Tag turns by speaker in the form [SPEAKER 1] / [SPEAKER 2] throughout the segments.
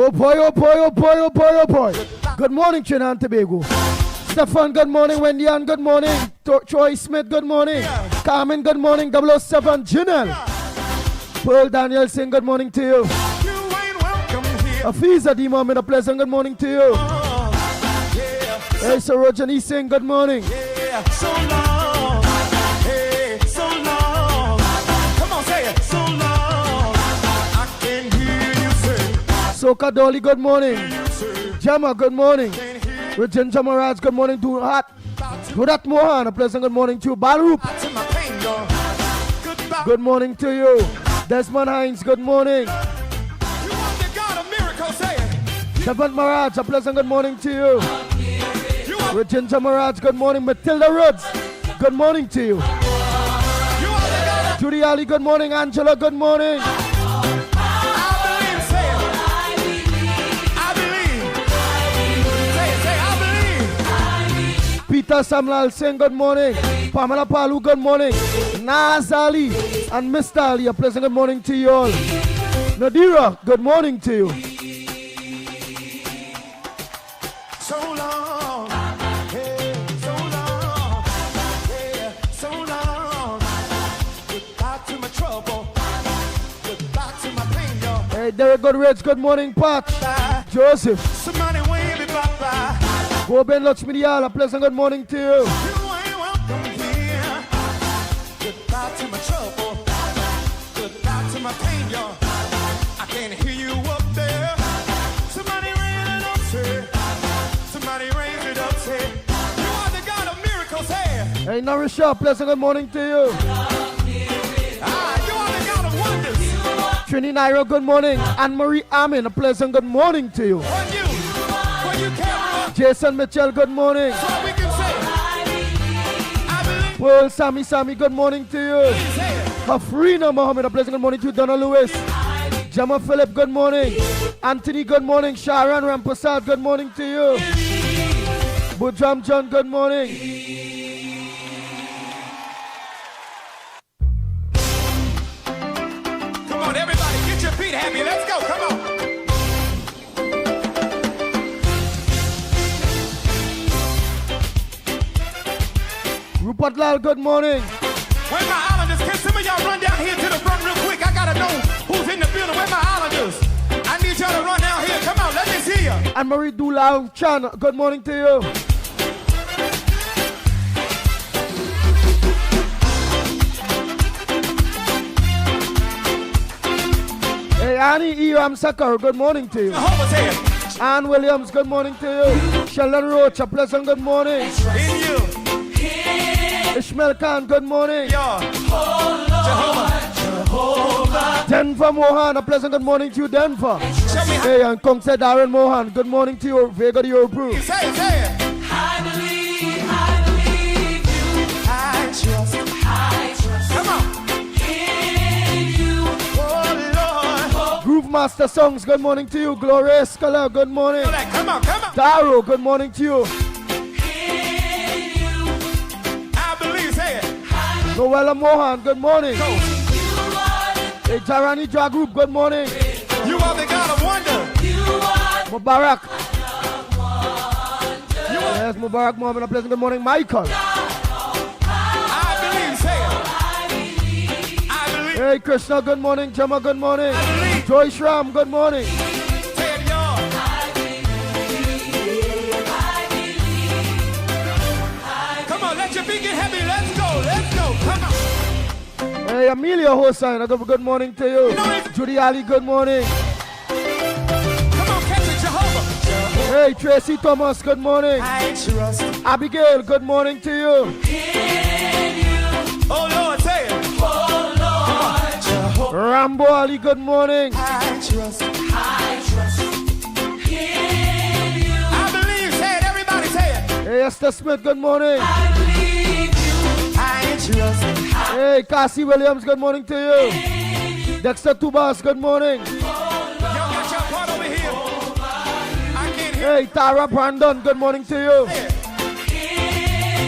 [SPEAKER 1] Oh boy, oh boy, oh boy, oh boy, oh boy. Good morning, Trinidad and Tobago. Stefan, good morning. Wendy Ann, good morning. Troy Smith, good morning. Carmen, good morning. 007, Janelle. Pearl Danielson, good morning to you. Afiza D. Mohammed, a pleasant good morning to you. Hey, Sir Roger Singh, good morning.
[SPEAKER 2] So long. Hey, so long. Come on, say it. So long. I can hear you say.
[SPEAKER 1] Soka Dolly, good morning. Gemma, good morning. Regina Jamaraj, good morning to Hat. Hudat Mohan, a pleasant good morning to you. Balroop. Good morning to you. Desmond Hines, good morning. Seventh Maraj, a pleasant good morning to you. Regina Jamaraj, good morning. Matilda Rhodes, good morning to you. Judy Ali, good morning. Angela, good morning. Peter Samlal Singh, good morning. Pamela Palu, good morning. Naz Ali and Mr. Ali, a pleasant good morning to you all. Nadira, good morning to you.
[SPEAKER 2] So long, hey, so long, yeah, so long. Goodbye to my trouble, goodbye to my pain, y'all.
[SPEAKER 1] Hey, Derek Goodrich, good morning, Pat.
[SPEAKER 2] Bye.
[SPEAKER 1] Joseph.
[SPEAKER 2] Somebody wave me bye-bye.
[SPEAKER 1] Goben Lakshmidiyal, a pleasant good morning to you.
[SPEAKER 2] You ain't welcome here. Goodbye to my trouble, goodbye to my pain, y'all. I can't hear you up there. Somebody raise it up, say. Somebody raise it up, say. You are the God of miracles, hey.
[SPEAKER 1] Hey, Narisha, pleasant good morning to you.
[SPEAKER 2] You are the God of wonders.
[SPEAKER 1] Trini Nairo, good morning. Anne-Marie Amin, a pleasant good morning to you.
[SPEAKER 2] For you camera.
[SPEAKER 1] Jason Mitchell, good morning.
[SPEAKER 2] So we can say, I believe.
[SPEAKER 1] Pearl Sammy, good morning to you. Hafrina Mohammed, a pleasant good morning to you. Donna Lewis. Gemma Phillip, good morning. Anthony, good morning. Sharon Rampasad, good morning to you. Bujam John, good morning.
[SPEAKER 2] Come on, everybody, get your feet happy. Let's go, come on.
[SPEAKER 1] Rupert Lal, good morning.
[SPEAKER 2] Where my islanders? Can some of y'all run down here to the front real quick? I gotta know who's in the building. Where my islanders? I need y'all to run down here. Come on, let me see you.
[SPEAKER 1] Anne-Marie Dulao Chan, good morning to you. Hey, Annie E. Ramsakar, good morning to you. Ann Williams, good morning to you. Sheldon Roach, a pleasant good morning.
[SPEAKER 2] In you.
[SPEAKER 1] Ishmael Khan, good morning.
[SPEAKER 2] Jehovah.
[SPEAKER 1] Denver Mohan, a pleasant good morning to you, Denver. Hey, and Kongse Darren Mohan, good morning to you, Vega de Yorubru.
[SPEAKER 2] Say it. I believe you. I trust. Come on. In you. Oh, Lord.
[SPEAKER 1] Groove Master Songs, good morning to you. Gloria Escala, good morning.
[SPEAKER 2] Come on.
[SPEAKER 1] Daro, good morning to you. Noella Mohan, good morning. Hey, Jarani Dra Group, good morning.
[SPEAKER 2] You are the God of wonder.
[SPEAKER 1] Mubarak. Yes, Mubarak Mohammed, a pleasant good morning. Michael.
[SPEAKER 2] I believe, say it. I believe.
[SPEAKER 1] Hey, Krishna, good morning. Gemma, good morning. Joyce Ram, good morning.
[SPEAKER 2] Say it, y'all. Come on, let your feet get heavy. Let's go. Come on.
[SPEAKER 1] Hey, Amelia Hossain, good morning to you. Judy Ali, good morning.
[SPEAKER 2] Come on, catch it, Jehovah.
[SPEAKER 1] Hey, Tracy Thomas, good morning.
[SPEAKER 2] I trust.
[SPEAKER 1] Abigail, good morning to you.
[SPEAKER 2] Oh, Lord, say it. Oh, Lord. Jehovah.
[SPEAKER 1] Rambo Ali, good morning.
[SPEAKER 2] I trust. I believe, say it. Everybody say it.
[SPEAKER 1] Hey, Esther Smith, good morning.
[SPEAKER 2] I believe you. I trust.
[SPEAKER 1] Hey, Cassie Williams, good morning to you. Dexter Tubas, good morning.
[SPEAKER 2] Y'all got your part over here. I can't hear.
[SPEAKER 1] Hey, Tara Brandon, good morning to you.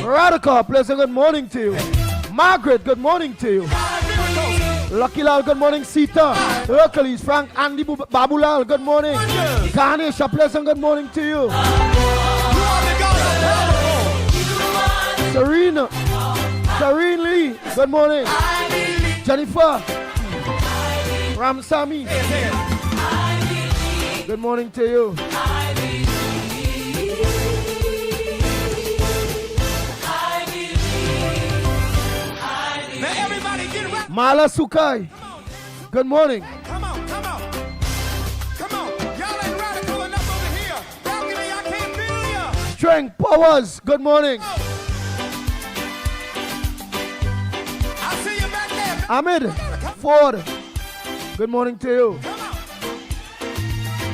[SPEAKER 1] Radical, pleasant good morning to you. Margaret, good morning to you. Lucky Lal, good morning. Sita, Hercules, Frank, Andy, Babulal, good morning. Ganesh, a pleasant good morning to you. Serena, Serene Lee, good morning. Jennifer, Ramsami, good morning to you. Mala Sukai, good morning.
[SPEAKER 2] Come on. Come on. Y'all ain't radical enough over here. Balcony, I can't feel ya.
[SPEAKER 1] Strength Powers, good morning.
[SPEAKER 2] I see you back there.
[SPEAKER 1] Ahmed Ford, good morning to you.
[SPEAKER 2] Come on.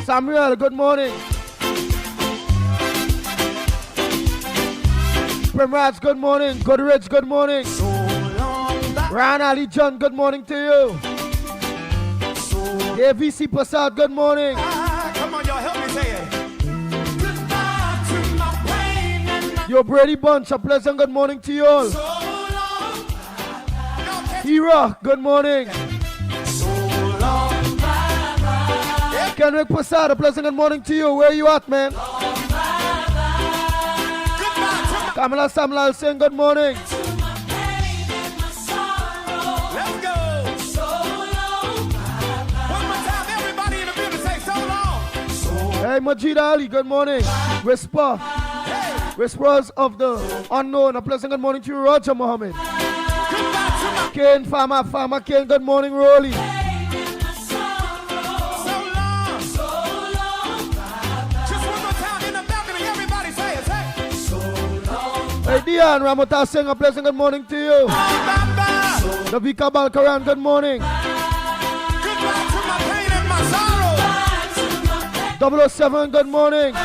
[SPEAKER 1] Samuel, good morning. Primrose, good morning. Goodrich, good morning.
[SPEAKER 2] So long back.
[SPEAKER 1] Ran Ali John, good morning to you. AVC Prasad, good morning.
[SPEAKER 2] Come on, y'all, help me say it. Goodbye to my pain and my
[SPEAKER 1] Yo, Brady Bunch, a pleasant good morning to you all.
[SPEAKER 2] so long. Y'all catch
[SPEAKER 1] Hira, good morning.
[SPEAKER 2] so long. Bye.
[SPEAKER 1] Kenrick Prasad, a pleasant good morning to you. Where you at, man?
[SPEAKER 2] Goodbye to
[SPEAKER 1] Kamala Samlal saying good morning.
[SPEAKER 2] my pain and my sorrow. Let's go. So long. One more time, everybody in the building say so long.
[SPEAKER 1] Hey, Majid Ali, good morning. Whisper, Whispers of the Unknown, a pleasant good morning to you, Roger Mohammed.
[SPEAKER 2] Goodbye to
[SPEAKER 1] Kane, Farmer Kane, good morning, Rolly.
[SPEAKER 2] my so long. So long. Just one more time in the balcony, everybody say it. Say so long.
[SPEAKER 1] Hey, Dion Ramota saying a pleasant good morning to you.
[SPEAKER 2] Bye-bye.
[SPEAKER 1] Navika Balkaran, good morning.
[SPEAKER 2] Goodbye to my pain and my sorrow.
[SPEAKER 1] 007, good morning.
[SPEAKER 2] So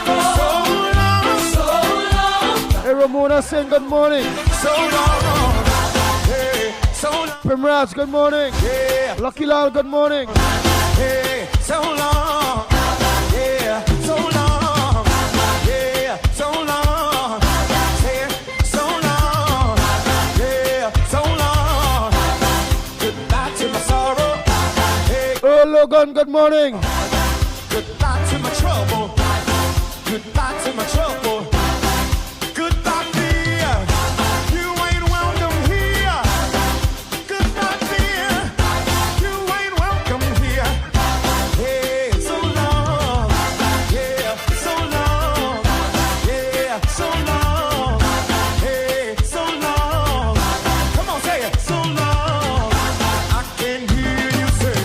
[SPEAKER 2] long.
[SPEAKER 1] Hey, Ramona saying good morning.
[SPEAKER 2] So long. Hey, so long.
[SPEAKER 1] Primrose, good morning.
[SPEAKER 2] Yeah.
[SPEAKER 1] Lucky Lal, good morning.
[SPEAKER 2] Hey, so long. Yeah, so long. Yeah, so long. Hey, so long. Yeah, so long. Goodbye to my sorrow. Hey,
[SPEAKER 1] Oh, Logan, good morning.
[SPEAKER 2] goodbye to my trouble. Goodbye to my trouble. Goodbye, dear. You ain't welcome here. Goodbye, dear. You ain't welcome here. Hey, so long. Yeah, so long. Yeah, so long. Hey, so long. Come on, say it. So long. I can hear you say.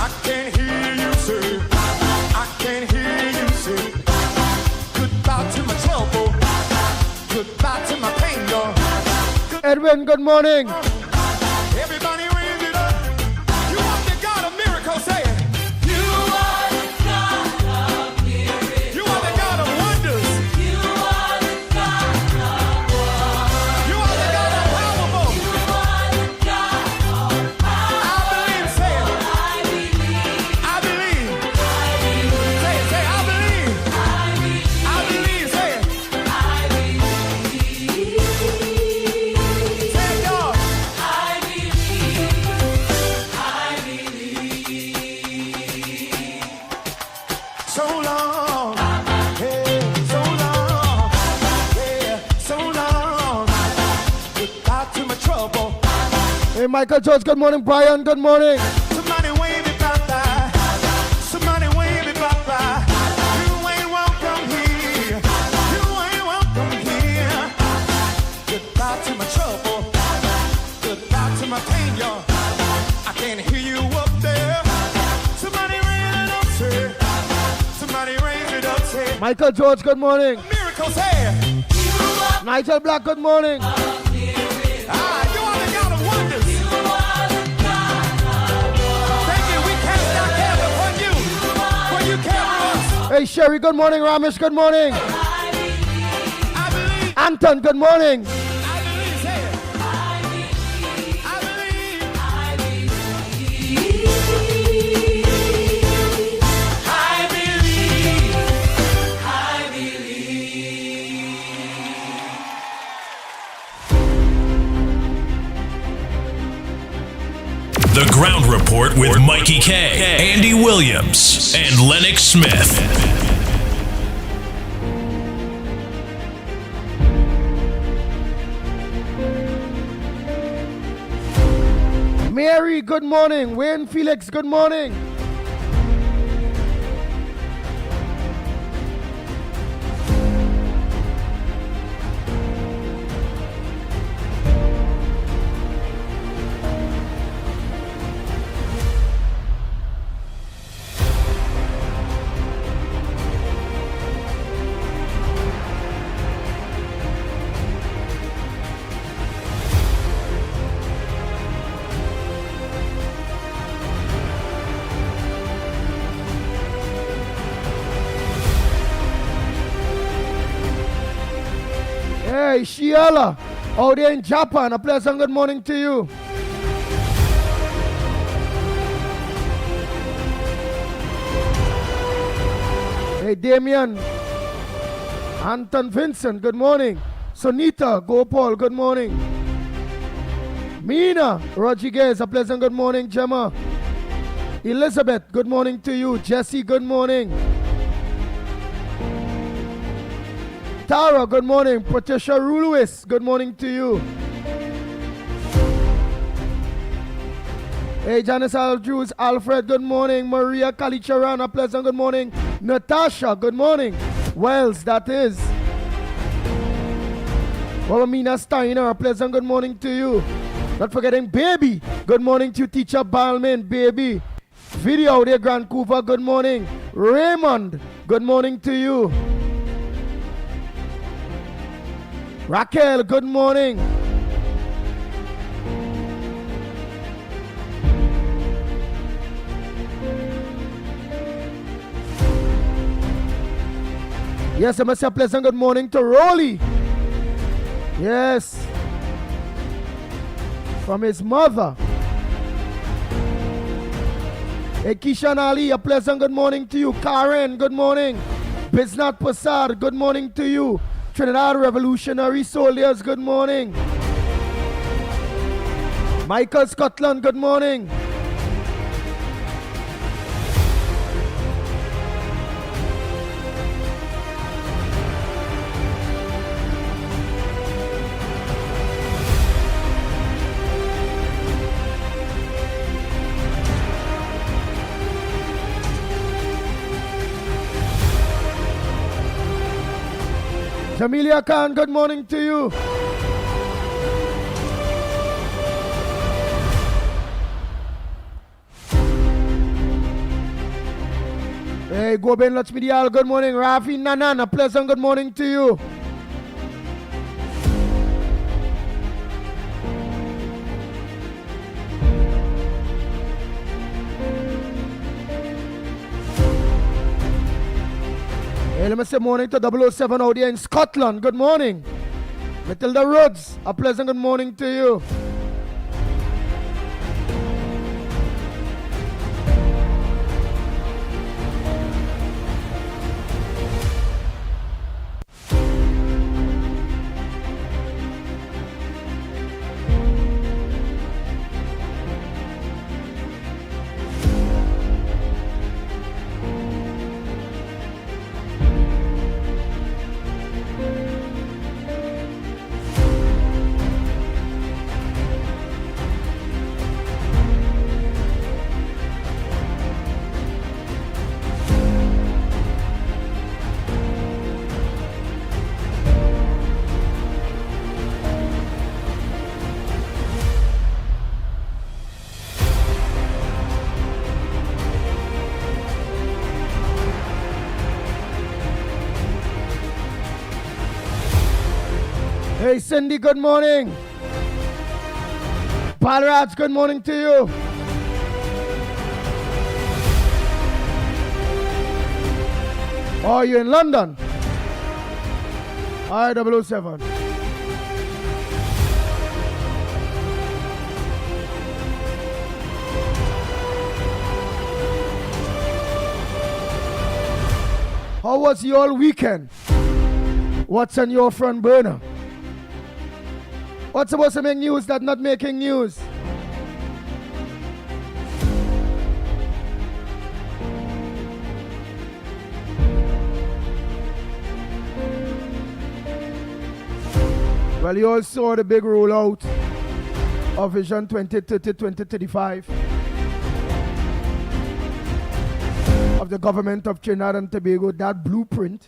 [SPEAKER 2] I can hear you say. I can hear you say. Goodbye to my trouble. Goodbye to my pain, y'all.
[SPEAKER 1] Edwin, good morning.
[SPEAKER 2] Everybody raise it up. You are the God of miracles, say it. You are the God of miracles. You are the God of wonders. You are the God of wonders. You are the God of powerful. You are the God of power. I believe, say it. I believe. I believe. I believe. Say it, say I believe. I believe. I believe, say it. I believe. Say it, y'all. I believe. I believe. So long. Hey, so long. Yeah, so long. Goodbye to my trouble.
[SPEAKER 1] Hey, Michael George, good morning. Brian, good morning.
[SPEAKER 2] Somebody wave it bye-bye. Somebody wave it bye-bye. You ain't welcome here. You ain't welcome here. Goodbye to my trouble. Goodbye to my pain, y'all. I can't hear you up there. Somebody raise it up, say. Somebody raise it up, say.
[SPEAKER 1] Michael George, good morning.
[SPEAKER 2] Miracles here.
[SPEAKER 1] Nigel Black, good morning.
[SPEAKER 2] You are the God of wonders. Thank you. We cast our care upon you. For you carry us.
[SPEAKER 1] Hey, Sherry, good morning. Ramesh, good morning.
[SPEAKER 2] I believe.
[SPEAKER 1] Anton, good morning.
[SPEAKER 2] I believe. Say it. I believe. I believe. I believe. I believe.
[SPEAKER 3] The Ground Report with Mickie K, Andy Williams, and Lennox Smith.
[SPEAKER 1] Mary, good morning. Wayne Felix, good morning. Hey, Sheila, out there in Japan, a pleasant good morning to you. Hey, Damien, Anton Vincent, good morning. Sonita, Gopal, good morning. Mina Rodriguez, a pleasant good morning. Gemma, Elizabeth, good morning to you. Jesse, good morning. Tara, good morning. Patricia Lewis, good morning to you. Hey, Janice Aldrews, Alfred, good morning. Maria Kalicharan, a pleasant good morning. Natasha, good morning. Wells, that is. Wawamina Steiner, a pleasant good morning to you. Not forgetting Baby, good morning to you. Teacher Balmain, Baby. Video there, Grand Cooper, good morning. Raymond, good morning to you. Raquel, good morning. Yes, I must say a pleasant good morning to Rolly. Yes. From his mother. Hey, Kishan Ali, a pleasant good morning to you. Karen, good morning. Biznat Prasad, good morning to you. Trinidad Revolutionary Soldiers, good morning. Michael Scotland, good morning. Jamilia Khan, good morning to you. Hey, Goben Lachmidial, good morning. Rafi Nanan, a pleasant good morning to you. Hey, let me say morning to 007 out here in Scotland. Good morning. Matilda Rhodes, a pleasant good morning to you. Hey, Cindy, good morning. Balraj, good morning to you. Oh, you're in London? All right, 007. How was your weekend? What's on your front burner? What's supposed to make news that not making news? Well, you all saw the big rollout of Vision 2030-2035 of the government of Trinidad and Tobago, that blueprint.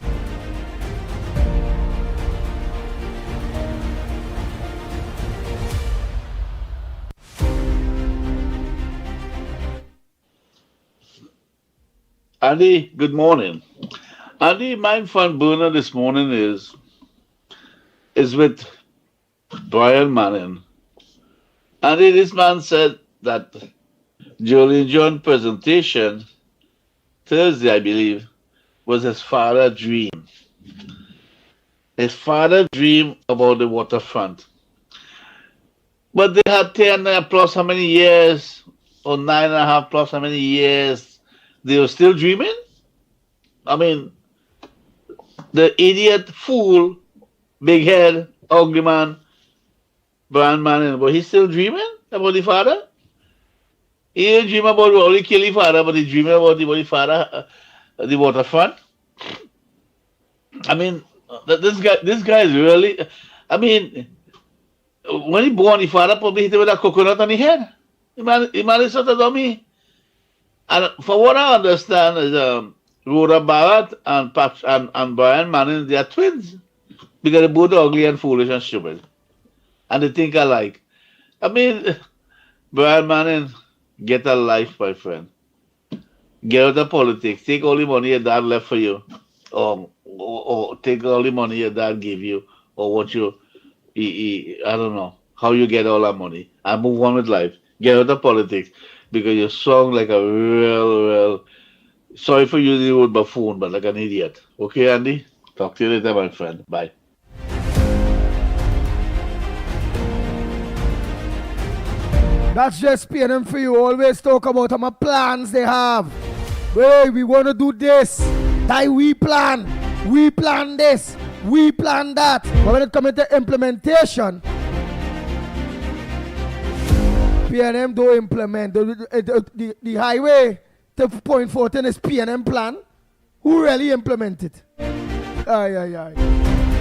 [SPEAKER 4] Andy, good morning. Andy, my fun burner this morning is with Brian Manning. Andy, this man said that Jolene John's presentation Thursday, I believe, was his father's dream. His father dreamed about the waterfront. But they had 10 plus how many years, or 9.5 plus how many years, they were still dreaming? I mean, the idiot, fool, big head, ugly man, Brian Manning, but he's still dreaming about the father? He didn't dream about only kill the father, but he dreaming about the father, the waterfront. I mean, this guy is really, I mean, when he born, the father probably hit him with a coconut on the head. The man is such a dummy. And for what I understand is Rhoda Barrett and Brian Manning, they are twins. Because they're both ugly and foolish and stupid. And they think alike. I mean, Brian Manning, get a life, my friend. Get out of politics. Take all the money your dad left for you. Or take all the money your dad gave you. Or what you, I don't know, how you get all that money. And move on with life. Get out of politics. Because you sound like a real, sorry for using the word buffoon, but like an idiot. Okay, Andy? Talk to you later, my friend. Bye.
[SPEAKER 1] That's just PNM for you. Always talk about how many plans they have. Hey, we want to do this. That we plan. We plan this. We plan that. But when it comes to implementation, PNM don't implement. The highway to Point 14 is PNM plan. Who really implement it? A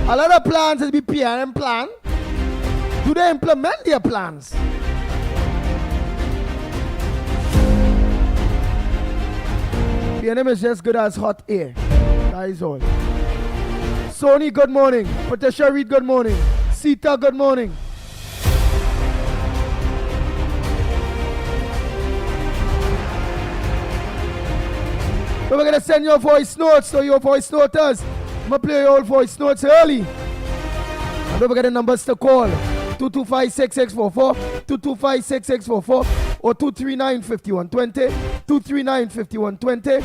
[SPEAKER 1] lot of plans is be PNM plan. Do they implement their plans? PNM is just good as hot air. That is all. Sony, good morning. Patricia Reed, good morning. Sita, good morning. We're going to send your voice notes to your voice noters. I'm going to play your voice notes early. And don't forget the numbers to call. 225-6644, 225-6644, or 239-5120, 239-5120.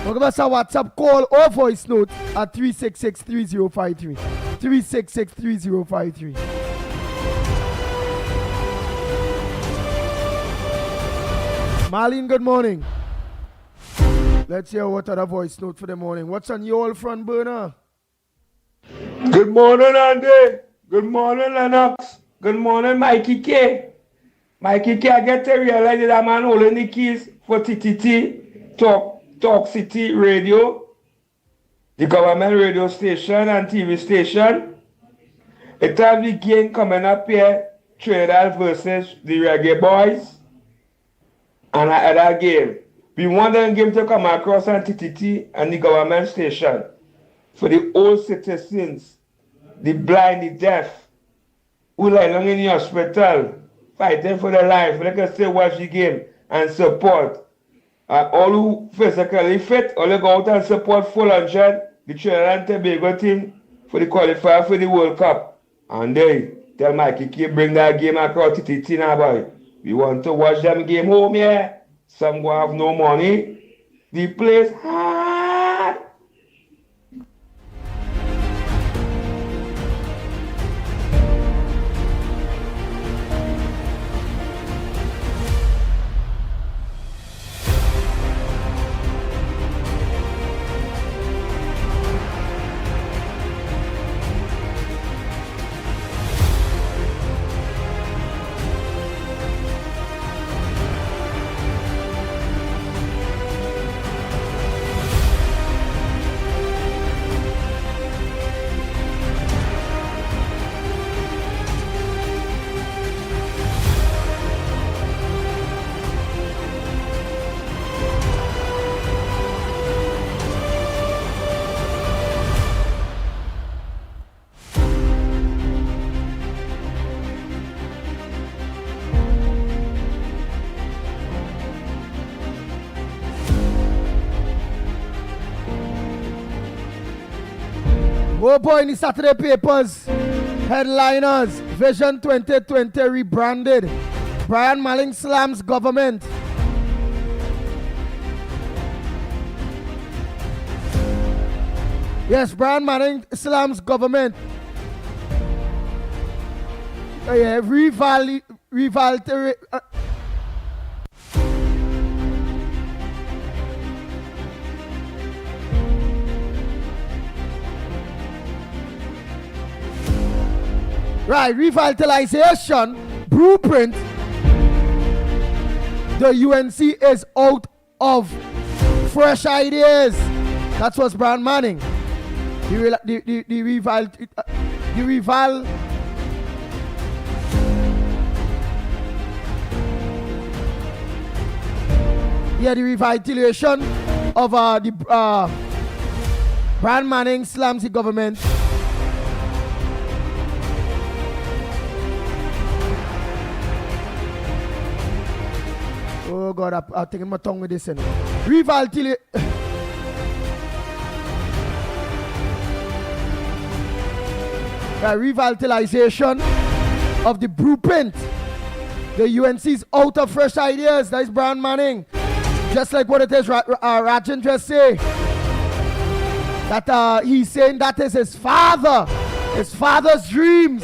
[SPEAKER 1] Or give us a WhatsApp call or voice note at 366-3053. 366-3053. Marlene, good morning. Let's hear what other voice note for the morning. What's on your front burner?
[SPEAKER 5] Good morning, Andy. Good morning, Lennox. Good morning, Mickie K. Mickie K, I get to realize that I'm holding the keys for TTT, Talk City Radio, the government radio station and TV station. It has the game coming up here, Trinidad versus the Reggae Boys, and another game. We want them game to come across on TTT and the government station for the old citizens, the blind, the deaf, who lie long in the hospital, fighting for their life. They can still watch the game and support. All who physically fit, all they go out and support full 100, the Trinidad and Tobago team for the qualifier for the World Cup. And they tell Mickie K bring that game across TTT now, boy. We want to watch them game home here. Yeah? Some go have no money. The place hard.
[SPEAKER 1] Oh boy, in the Saturday papers, headliners, Vision 2020 rebranded. Brian Manning slams government. Yes, Brian Manning slams government. Yeah, Right, revitalization blueprint. The UNC is out of fresh ideas. That's what's Brian Manning. The revitalization of Brian Manning slams the government. Oh God, I'm taking my tongue with this. Revitalization of the blueprint. The UNC's out of fresh ideas. That is Brian Manning. Just like what it is, Rajan just say. That he's saying that is his father's dreams.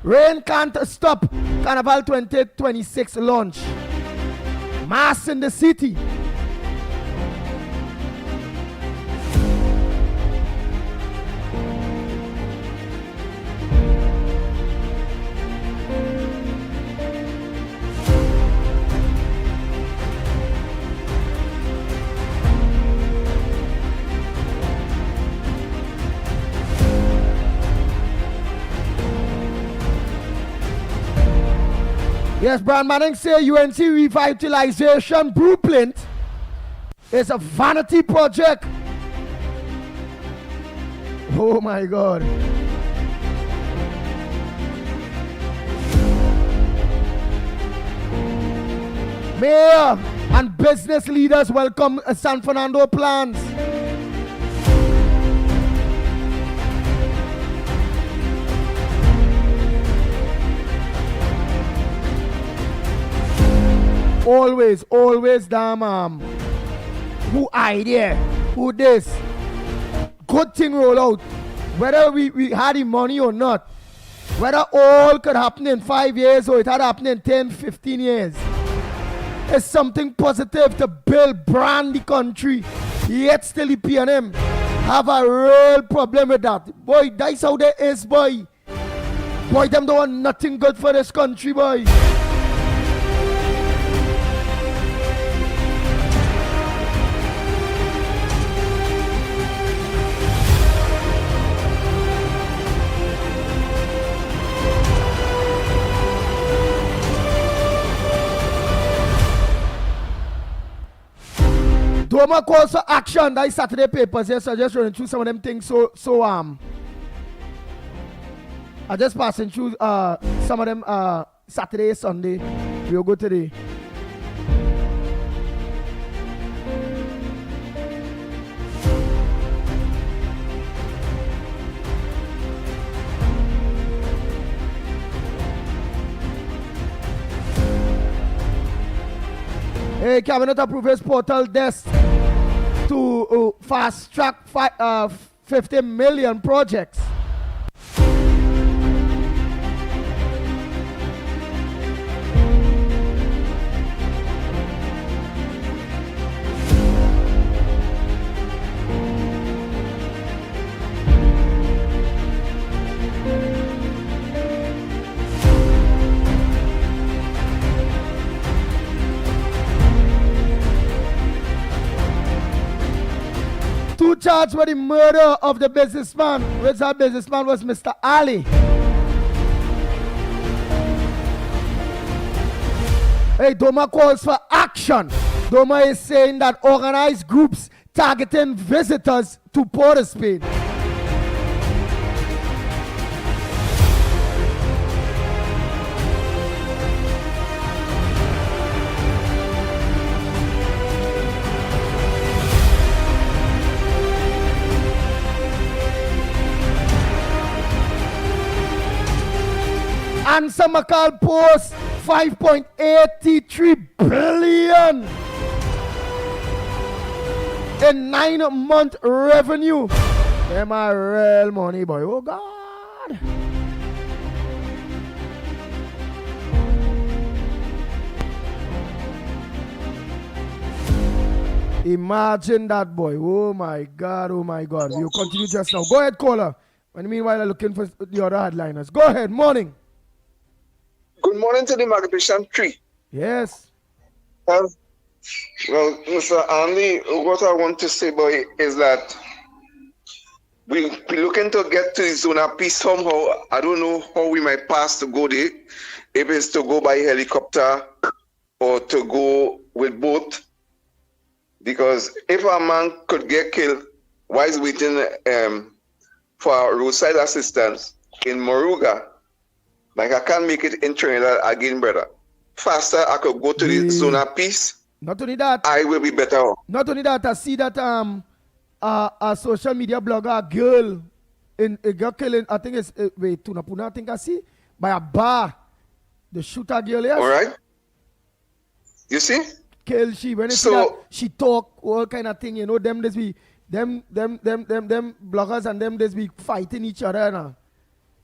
[SPEAKER 1] Rain can't stop Carnival 2026 launch. Mass in the city. Yes, Brian Manning say UNC revitalization blueprint is a vanity project. Oh my God. Mayor and business leaders welcome San Fernando plans. Always damn who idea, who this. Good thing roll out. Whether we had the money or not. Whether all could happen in 5 years or it had happened in 10, 15 years. It's something positive to build, brand the country. Yet still the PNM have a real problem with that. Boy, that's how there is, boy. Boy, them don't want nothing good for this country, boy. Doma calls for action. That is Saturday papers. Yes, I just running through some of them things. I just passing through some of them Saturday, Sunday. We'll go today. Hey, Cabinet approves portal desk to fast track 50 million projects. Two charged with the murder of the businessman. Which that businessman was Mr. Ali. Hey, Doma calls for action. Doma is saying that organized groups targeting visitors to Port of Spain. Answer McCall post 5.83 billion in 9-month revenue. Them are real money, boy. Oh God. Imagine that, boy. Oh my God, oh my God. We'll continue just now. Go ahead, caller. And meanwhile, I'm looking for the other headliners. Go ahead, morning.
[SPEAKER 6] Good morning to the Magnificent Tree.
[SPEAKER 1] Yes.
[SPEAKER 6] Well, Mr. Andy, what I want to say, boy, is that we're looking to get to the zone of peace somehow. I don't know how we might pass to go there. If it's to go by helicopter or to go with boat. Because if a man could get killed while he's waiting for roadside assistance in Moruga, like I can't make it in Trinidad again, brother. Faster, I could go to the zone of peace.
[SPEAKER 1] Not only that,
[SPEAKER 6] I will be better off.
[SPEAKER 1] Not only that, I see that a social media blogger, a girl, a girl killing, I think it's Tunapuna, I think I see, by a bar. The shooter girl, yes.
[SPEAKER 6] All right. You see?
[SPEAKER 1] Kill she when she talk all kind of thing, you know, them bloggers and them be fighting each other now.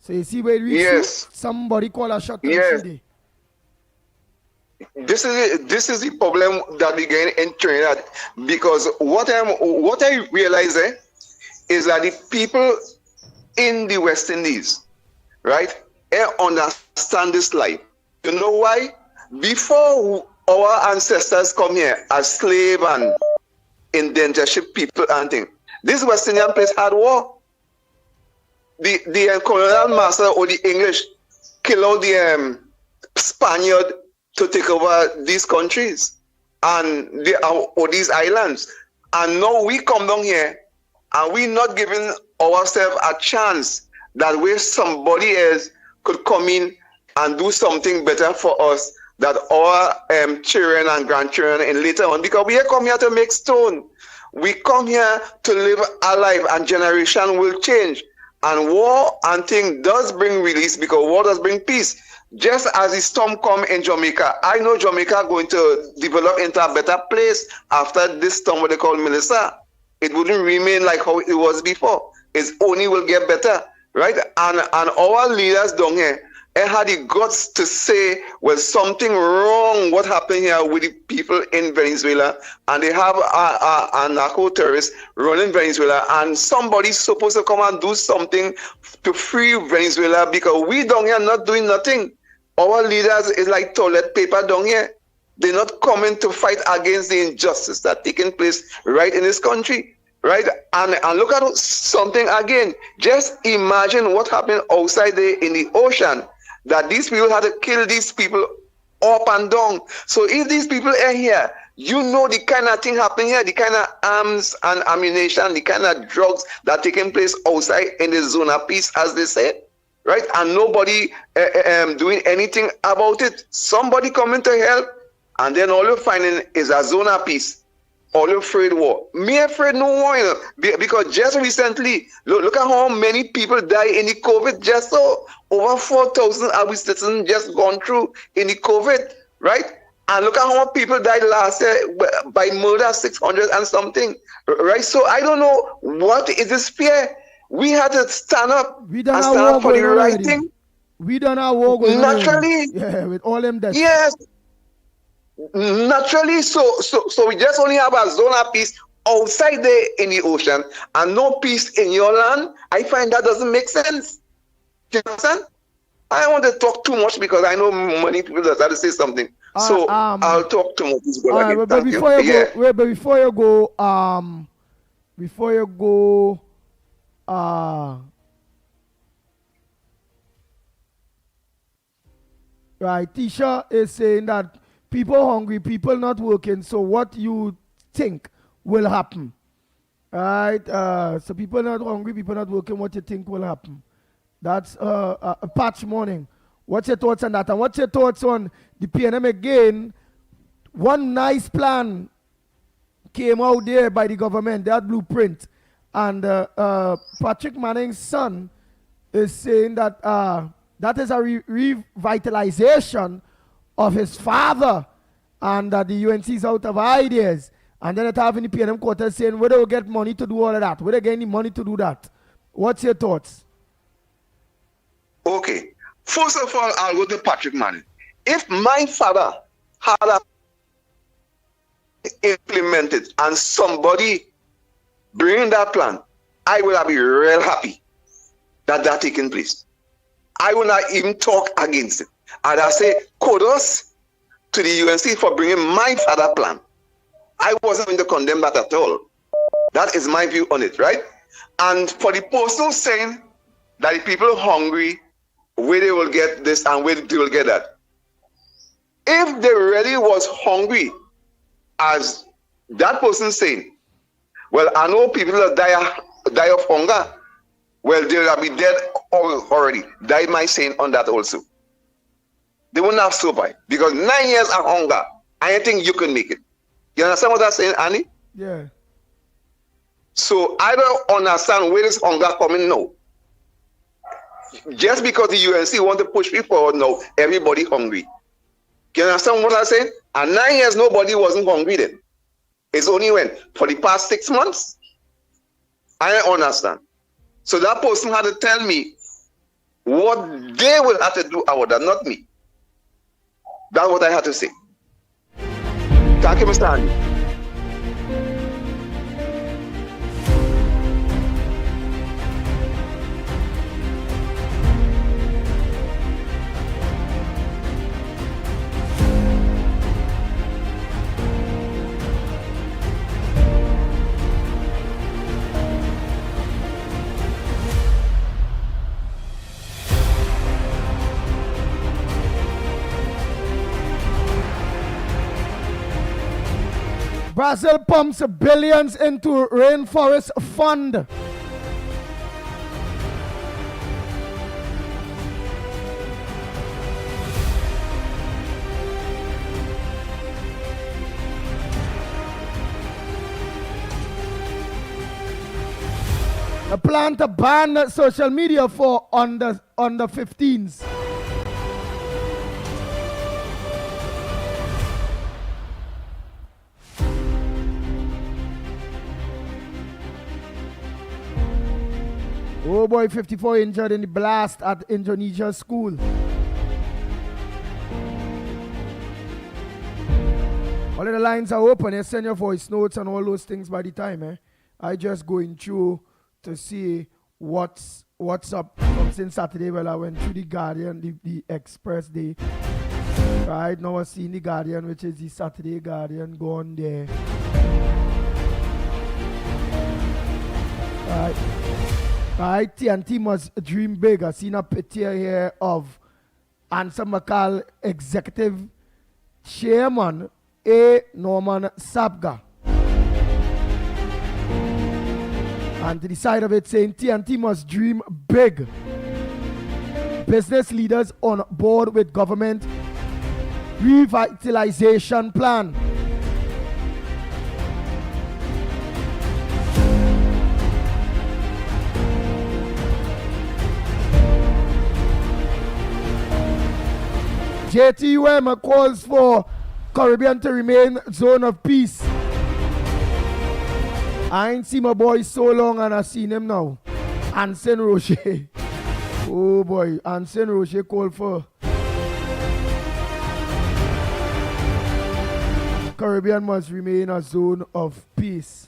[SPEAKER 1] So you see where we see somebody call a shot.
[SPEAKER 6] Yes. This is the problem that we get in Trinidad, because what I realize is that the people in the West Indies, right, understand this life. You know why? Before our ancestors come here as slave and indentureship people and things, this West Indian place had war. The colonial master or the English kill out the Spaniard to take over these countries and these islands. And now we come down here and we not giving ourselves a chance that where somebody else could come in and do something better for us, that our children and grandchildren and later on, because we come here to make stone. We come here to live a life, and generation will change. And war and thing does bring release, because war does bring peace. Just as the storm come in Jamaica, I know Jamaica going to develop into a better place after this storm, what they call Melissa. It wouldn't remain like how it was before. It only will get better, right? And our leaders down here, and had the guts to say, well, something wrong, what happened here with the people in Venezuela, and they have a narco-terrorist running Venezuela, and somebody's supposed to come and do something to free Venezuela, because we down here not doing nothing. Our leaders is like toilet paper down here. They're not coming to fight against the injustice that's taking place right in this country. Right? And look at something again. Just imagine what happened outside there in the ocean, that these people had to kill these people up and down. So if these people are here, you know the kind of thing happening here, the kind of arms and ammunition, the kind of drugs that are taking place outside in the zone of peace, as they said. Right? And nobody doing anything about it. Somebody coming to help, and then all you're finding is a zone of peace. All you afraid war. Me afraid no war, you know, because just recently, look at how many people die in the COVID. Just so over 4,000 our citizens just gone through in the COVID, right? And look at how many people died last year by murder, 600 and something, right? So I don't know what is this fear. We had to stand up and stand up for the right thing.
[SPEAKER 1] We done our war going
[SPEAKER 6] naturally.
[SPEAKER 1] Yeah, with all them deaths.
[SPEAKER 6] Yes. Naturally, so we just only have a zone of peace outside there in the ocean and no peace in your land. I find that doesn't make sense. Do you understand? I don't want to talk too much because I know many people that have to say something. So I'll talk too much.
[SPEAKER 1] But before you go, right, Tisha is saying that people hungry, people not working. So what you think will happen? Right? So people not hungry, people not working. What you think will happen? That's a patch morning. What's your thoughts on that? And what's your thoughts on the PNM again? One nice plan came out there by the government, that blueprint. And Patrick Manning's son is saying that that is a revitalization of his father, and that the UNC is out of ideas. And then it having the PNM quarter saying, where do we get money to do all of that? Where do they get any money to do that? What's your thoughts?
[SPEAKER 6] Okay. First of all, I'll go to Patrick Manning. If my father had implemented and somebody bring that plan, I would have been real happy that taking place. I will not even talk against it. And I say kudos to the UNC for bringing my father plan. I wasn't going to condemn that at all. That is my view on it, right? And for the person saying that the people are hungry, where they will get this and where they will get that. If they really was hungry, as that person saying, well, I know people that die of hunger. Well, they will be dead already. That is my saying on that also. They will not survive because 9 years of hunger, I think you can make it. You understand what I'm saying, Annie?
[SPEAKER 1] Yeah.
[SPEAKER 6] So I don't understand where is hunger coming now. Just because the UNC want to push people forward now, everybody hungry. You understand what I'm saying? And 9 years, nobody wasn't hungry then. It's only when, for the past 6 months, I understand. So that person had to tell me what they will have to do about that, not me. That's what I had to say. Thank you, Mr. Andy.
[SPEAKER 1] Brazil pumps billions into rainforest fund. A plan to ban social media for under 15s. Oh boy, 54 injured in the blast at Indonesia school. All of the lines are open. You send your voice notes and all those things by the time. I just going through to see what's up from since Saturday. Well, I went through the Guardian, the Express day. Right now I see the Guardian, which is the Saturday Guardian, gone there. Right, TNT must dream big. I seen a picture here of Ansa McCall, executive chairman, A. Norman Sabga. And to the side of it saying TNT must dream big. Business leaders on board with government revitalization plan. JTUM calls for Caribbean to remain zone of peace. I ain't seen my boy so long and I seen him now. Anson Rocher. Oh boy, Anson Rocher called for Caribbean must remain a zone of peace.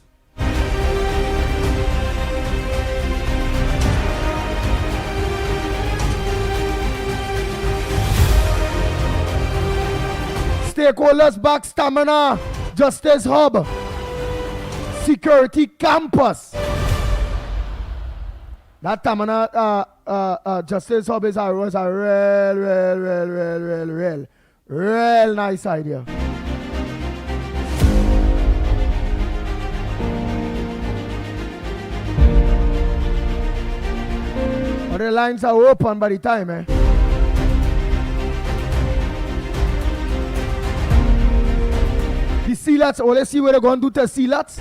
[SPEAKER 1] Stakeholders back stamina, Justice Hub, Security Campus. That stamina Justice Hub was a real nice idea. But the lines are open by the time, The Sealats, let's see what they're going to do to Sealats.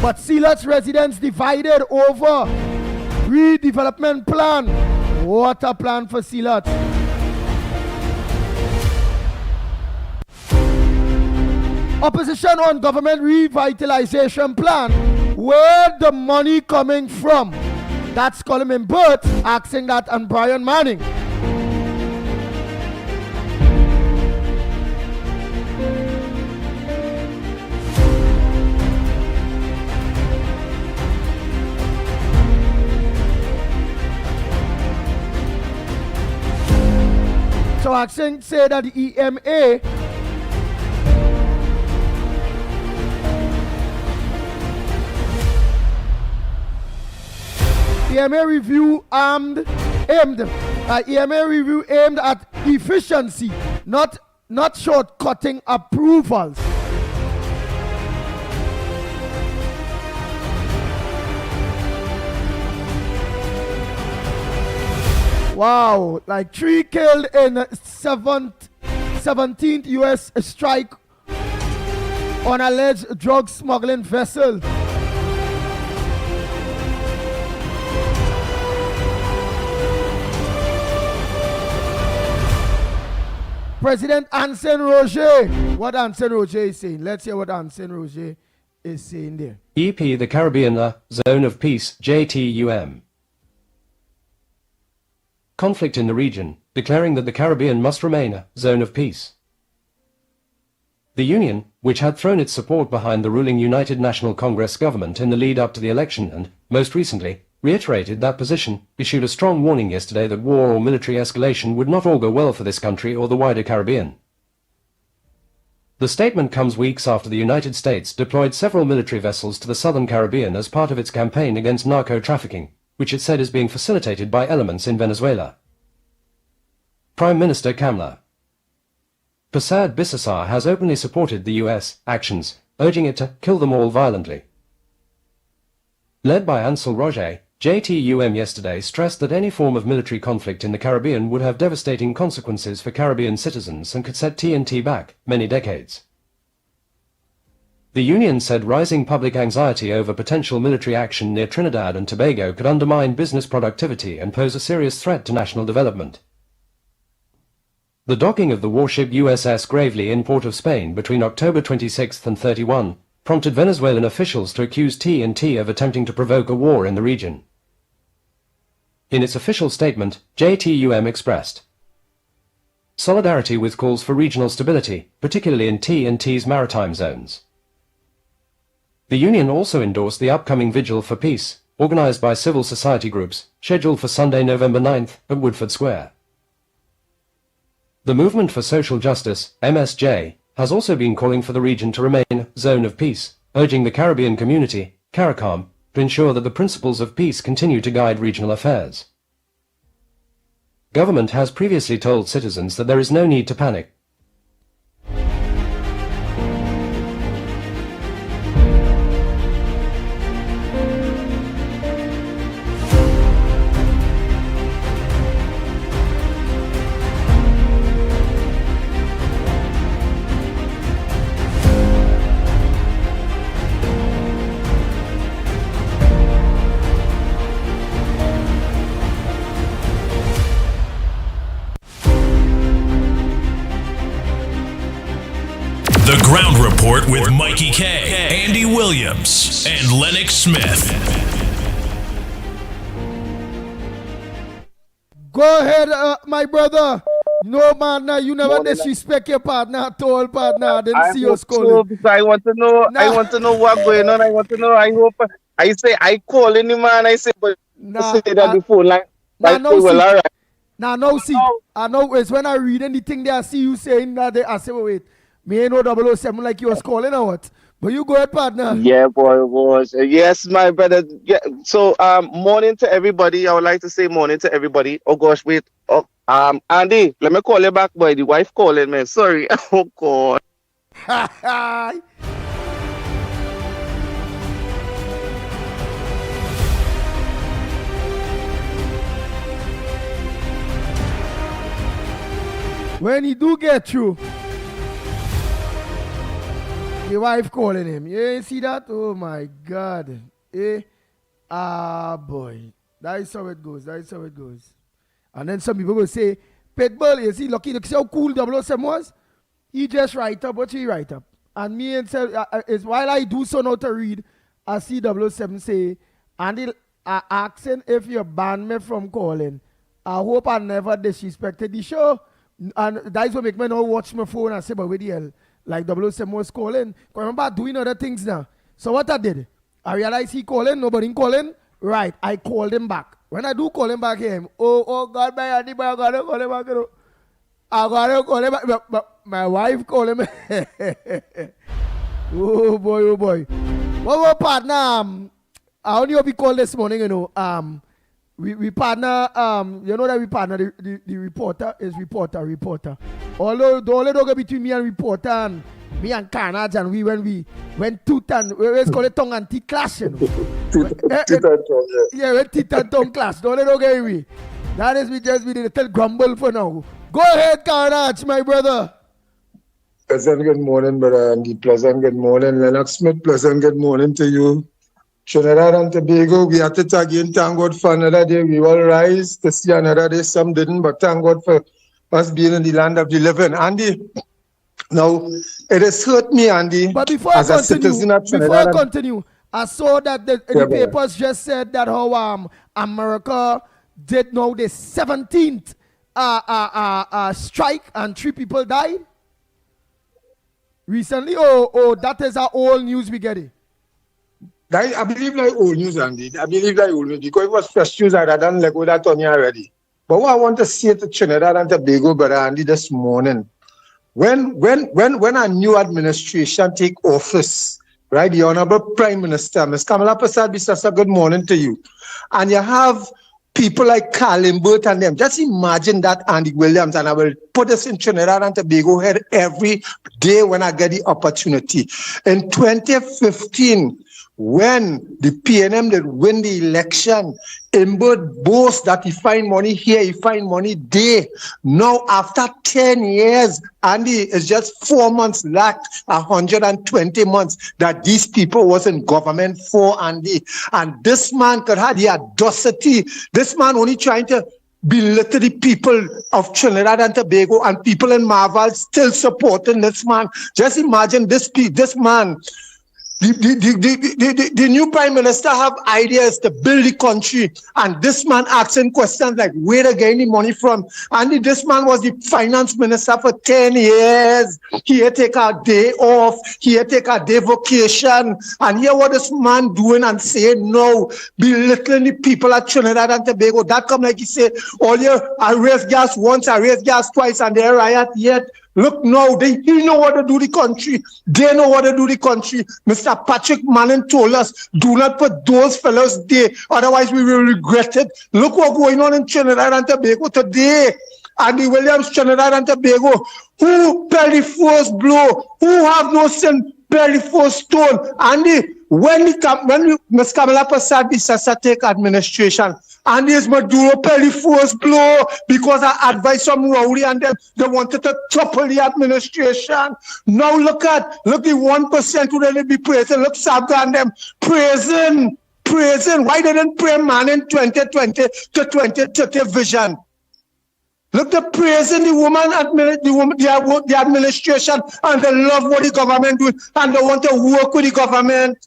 [SPEAKER 1] But Sealats residents divided over redevelopment plan. What a plan for Sealats. Opposition on government revitalization plan. Where the money coming from? That's Coleman Burt asking that and Brian Manning. So asking say that the EMA EMA review aimed at efficiency, not shortcutting approvals. Wow, like 3 killed in 17th US strike on alleged drug smuggling vessel. President Anson Roger. What Anson Roger is saying. Let's hear what Anson Roger is saying there.
[SPEAKER 7] EP the Caribbean a zone of peace, JTUM. Conflict in the region, declaring that the Caribbean must remain a zone of peace. The Union, which had thrown its support behind the ruling United National Congress government in the lead up to the election and, most recently, reiterated that position, issued a strong warning yesterday that war or military escalation would not augur well for this country or the wider Caribbean. The statement comes weeks after the United States deployed several military vessels to the southern Caribbean as part of its campaign against narco-trafficking, which it said is being facilitated by elements in Venezuela. Prime Minister Kamla Prasad Bisesar has openly supported the U.S. actions, urging it to kill them all violently. Led by Ansel Roger, JTUM yesterday stressed that any form of military conflict in the Caribbean would have devastating consequences for Caribbean citizens and could set TNT back many decades. The Union said rising public anxiety over potential military action near Trinidad and Tobago could undermine business productivity and pose a serious threat to national development. The docking of the warship USS Gravely in Port of Spain between October 26 and 31 prompted Venezuelan officials to accuse TNT of attempting to provoke a war in the region. In its official statement, JTUM expressed solidarity with calls for regional stability, particularly in TNT's maritime zones. The Union also endorsed the upcoming Vigil for Peace, organized by civil society groups, scheduled for Sunday, November 9th, at Woodford Square. The Movement for Social Justice, MSJ, has also been calling for the region to remain a zone of peace, urging the Caribbean community, CARICOM, to ensure that the principles of peace continue to guide regional affairs. Government has previously told citizens that there is no need to panic.
[SPEAKER 3] The Ground Report with Mickie K, Andy Williams, and Lennox Smith.
[SPEAKER 1] Go ahead, my brother. No, man, you never disrespect your partner at all, partner. I didn't see you scolding.
[SPEAKER 8] So, I want to know. I want to know what's going on. I want to know. I hope. I say I call any man. I say, but say that before, like, all right.
[SPEAKER 1] See. I know it's when I read anything there, I see you saying that. I say, wait. Me ain't no 007 like you was calling or what? But you go ahead, partner.
[SPEAKER 8] Yeah, boy. Yes, my brother. Yeah. So, morning to everybody. I would like to say morning to everybody. Oh gosh, wait. Oh, Andy, let me call you back, boy. The wife calling me. Sorry. Oh God.
[SPEAKER 1] When he do get through. The wife calling him. You ain't see that? Oh my God. Boy. That is how it goes. And then some people will say, Pitbull, you see, look how cool 007 was? He just write up what he write up. And me and say, is while I do so now to read, I see 007 say, Andy asking if you ban me from calling. I hope I never disrespected the show. And that's what make me now watch my phone and say, but where the hell? Like 007 was calling. Because remember doing other things now. So what I did, I realized he calling, nobody calling. Right, I called him back. When I do call him back, oh God, my Andy, I gotta call him back. I gotta call him back. But my wife called him. Oh boy. What about partner? I only hope he called this morning, you know. We partner, you know that we partner, the reporter is reporter. Although the only dog between me and reporter and me and Carnage and we when we went tooth and we call it tongue and teeth clash, you know.
[SPEAKER 9] Teeth and tongue,
[SPEAKER 1] yeah. Yeah, teeth and tongue clash. The only dog we. That is we just be the little grumble for now. Go ahead, Carnage, my brother.
[SPEAKER 9] Pleasant good morning, brother Andy. Pleasant good morning, Lennox Smith. Pleasant good morning to you. Trinidad and Tobago, we at it again. Thank God for another day. We all rise to see another day. Some didn't, but thank God for us being in the land of the living. Andy, now, it has hurt me, Andy,
[SPEAKER 1] but before
[SPEAKER 9] as a citizen of Trinidad.
[SPEAKER 1] Before I continue, I saw that the papers just said that how America did now the 17th strike and 3 people died recently. Oh, that is our old news we get it.
[SPEAKER 9] I believe like old news, Andy. I believe like old news because it was fresh news. I done like with that on you already. But what I want to say to Trinidad and Tobago, brother Andy, this morning, when a new administration take office, right, the Honorable Prime Minister, Ms. Kamala Persad-Bissassa, good morning to you, and you have people like Carlin Burt and them. Just imagine that, Andy Williams, and I will put this in Trinidad and Tobago head every day when I get the opportunity. In 2015, when the PNM did win the election, Imbert boasts that he find money here, he find money there. Now, after 10 years, Andy, it's just 4 months left, 120 months that these people was in government for, Andy. And this man could have the audacity. This man only trying to belittle the people of Trinidad and Tobago, and people in Marval still supporting this man. Just imagine this man. The new prime minister have ideas to build the country, and this man asking questions like where they getting the money from. And this man was the finance minister for 10 years. He had take a day off, he had take a day vacation, and hear what this man doing and saying no, belittling the people at Trinidad and Tobago. That come like he say, all you I raise gas once, I raise gas twice, and they riot yet. Look now, he know what to do the country. They know what to do the country. Mr. Patrick Manning told us, do not put those fellows there, otherwise we will regret it. Look what's going on in Trinidad and Tobago today. Andy Williams, Trinidad and Tobago, who bear the first blow, who have no sin, bear the first stone. Andy, when Ms. Kamala Persad-Bissassa take administration, and is Maduro Pelly first blow because I advised some rowdy and they wanted to topple the administration. Now look the 1% who really be praising. Look Sabga and them praising. Why didn't pray man in 2020 to 2030 vision? Look the praising the administration, and they love what the government doing and they want to work with the government.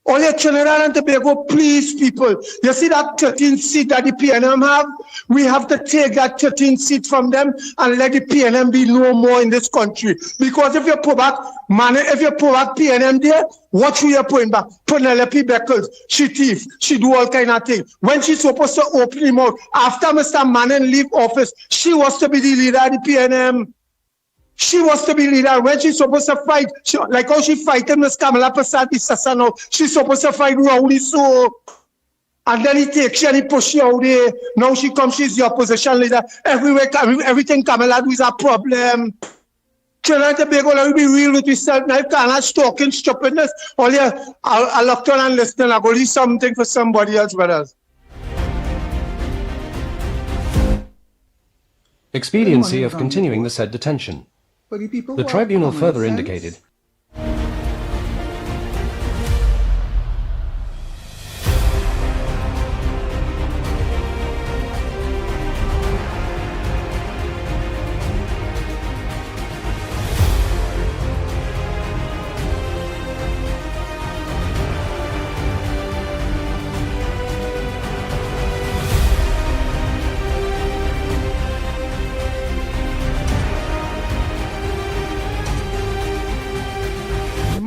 [SPEAKER 9] Only Trinidad and Tobago, please, people. You see that 13 seat that the PNM have? We have to take that 13 seat from them and let the PNM be no more in this country. Because if you put back PNM there, what should you put back? Penelope Beckles, she thief, she do all kind of things. When she's supposed to open him out, after Mr. Manning leave office, she was to be the leader of the PNM. She was to be leader. When she's supposed to fight, like how she fighting Ms. Kamala Persad-Bissassa now, she's supposed to fight Rowley so. And then he takes she and he push her out there. Now she comes, she's the opposition leader. Everything Kamala do is a problem. Trinidad and Tobago, let me be real with yourself. Now you can't talking stupidness. Only I'll look down and listen. I'll go do something for somebody else, brothers.
[SPEAKER 7] Expediency of continuing the said detention. The tribunal further indicated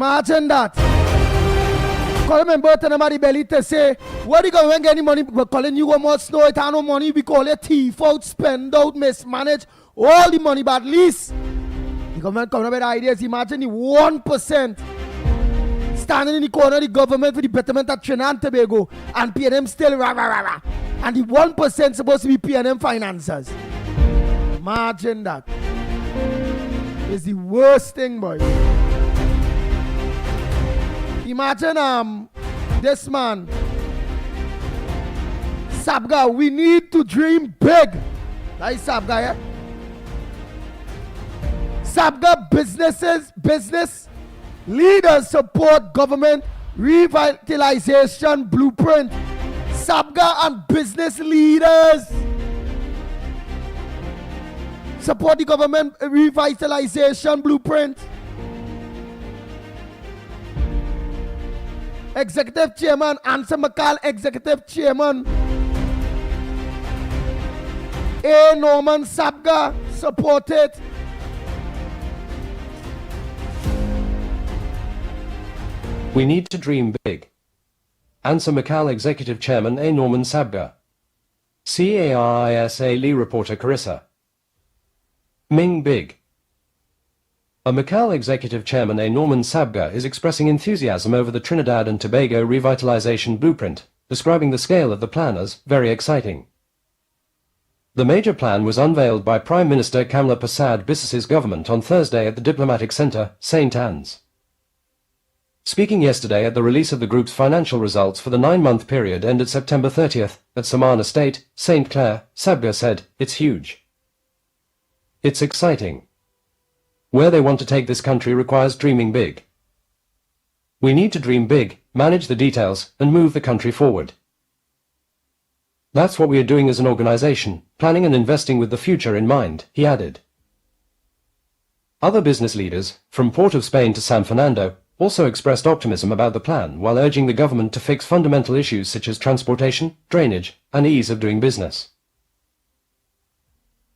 [SPEAKER 1] Imagine that. Call them Burton and belly to say, where you going to get any money? We're calling you one more snow, it ain't no money. We call it thief out, spend out, mismanage all the money, but at least the government come up with ideas. Imagine the 1% standing in the corner of the government for the betterment of Trinidad and Tobago and paying them still rah, rah, rah, rah. And the 1% supposed to be paying them finances. Imagine that. It's the worst thing, boy. Imagine this man, Sabga, we need to dream big. That is Sabga, yeah? Sabga business leaders support government revitalization blueprint. Sabga and business leaders support the government revitalization blueprint. Executive Chairman Anson McCall, Executive Chairman A. Norman Sabga supported.
[SPEAKER 7] We need to dream big. Anson McCall, Executive Chairman A. Norman Sabga. CARISA Lee reporter Carissa. Ming Big. A McCall Executive Chairman A. Norman Sabga is expressing enthusiasm over the Trinidad and Tobago revitalization blueprint, describing the scale of the plan as very exciting. The major plan was unveiled by Prime Minister Kamla Persad Bissess's government on Thursday at the Diplomatic Centre, St. Anne's. Speaking yesterday at the release of the group's financial results for the 9-month period ended September 30th at Samana Estate, St. Clair, Sabga said, "It's huge. It's exciting. Where they want to take this country requires dreaming big. We need to dream big, manage the details, and move the country forward. That's what we are doing as an organization, planning and investing with the future in mind," he added. Other business leaders, from Port of Spain to San Fernando, also expressed optimism about the plan while urging the government to fix fundamental issues such as transportation, drainage, and ease of doing business.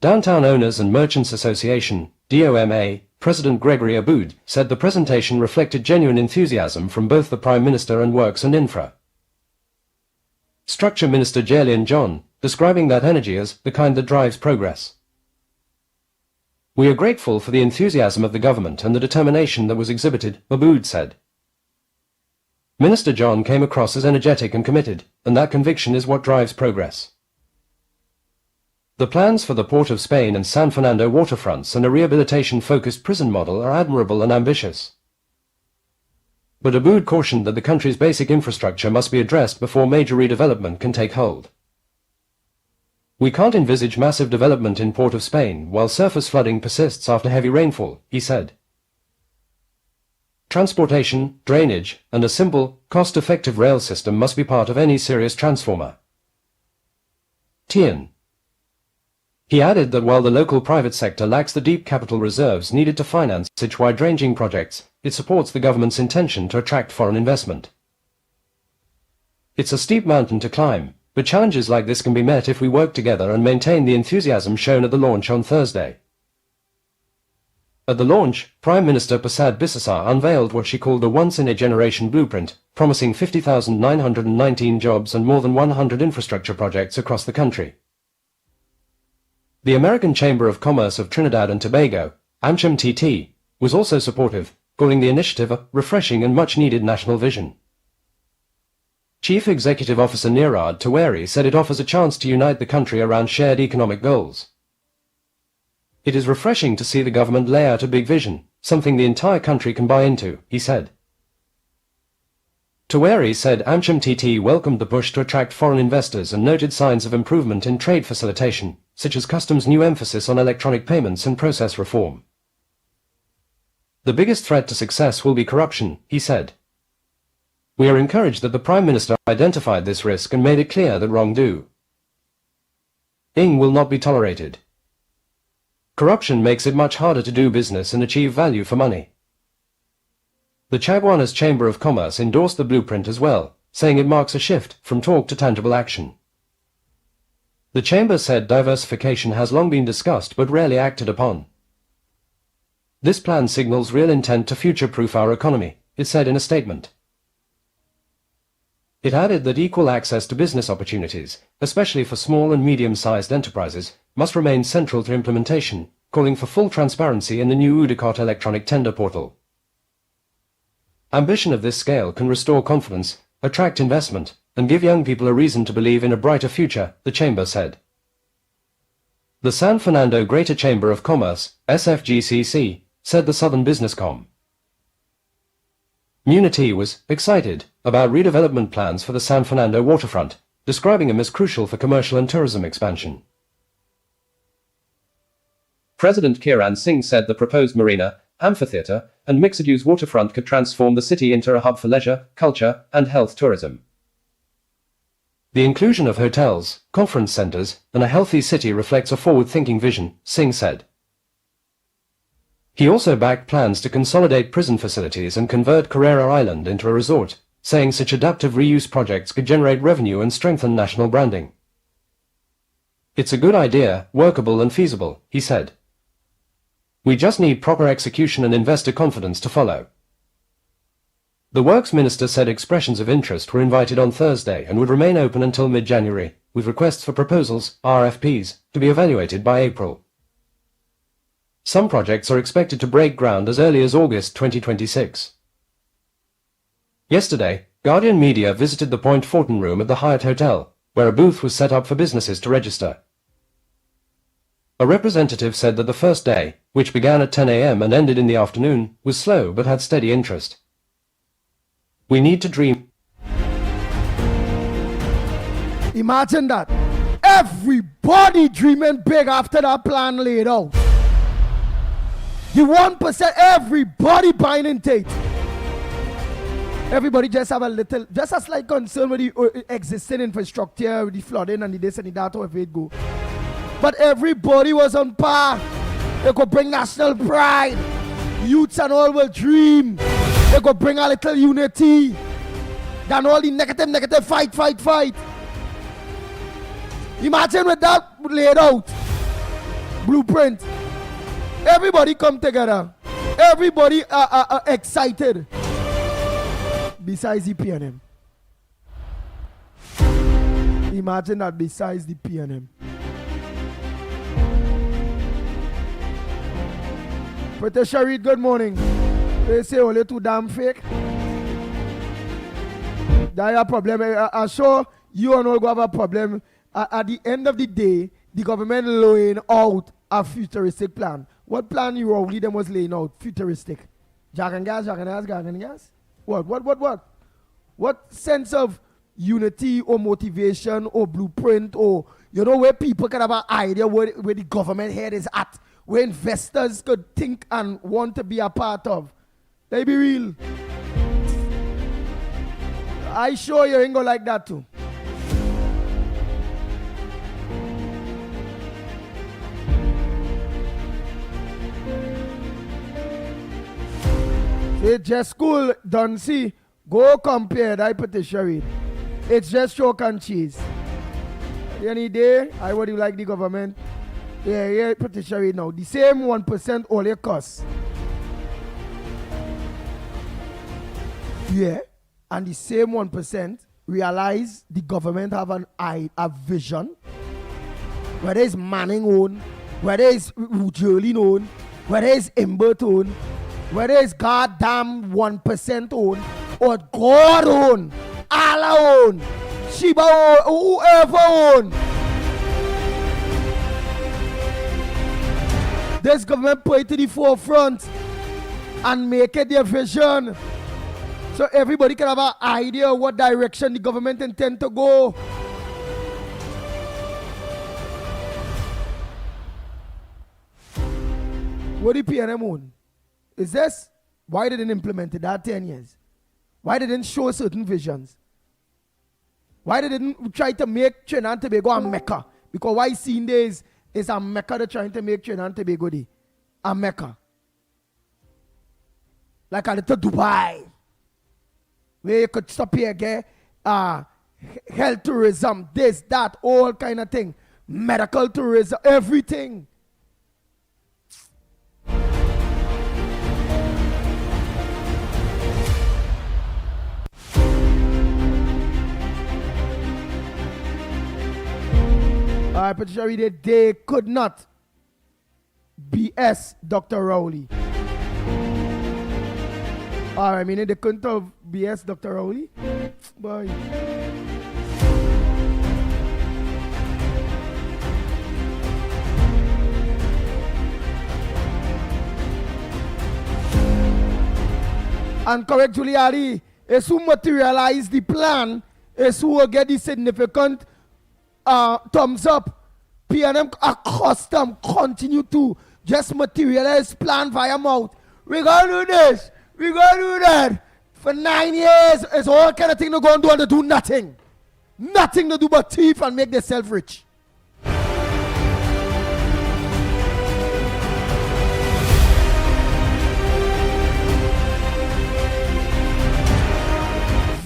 [SPEAKER 7] Downtown Owners and Merchants Association, DOMA, President Gregory Aboud, said the presentation reflected genuine enthusiasm from both the Prime Minister and Works and Infra. Structure Minister Jaylin John, describing that energy as the kind that drives progress. "We are grateful for the enthusiasm of the government and the determination that was exhibited," Aboud said. Minister John came across as energetic and committed, and that conviction is what drives progress. The plans for the Port of Spain and San Fernando waterfronts and a rehabilitation-focused prison model are admirable and ambitious. But Aboud cautioned that the country's basic infrastructure must be addressed before major redevelopment can take hold. "We can't envisage massive development in Port of Spain while surface flooding persists after heavy rainfall," he said. "Transportation, drainage, and a simple, cost-effective rail system must be part of any serious transformer." Tien. He added that while the local private sector lacks the deep capital reserves needed to finance such wide-ranging projects, it supports the government's intention to attract foreign investment. "It's a steep mountain to climb, but challenges like this can be met if we work together and maintain the enthusiasm shown at the launch on Thursday." At the launch, Prime Minister Persad Bissessa unveiled what she called a once-in-a-generation blueprint, promising 50,919 jobs and more than 100 infrastructure projects across the country. The American Chamber of Commerce of Trinidad and Tobago, AmCham-TT, was also supportive, calling the initiative a refreshing and much-needed national vision. Chief Executive Officer Neerad Taweri said it offers a chance to unite the country around shared economic goals. "It is refreshing to see the government lay out a big vision, something the entire country can buy into," he said. Taweri said AmCham-TT welcomed the push to attract foreign investors and noted signs of improvement in trade facilitation, such as customs' new emphasis on electronic payments and process reform. "The biggest threat to success will be corruption," he said. "We are encouraged that the Prime Minister identified this risk and made it clear that wrongdoing will not be tolerated. Corruption makes it much harder to do business and achieve value for money." The Chaguanas Chamber of Commerce endorsed the blueprint as well, saying it marks a shift from talk to tangible action. The Chamber said diversification has long been discussed but rarely acted upon. "This plan signals real intent to future-proof our economy," it said in a statement. It added that equal access to business opportunities, especially for small and medium-sized enterprises, must remain central to implementation, calling for full transparency in the new Udicot electronic tender portal. Ambition of this scale can restore confidence, attract investment, and give young people a reason to believe in a brighter future, the Chamber said. The San Fernando Greater Chamber of Commerce, SFGCC, said the Southern Business Com. Munity was excited about redevelopment plans for the San Fernando waterfront, describing them as crucial for commercial and tourism expansion. President Kiran Singh said the proposed marina, amphitheatre, and mixed-use waterfront could transform the city into a hub for leisure, culture, and health tourism. The inclusion of hotels, conference centres, and a healthy city reflects a forward-thinking vision, Singh said. He also backed plans to consolidate prison facilities and convert Carrera Island into a resort, saying such adaptive reuse projects could generate revenue and strengthen national branding. It's a good idea, workable and feasible, he said. We just need proper execution and investor confidence to follow. The Works Minister said expressions of interest were invited on Thursday and would remain open until mid-January, with requests for proposals, RFPs, to be evaluated by April. Some projects are expected to break ground as early as August 2026. Yesterday, Guardian Media visited the Point Fortin room at the Hyatt Hotel, where a booth was set up for businesses to register. A representative said that the first day, which began at 10 a.m. and ended in the afternoon, was slow but had steady interest. We need to dream.
[SPEAKER 1] Imagine that. Everybody dreaming big after that plan laid out. The 1%, everybody buying in Tate. Everybody just have a little, just a slight concern with the existing infrastructure, with the flooding and the this and the that, however it go. But everybody was on par. They could bring national pride. Youths and all will dream. They could bring a little unity. Than all the negative fight. Imagine with that laid out blueprint. Everybody come together. Everybody are excited. Besides the PNM. Imagine that besides the PNM. Patricia Reed, good morning. They say only too damn fake. There a problem. I'm sure you and all go have a problem. At the end of the day, the government laying out a futuristic plan. What plan you already them was laying out? Futuristic. Jack and gas. What sense of unity or motivation or blueprint or, you know, where people can have an idea where the government head is at, where investors could think and want to be a part of? They be real. I sure you ain't gonna like that too. It's just school, don't see. Go compare that Patricia Reed. It's just chalk and cheese. Any day, I would like the government. Yeah, Patricia Reed now. The same 1% all your costs. Yeah, and the same 1% realize the government have a vision. Whether it's Manning own, whether it's Jolene own, whether it's Imbert own, whether it's goddamn 1% own, or God own, Allah own, Sheba own, whoever own. This government put it to the forefront and make it their vision. So everybody can have an idea of what direction the government intend to go. What the PNM own? Is this why they didn't implement it that 10 years? Why they didn't show certain visions? Why they didn't try to make Trinidad and Tobago a Mecca? Because why seen there is a Mecca they're trying to make Trinidad and Tobago a Mecca. Like a little Dubai. Where you could stop here, get health tourism, this, that, all kind of thing. Medical tourism, everything. Patricia Reed, they could not BS Dr. Rowley. Alright, meaning they couldn't have BS Dr. Rowley? Boy. And correct Giuliani, is who materialize the plan, is who will get the significant thumbs up. PNM accustomed continue to just materialize plan via mouth. We gonna do this, we gonna do that. For 9 years, it's all kind of thing they're gonna do and they do nothing. Nothing to do but thief and make themselves rich.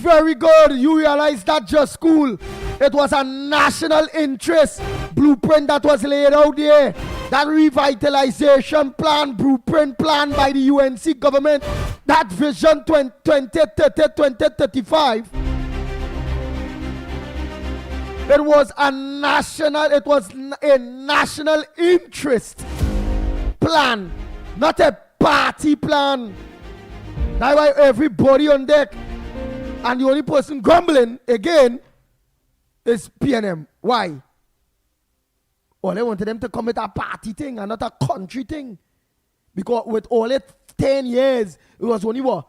[SPEAKER 1] Very good. You realize that just school. It was a national interest blueprint that was laid out there. That revitalization plan, blueprint plan by the UNC government. That vision 2035. It was a national interest plan, not a party plan. That's why everybody on deck. And the only person grumbling again is PNM. Why? All they wanted them to come with a party thing and not a country thing. Because with all it 10 years, it was only what?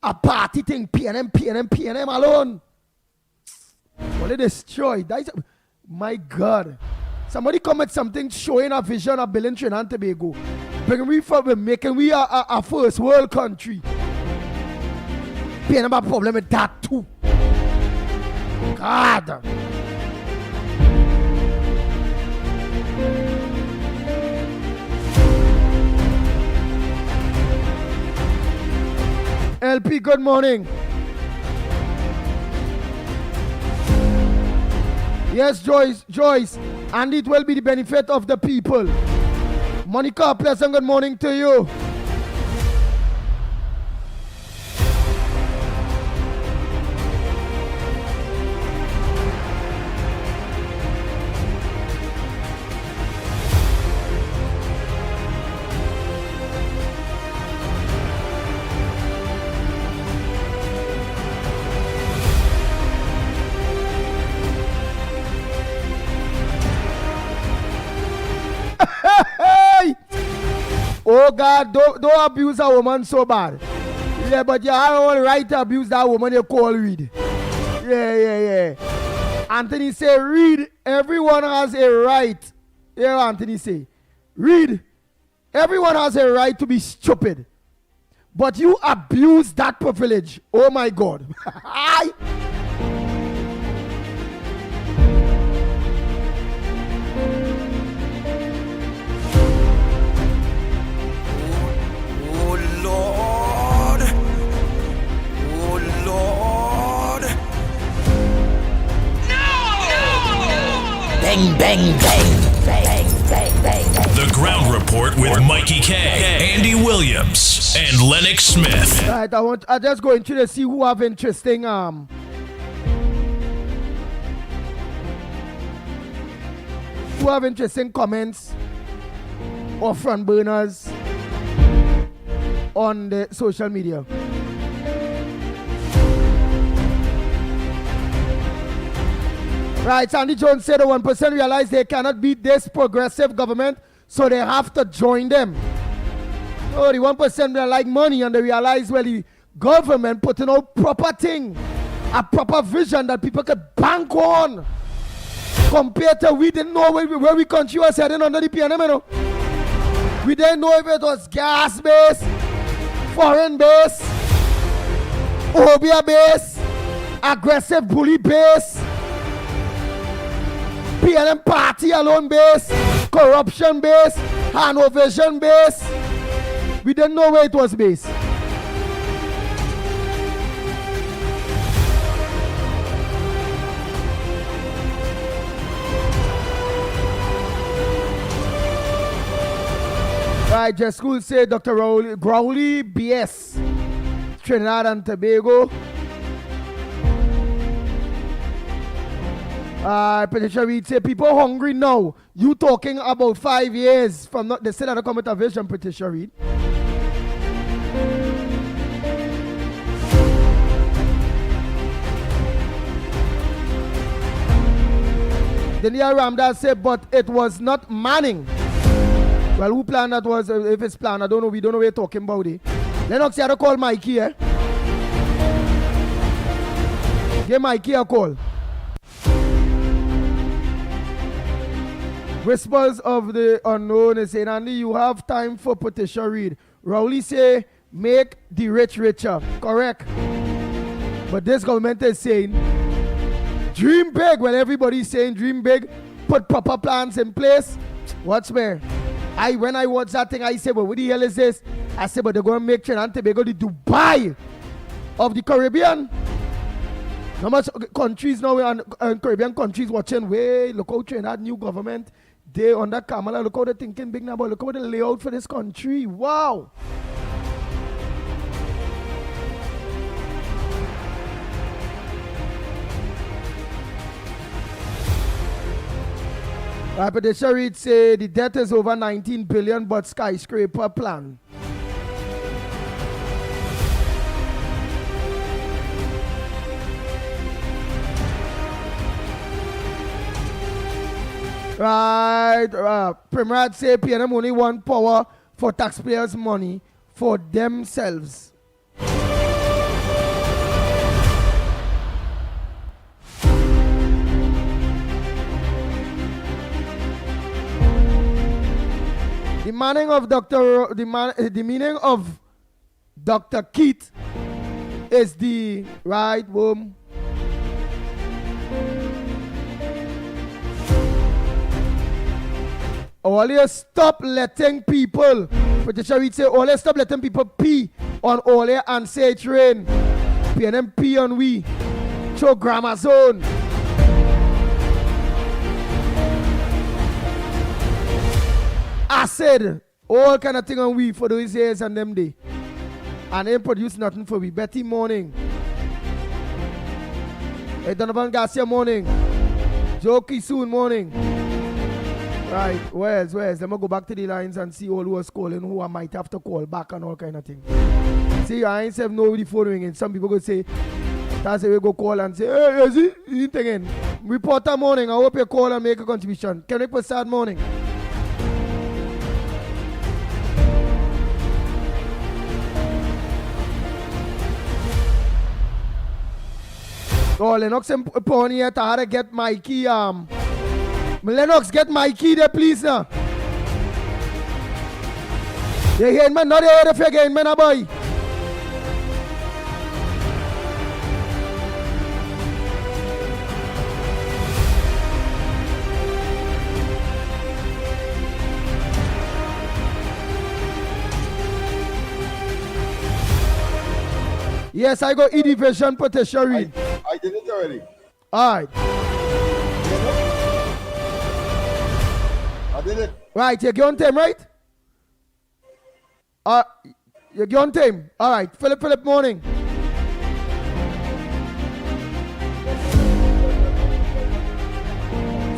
[SPEAKER 1] A party thing. PNM alone. All they destroyed. That is, my God. Somebody come with something showing a vision of building Trinidad and Tobago. Making we a first world country. PNM have a problem with that too. God. LP, good morning. Yes, Joyce, and it will be the benefit of the people. Monica, pleasant good morning to you. Oh God, don't abuse a woman so bad. Yeah, but you have all right to abuse that woman you call Reed. Yeah. Anthony say, Reed, everyone has a right. Yeah, Anthony say, Reed, everyone has a right to be stupid. But you abuse that privilege. Oh my God.
[SPEAKER 3] Bang, bang, bang, bang, bang, bang. The Ground Report with Mickie K, Andy Williams, and Lennox Smith.
[SPEAKER 1] Right, I just go into to see who have interesting comments or front burners on the social media. Right, Sandy Jones said the 1% realize they cannot beat this progressive government, so they have to join them. Oh, the 1% they like money and they realize, well, the government putting out proper thing, a proper vision that people could bank on. Compared to we didn't know where we country was heading under the PNM, you know. We didn't know if it was gas-based, foreign-based, Obia-based, aggressive bully-based, PNM party alone base, corruption base, Hanovision base. We didn't know where it was based. Right, just school say Dr. Growley BS, Trinidad and Tobago. Patricia Reed say people hungry now. You talking about 5 years from not they still had to come with a vision, Patricia Reed. Then here Ramdas say, but it was not Manning. Well, who planned that was, if it's planned, I don't know, we don't know what you're talking about it. Lennox, you had to call Mickie, eh? Give Mickie a call. Whispers of the unknown is saying, Andy, you have time for Patricia Reed. Rowley say, make the rich richer. Correct. But this government is saying, dream big. Well, everybody's saying dream big. Put proper plans in place. Watch me. When I watch that thing, I say, but what the hell is this? I say, but they're going to make Trinidad and Tobago the Dubai of the Caribbean. How much countries now and Caribbean countries watching, way, look how Trinidad new government, they under Kamala, look how they're thinking big now, but look how they lay out for this country. Wow. But the Sharif say the debt is over 19 billion, but skyscraper plan. Right, Primrad say PNM only want power for taxpayers' money for themselves. The meaning of Dr. Keith is the right boom. Always stop letting people, Patricia Reed say, always stop letting people pee on Ole and say it rain. PNM pee on we. Show grammar zone. Acid, all kind of thing on we for those years and them day. And they produce nothing for we. Betty morning. Hey, Donovan Garcia morning. Jokey soon morning. Right, where's? Let me go back to the lines and see all who was calling, who I might have to call back and all kind of thing. See, I ain't have nobody phone ringing. Some people go say, that's the way go call and say, hey, is it? You thinking? Reporter morning, I hope you call and make a contribution. Can we put start morning? Oh, Lennox and Pony here to how to get Mickie. Lennox, get Mickie there, please. Now. You hear me? Not hear if you again, man, boy. Yes, I got E division Patricia Reed.
[SPEAKER 10] I did it already.
[SPEAKER 1] Alright.
[SPEAKER 10] I did it.
[SPEAKER 1] Right, you're on time, right? You're on time. Alright, Philip morning.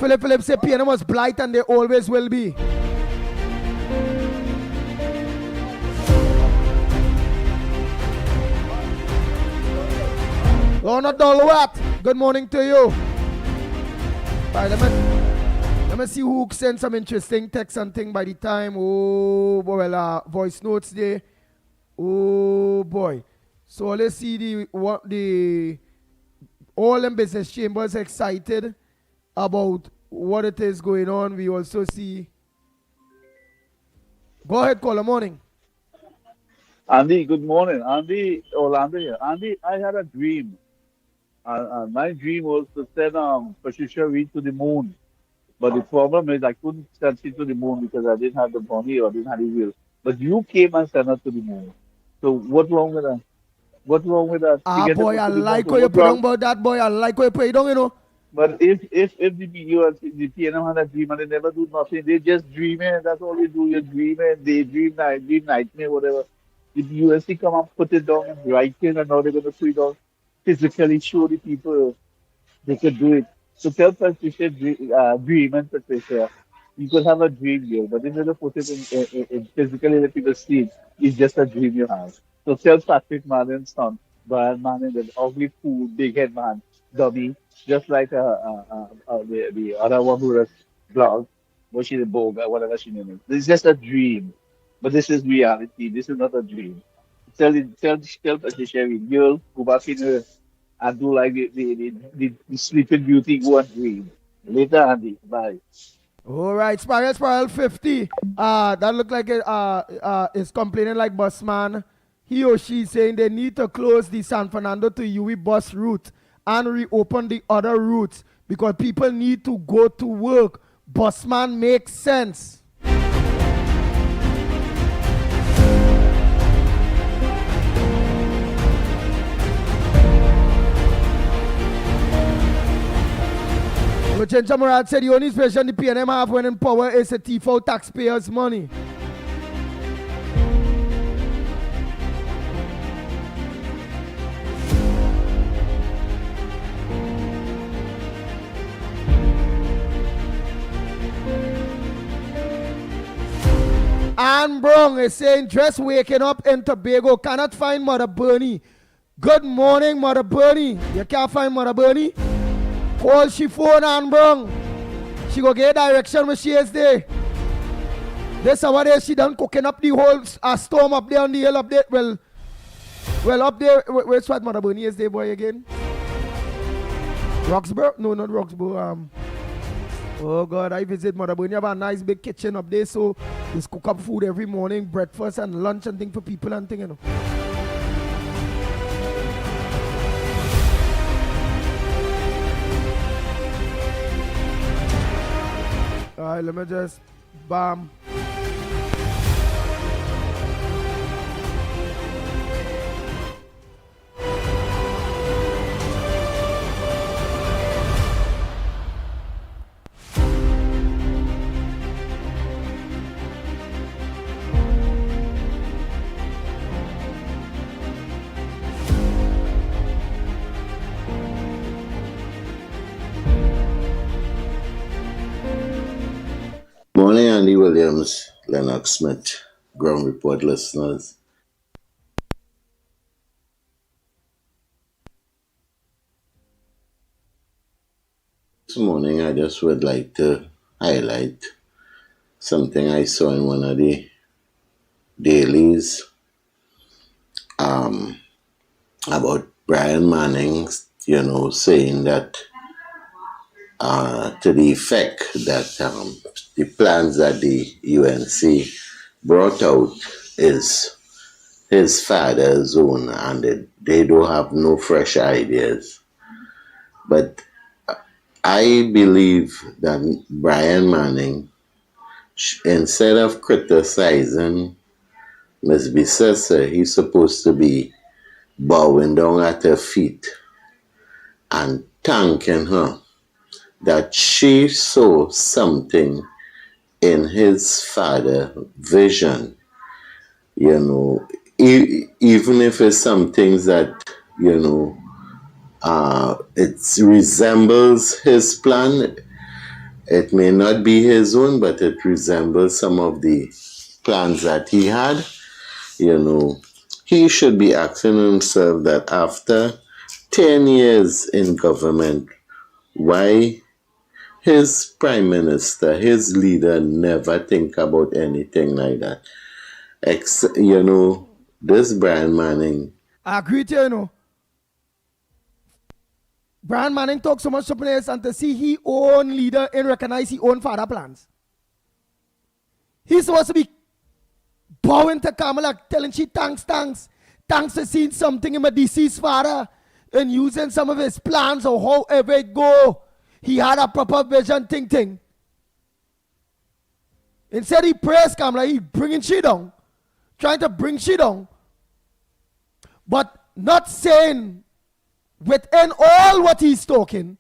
[SPEAKER 1] Philip say PNM was blight and they always will be. Ronald Dolwat, good morning to you. Right, let me see who sent some interesting text and thing by the time. Oh boy, well, voice notes there. Oh boy. So let's see all them business chambers excited about what it is going on. We also see. Go ahead, caller morning.
[SPEAKER 4] Andy, good morning. Andy, Orlando here. Andy, I had a dream. My dream was to send Patricia Reed to the moon. But the problem is I couldn't send her to the moon because I didn't have the money or didn't have the will. But you came and sent her to the moon. So what's wrong with that? What's wrong with that?
[SPEAKER 1] Boy, I like how you put on about that, boy. I like how you put it on, you know.
[SPEAKER 4] But if the PNM had a dream and they never do nothing, they just dreaming. That's all they do. You're dreaming. They dream nightmare, whatever. If the USC come and put it down in writing and now they're going to put it down physically, show the people they could do it. So tell Patricia dream and Patricia, you could have a dream, girl, but if you don't put it in physically let people see it, it's just a dream you have. So tell Patrick Martin's son, Brian Martin, the ugly fool, big head man, dummy, just like the other one who was blog, what she the Boga, whatever she name is. This is just a dream, but this is reality. This is not a dream. Tell Patricia, girl, go back in her and do like the Sleeping Beauty, go and dream. Later, Andy. Bye.
[SPEAKER 1] All right, Spiral 50. That look like it is complaining like busman. He or she saying they need to close the San Fernando to UE bus route and reopen the other routes because people need to go to work. Busman makes sense. Luchencha Murad said the only inspiration the PNM have when in power is to thief out taxpayers' money. Anne Brown is saying, just waking up in Tobago, cannot find Mother Bernie. Good morning, Mother Bernie. You can't find Mother Bernie? Call she phone Anne Brown. She go get direction when she is there. This hour there, she done cooking up the whole storm up there on the hill up there. Well up there, where's what Mother Bernie is there, boy, again? Roxborough? No, not Roxborough. Oh God, I visit Mother Bernie. Have a nice big kitchen up there, so just cook up food every morning, breakfast and lunch and thing for people and thing, you know. Alright, let me just bam.
[SPEAKER 10] Morning, Andy Williams, Lennox Smith, Ground Report listeners. This morning, I just would like to highlight something I saw in one of the dailies about Brian Manning, saying that to the effect that the plans that the UNC brought out is his father's own and they don't have no fresh ideas. But I believe that Brian Manning, instead of criticizing Ms. Bissessa, he's supposed to be bowing down at her feet and thanking her that she saw something in his father's vision, even if it's some things that, it resembles his plan. It may not be his own, but it resembles some of the plans that he had. He should be asking himself that after 10 years in government, why his prime minister, his leader, never think about anything like that. This Brian Manning.
[SPEAKER 1] I agree to you, Brian Manning talks so much to players and to see his own leader and recognize his own father plans. He's supposed to be bowing to Kamala, telling she thanks for seeing something in my deceased father and using some of his plans or however it go. He had a proper vision, thing. Instead, he praised Kamala, he bringing she down, trying to bring she down, but not saying within all what he's talking,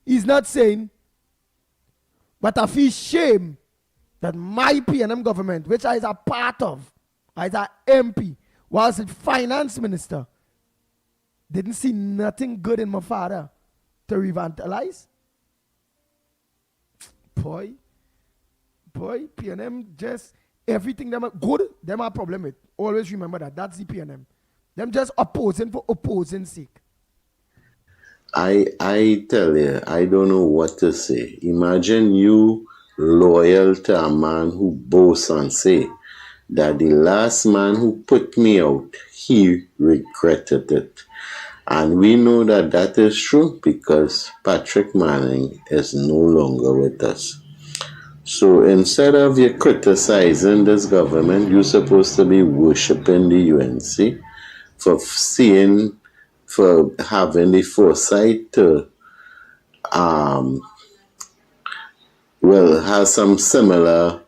[SPEAKER 1] he's not saying, but I feel shame that my PNM government, which I is a part of, as an MP, was the finance minister, didn't see nothing good in my father to revitalize. Boy, PNM just everything them are good, them are problem with. Always remember that. That's the PNM. Them just opposing for opposing sake.
[SPEAKER 10] I tell you, I don't know what to say. Imagine you loyal to a man who boasts and say that the last man who put me out, he regretted it. And we know that that is true because Patrick Manning is no longer with us. So instead of you criticizing this government, you're supposed to be worshiping the UNC for having the foresight to have some similar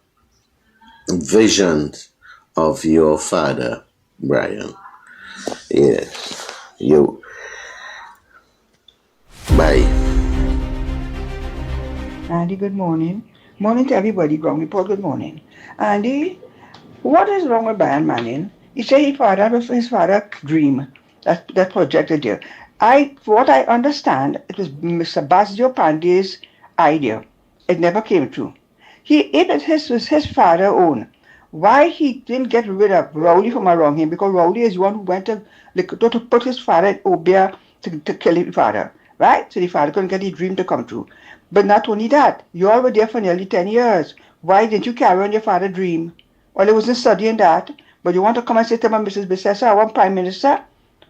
[SPEAKER 10] visions of your father, Brian. Yes. You. Bye.
[SPEAKER 11] Andy, good morning. Morning to everybody, Ground Report, good morning. Andy, what is wrong with Brian Manning? He said his father dream that projected there. For what I understand, it was Mr. Basdio Pandey's idea. It never came true. It was his father own. Why he didn't get rid of Rowley from around him? Because Rowley is the one who went to put his father in Obia to kill his father. Right? So the father couldn't get his dream to come true. But not only that, you all were there for nearly 10 years. Why didn't you carry on your father's dream? Well, it wasn't studying that. But you want to come and say to my Mrs. Bissessa, I want Prime Minister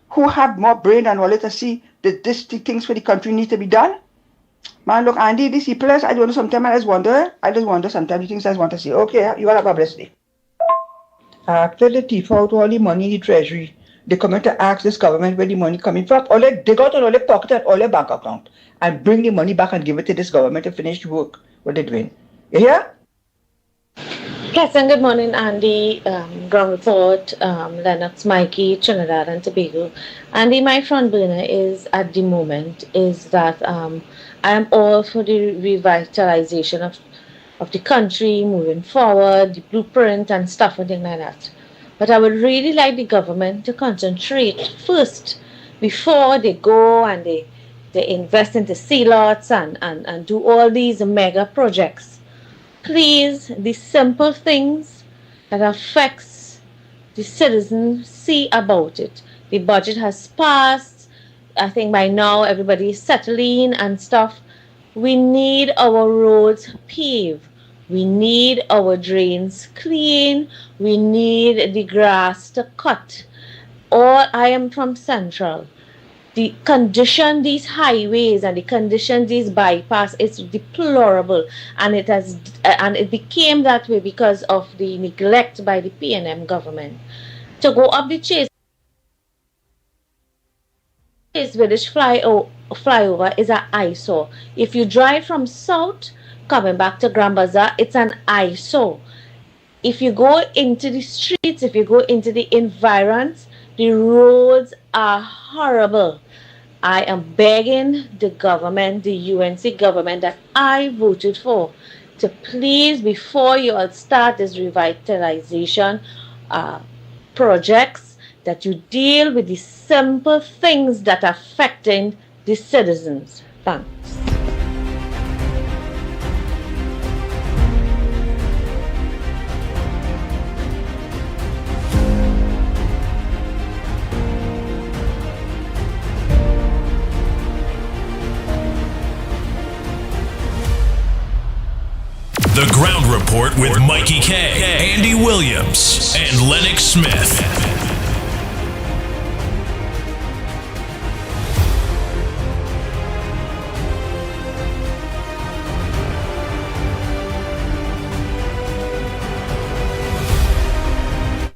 [SPEAKER 11] who have more brain and wallet to see that these things for the country need to be done. Man, look, Andy, these people, I don't know, sometimes I just wonder sometimes the things I just want to say. Okay, you all have a blessed day. After they thief out all the money in the treasury, they come in to ask this government where the money coming from. All they dig out all their pocket and all their bank account and bring the money back and give it to this government to finish the work, what they're doing. You hear?
[SPEAKER 12] Pleasant good morning, Andy, Ground Report, Lennox, Mickie, Trinidad and Tobago. Andy, my front burner is at the moment is that I am all for the revitalization of the country moving forward, the blueprint and stuff and things like that. But I would really like the government to concentrate first before they go and they invest into sea lots and do all these mega projects. Please, the simple things that affects the citizens, see about it. The budget has passed. I think by now everybody is settling and stuff. We need our roads paved. We need our drains clean. We need the grass to cut. I am from Central. The condition these highways and the condition these bypass is deplorable, and it became that way because of the neglect by the PNM government. To go up the Chase Village flyover is an eyesore. If you drive from south coming back to Grand Bazaar, it's an eyesore. If you go into the streets, if you go into the environs, the roads are horrible. I am begging the government, the UNC government that I voted for, to please, before you all start this revitalization projects, that you deal with the simple things that are affecting the citizens. Thanks.
[SPEAKER 3] The Ground Report with Mickie K, Andy Williams, and Lennox Smith.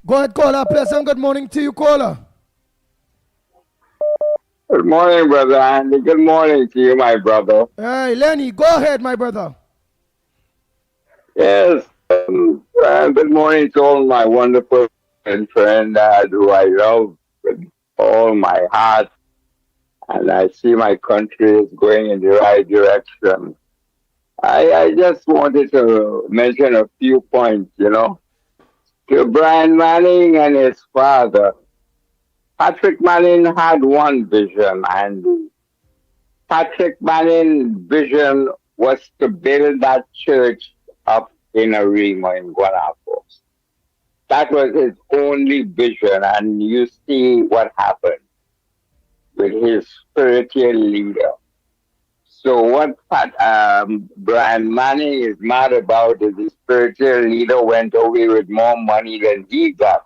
[SPEAKER 1] Go ahead, caller. Pleasant good morning to you, caller.
[SPEAKER 13] Good morning, brother Andy. Good morning to you, my brother.
[SPEAKER 1] Hey, Lenny, go ahead, my brother.
[SPEAKER 13] Yes, good morning to all my wonderful friends who I love with all my heart. And I see my country is going in the right direction. I just wanted to mention a few points, To Brian Manning and his father. Patrick Manning had one vision, and Patrick Manning's vision was to build that church up in a Rima in Guanajuato. That was his only vision, and you see what happened with his spiritual leader. So what Brian Manning is mad about is the spiritual leader went away with more money than he got.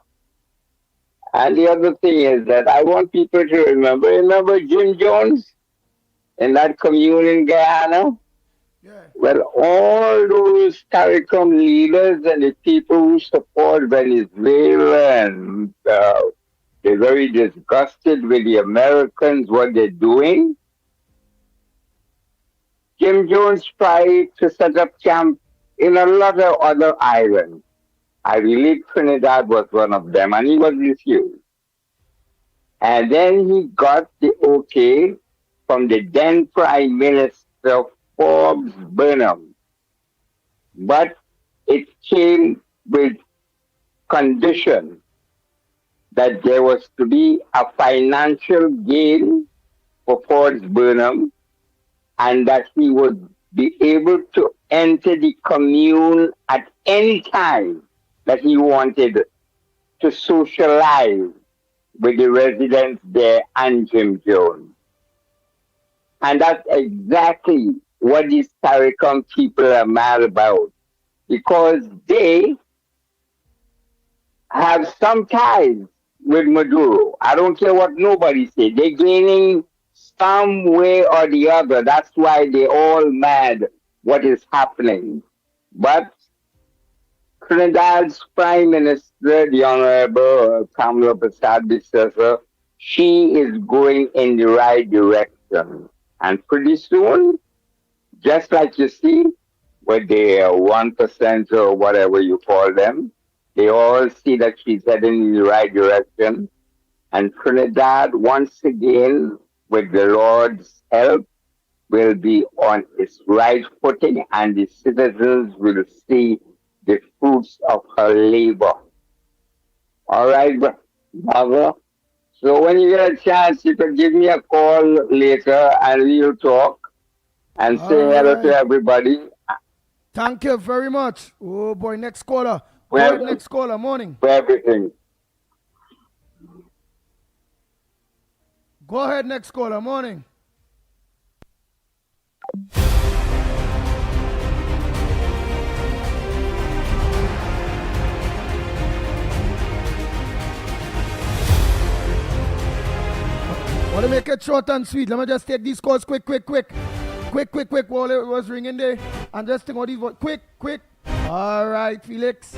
[SPEAKER 13] And the other thing is that I want people to remember Jim Jones in that commune in Guyana? Well, all those CARICOM leaders and the people who support Venezuela and they're very disgusted with the Americans, what they're doing. Jim Jones tried to set up camp in a lot of other islands. I believe Trinidad was one of them, and he was refused. And then he got the okay from the then Prime Minister Forbes Burnham. But it came with condition that there was to be a financial gain for Forbes Burnham and that he would be able to enter the commune at any time that he wanted to socialize with the residents there and Jim Jones. And that's exactly what these CARICOM people are mad about, because they have some ties with Maduro. I don't care what nobody says. They're gaining some way or the other. That's why they're all mad what is happening. But Trinidad's Prime Minister, the Honorable Kamala Persad-Bissessar, she is going in the right direction. And pretty soon, just like you see, with the 1% or whatever you call them, they all see that she's heading in the right direction. And Trinidad, once again, with the Lord's help, will be on its right footing, and the citizens will see the fruits of her labor. All right, brother. So when you get a chance, you can give me a call later and we'll talk and say hello to everybody.
[SPEAKER 1] Thank you very much. Oh boy, next caller. Go ahead, next caller, morning.
[SPEAKER 13] For everything.
[SPEAKER 1] Go ahead, next caller, morning. Want to make it short and sweet. Let me just take these calls quick. Quick, while it was ringing there. And just think all these quick. All right, Felix.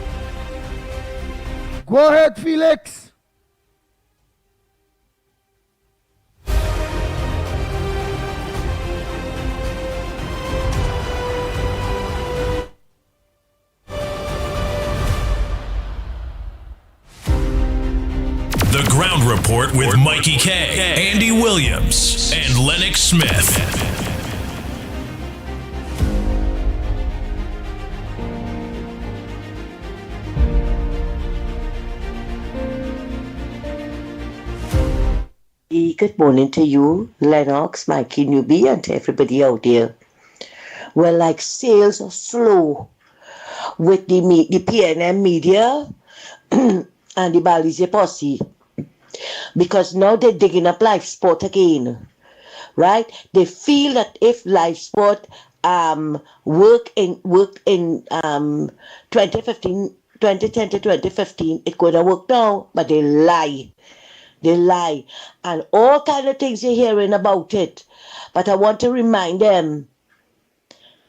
[SPEAKER 1] Go ahead, Felix.
[SPEAKER 3] The Ground Report with Mickie K, Andy Williams, and Lennox Smith.
[SPEAKER 14] Good morning to you, Lennox, Mickie, Newbie, and to everybody out there. Well, like sales are slow with the PNM media and the Balize posse, because now they're digging up life sport again, right? They feel that if life sport worked in 2010 to 2015, it could have worked now, but they lie. They lie. And all kind of things you're hearing about it. But I want to remind them,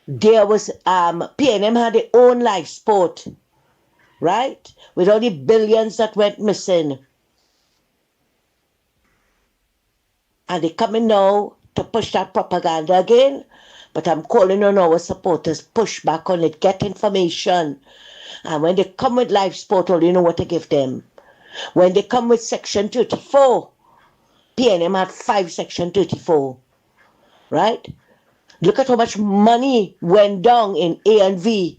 [SPEAKER 14] there was, PNM had their own life sport, right? With all the billions that went missing. And they're coming now to push that propaganda again. But I'm calling on our supporters, push back on it, get information. And when they come with life sport, all you know what to give them. When they come with Section 34, PNM had 5 Section 34, right? Look at how much money went down in A and V.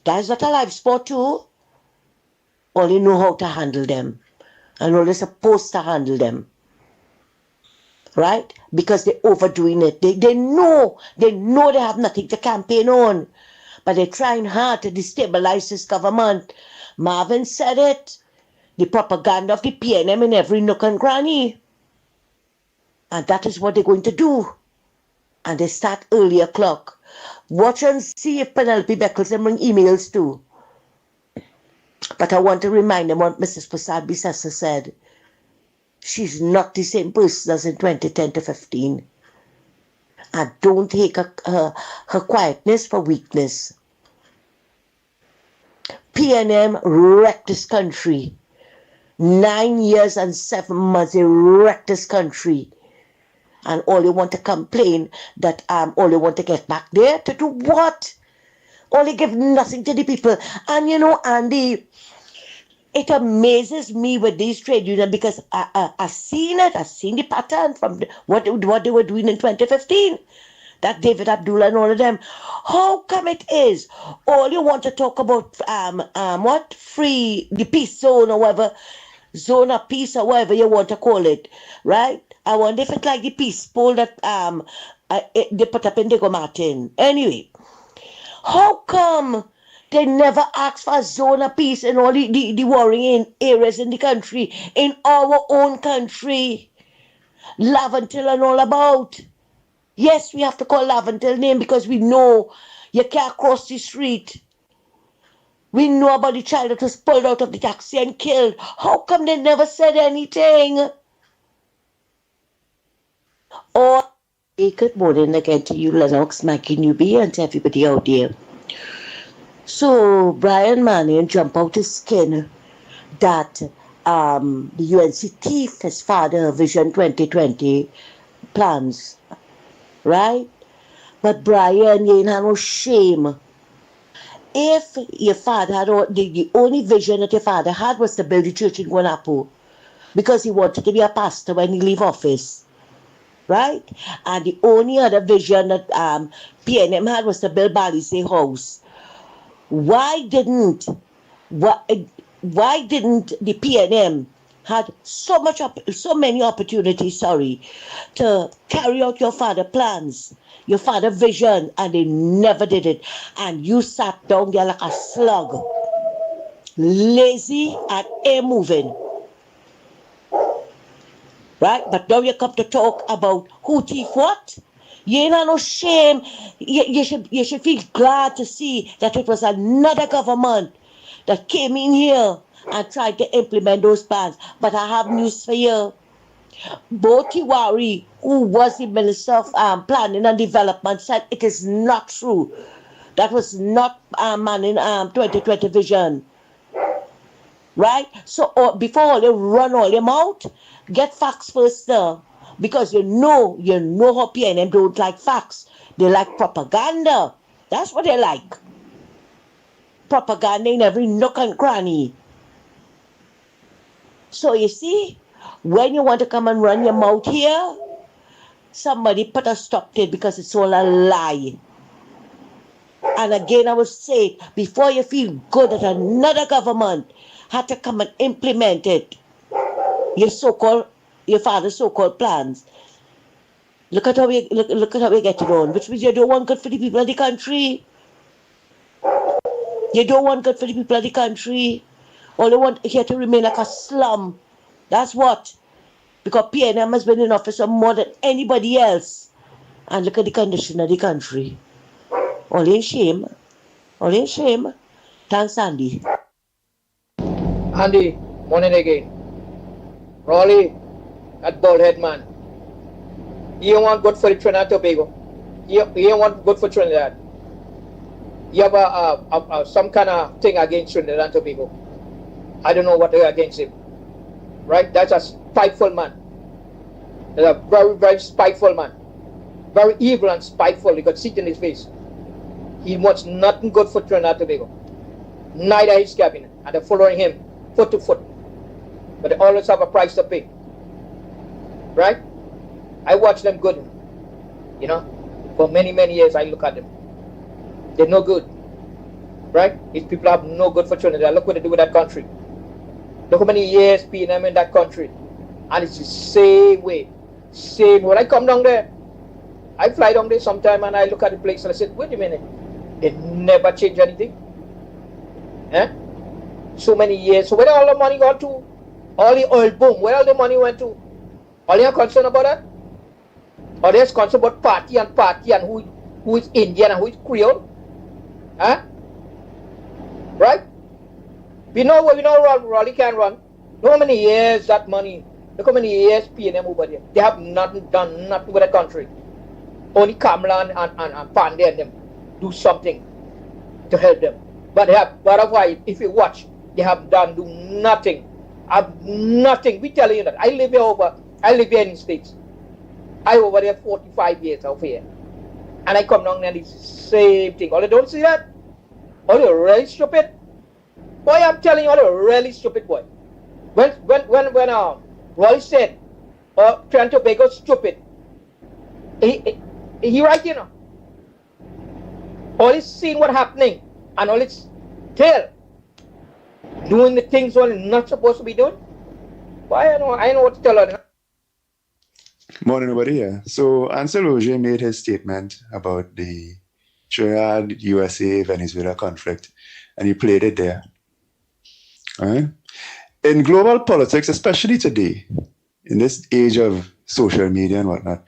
[SPEAKER 14] That's not a life sport too. All you know how to handle them. And all they're supposed to handle them. right? Because they're overdoing it. They know they have nothing to campaign on, but they're trying hard to destabilize this government. Marvin said it. The propaganda of the PNM in every nook and cranny. And that is what they're going to do. And they start early o'clock. Watch and see if Penelope Beckles bring emails too. But I want to remind them what Mrs. Prasad Bisasa said. She's not the same person as in 2010 to 15. And don't take her quietness for weakness. PNM wrecked this country. 9 years and 7 months, they wrecked this country. And all you want to complain that all you want to get back there to do what? All you give nothing to the people. And you know, Andy, it amazes me with these trade unions because I've seen it. I've seen the pattern from what they were doing in 2015. That David Abdullah and all of them. How come it is all you want to talk about what free the peace zone or whatever, zone of peace or whatever you want to call it, right? I wonder if it's like the peace poll that they put up in Diego Martin. Anyway, how come they never ask for a zone of peace in all the worrying areas in the country, in our own country? Laventille and all about. Yes, we have to call Laventille name because we know you can't cross the street. We know about the child that was pulled out of the taxi and killed. How come they never said anything? Or, good morning again to you, Lennox, Mickie, Newbie, and to everybody out there. So, Brian Manning jumped out his skin that the UNC thief, his father, Vision 2020 plans. Right? But Brian, you ain't had no shame. If your father had, the only vision that your father had was to build a church in Guanapo because he wanted to be a pastor when he leave office. Right? And the only other vision that PNM had was to build Balisay House. Why didn't the PNM had so many opportunities, to carry out your father plans, your father vision, and they never did it. And you sat down there like a slug, lazy and air moving. Right? But now you come to talk about who thief what? You ain't no shame. You should feel glad to see that it was another government that came in here and tried to implement those plans. But I have news for you. Bo Tiwari, who was the Minister of Planning and Development, said it is not true. That was not Manning 2020 vision. Right? So before you run all your mouth, get facts first there. Because you know how PNM don't like facts. They like propaganda. That's what they like. Propaganda in every nook and cranny. So you see, when you want to come and run your mouth here, somebody put a stop to it because it's all a lie. And again, I will say, before you feel good that another government had to come and implement it, your father's so-called plans. Look at how we get it on, which means you don't want good for the people of the country. You don't want good for the people of the country. All you want here to remain like a slum. That's what. Because PNM has been in office for more than anybody else. And look at the condition of the country. All in shame. All in shame. Thanks, Andy.
[SPEAKER 15] Andy, morning again. Raleigh, that bald head man. You don't want good for the Trinidad and Tobago. You don't want good for Trinidad. You have some kind of thing against Trinidad and Tobago. I don't know what they're against him. Right? That's a spiteful man. That's a very, very spiteful man. Very evil and spiteful. You could see it in his face. He wants nothing good for Trinidad and Tobago. Neither his cabinet. And they're following him foot to foot. But they always have a price to pay. Right? I watch them good. You know? For many, many years I look at them. They're no good. Right? These people have no good for Trinidad. Look what they do with that country. Look how many years PNM in that country. And it's the same way. Same. When I come down there, I fly down there sometime and I look at the place and I said, wait a minute, they never change anything. Eh? So many years. So where all the money gone to? All the oil boom, where all the money went to? Are you concerned about that? Or they're concerned about party and who is Indian and who is Creole? Huh? Right? We know Raleigh can run. Look how many years that money, look how many years P&M over there. They have done nothing with the country. Only Kamala and Pandey and them do something to help them. But otherwise, if you watch, they have do nothing. Have nothing. We telling you that. I live here in the States. I over there 45 years over here. And I come down there and it's the same thing. All they don't see that? All they really stupid. Boy, I'm telling you, all they really stupid, boy. When Raleigh said, Trinidad Tobago stupid, he right, you know. All he's seen what happening and all it's still doing the things what it's not supposed to be doing. Why I know what to tell her.
[SPEAKER 16] Morning, everybody. Yeah. So Ansel Oje made his statement about the Trinidad, USA, Venezuela conflict, and he played it there. All right. In global politics, especially today, in this age of social media and whatnot,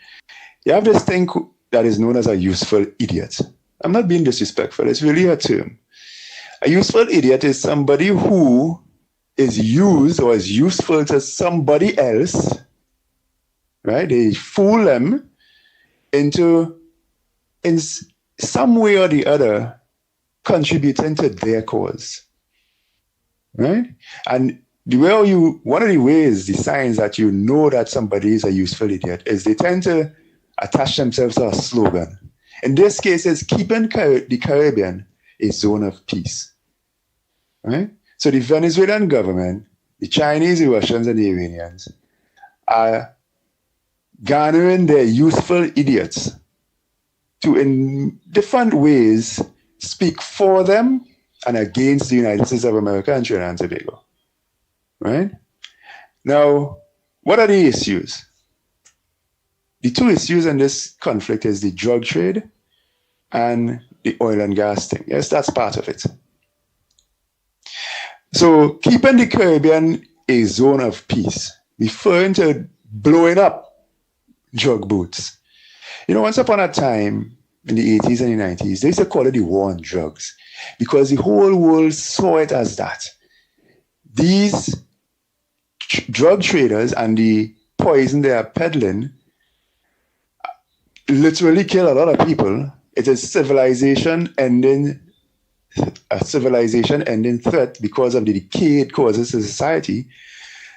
[SPEAKER 16] you have this thing that is known as a useful idiot. I'm not being disrespectful. It's really a term. A useful idiot is somebody who is used or is useful to somebody else, right? They fool them into, in some way or the other, contributing to their cause, right? And one of the ways, the signs that you know that somebody is a useful idiot is they tend to attach themselves to a slogan. In this case, it's keeping the Caribbean a zone of peace, right? So the Venezuelan government, the Chinese, the Russians, and the Iranians are garnering their useful idiots to, in different ways, speak for them and against the United States of America and Trinidad and Tobago, right? Now, what are the issues? The two issues in this conflict is the drug trade and the oil and gas thing. Yes, that's part of it. So keeping the Caribbean a zone of peace, referring to blowing up drug boats. You know, once upon a time in the 80s and the 90s, they used to call it the war on drugs because the whole world saw it as that. These drug traders and the poison they are peddling literally kill a lot of people. It is a civilization ending threat because of the decay it causes to society,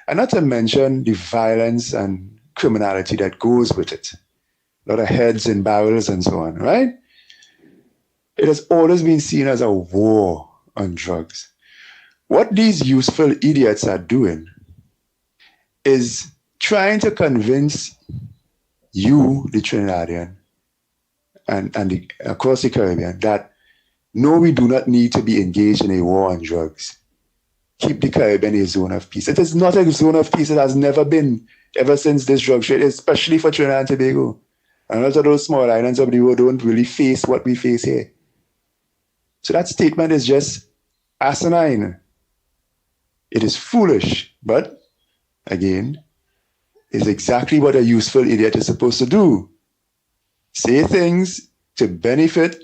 [SPEAKER 16] and not to mention the violence and criminality that goes with it. A lot of heads and barrels and so on, right? It has always been seen as a war on drugs. What these useful idiots are doing is trying to convince you, the Trinidadian, and across the Caribbean, that no, we do not need to be engaged in a war on drugs. Keep the Caribbean a zone of peace. It is not a zone of peace. It has never been, ever since this drug trade, especially for Trinidad and Tobago. And a lot of those small islands of the world don't really face what we face here. So that statement is just asinine. It is foolish, but again, is exactly what a useful idiot is supposed to do. Say things to benefit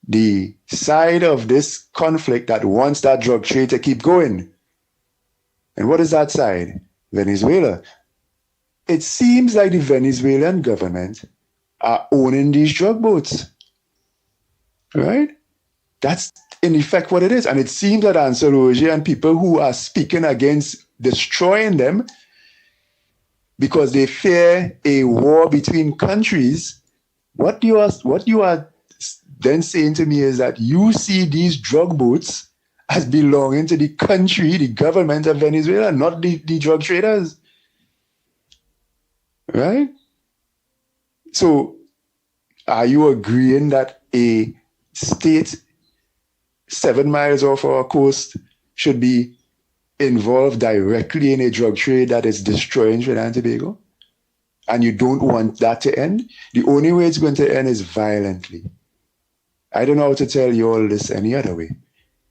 [SPEAKER 16] the side of this conflict that wants that drug trade to keep going. And what is that side? Venezuela. It seems like the Venezuelan government are owning these drug boats, right? That's in effect what it is. And it seems that Ansel Oje and people who are speaking against destroying them because they fear a war between countries, what you are then saying to me is that you see these drug boats as belonging to the country, the government of Venezuela, not the drug traders. Right? So are you agreeing that a state 7 miles off our coast should be involved directly in a drug trade that is destroying Trinidad and Tobago? and you don't want that to end, the only way it's going to end is violently. I don't know how to tell you all this any other way.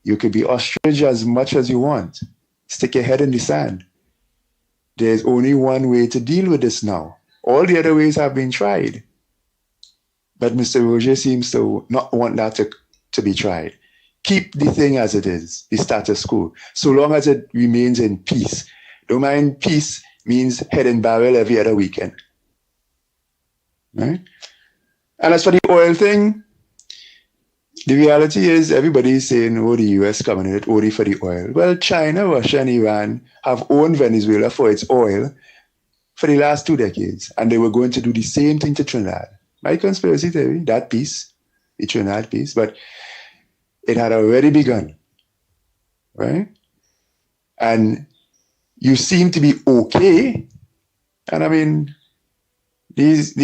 [SPEAKER 16] You could be ostrich as much as you want. Stick your head in the sand. There's only one way to deal with this now. All the other ways have been tried. But Mr. Roger seems to not want that to be tried. Keep the thing as it is, the status quo, so long as it remains in peace. Don't mind peace means head and barrel every other weekend. Right? And as for the oil thing, the reality is everybody is saying, oh, the US coming in it only for the oil. Well, China, Russia, and Iran have owned Venezuela for its oil for the last 2 decades, and they were going to do the same thing to Trinidad. My conspiracy theory, that piece, the Trinidad piece, but it had already begun, right? And you seem to be okay. And I mean, these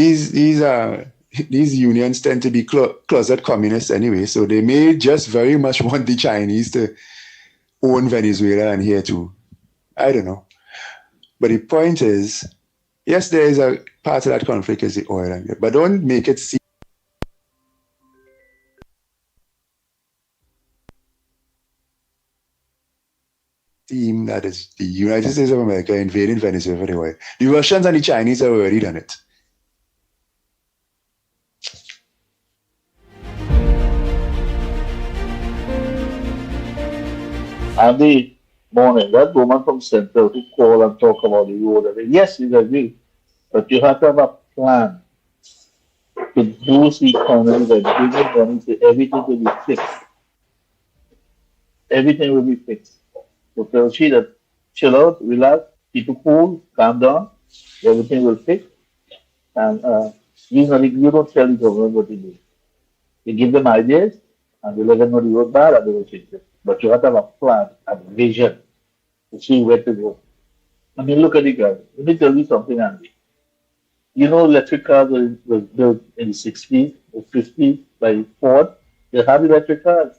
[SPEAKER 16] unions tend to be closet communists anyway, so they may just very much want the Chinese to own Venezuela and here too. I don't know. But the point is, yes, there is a part of that conflict is the oil, but don't make it seem that is the United States of America invading Venezuela for the oil. The Russians and the Chinese have already done it.
[SPEAKER 4] Andy, morning. That woman from Central who called and talk about the road. Yes, we agree. But you have to have a plan to boost the economy by bringing money to everything will be fixed. Everything will be fixed. So tell she that chill out, relax, keep it cool, calm down, everything will fix. And you don't tell the government what to do. You give them ideas and you let them know the road bad and they will fix it. But you have to have a plan, a vision to see where to go. I mean, look at the guy. Let me tell you something, Andy. You know, electric cars were built in the 60s or 50s by Ford. They had electric cars.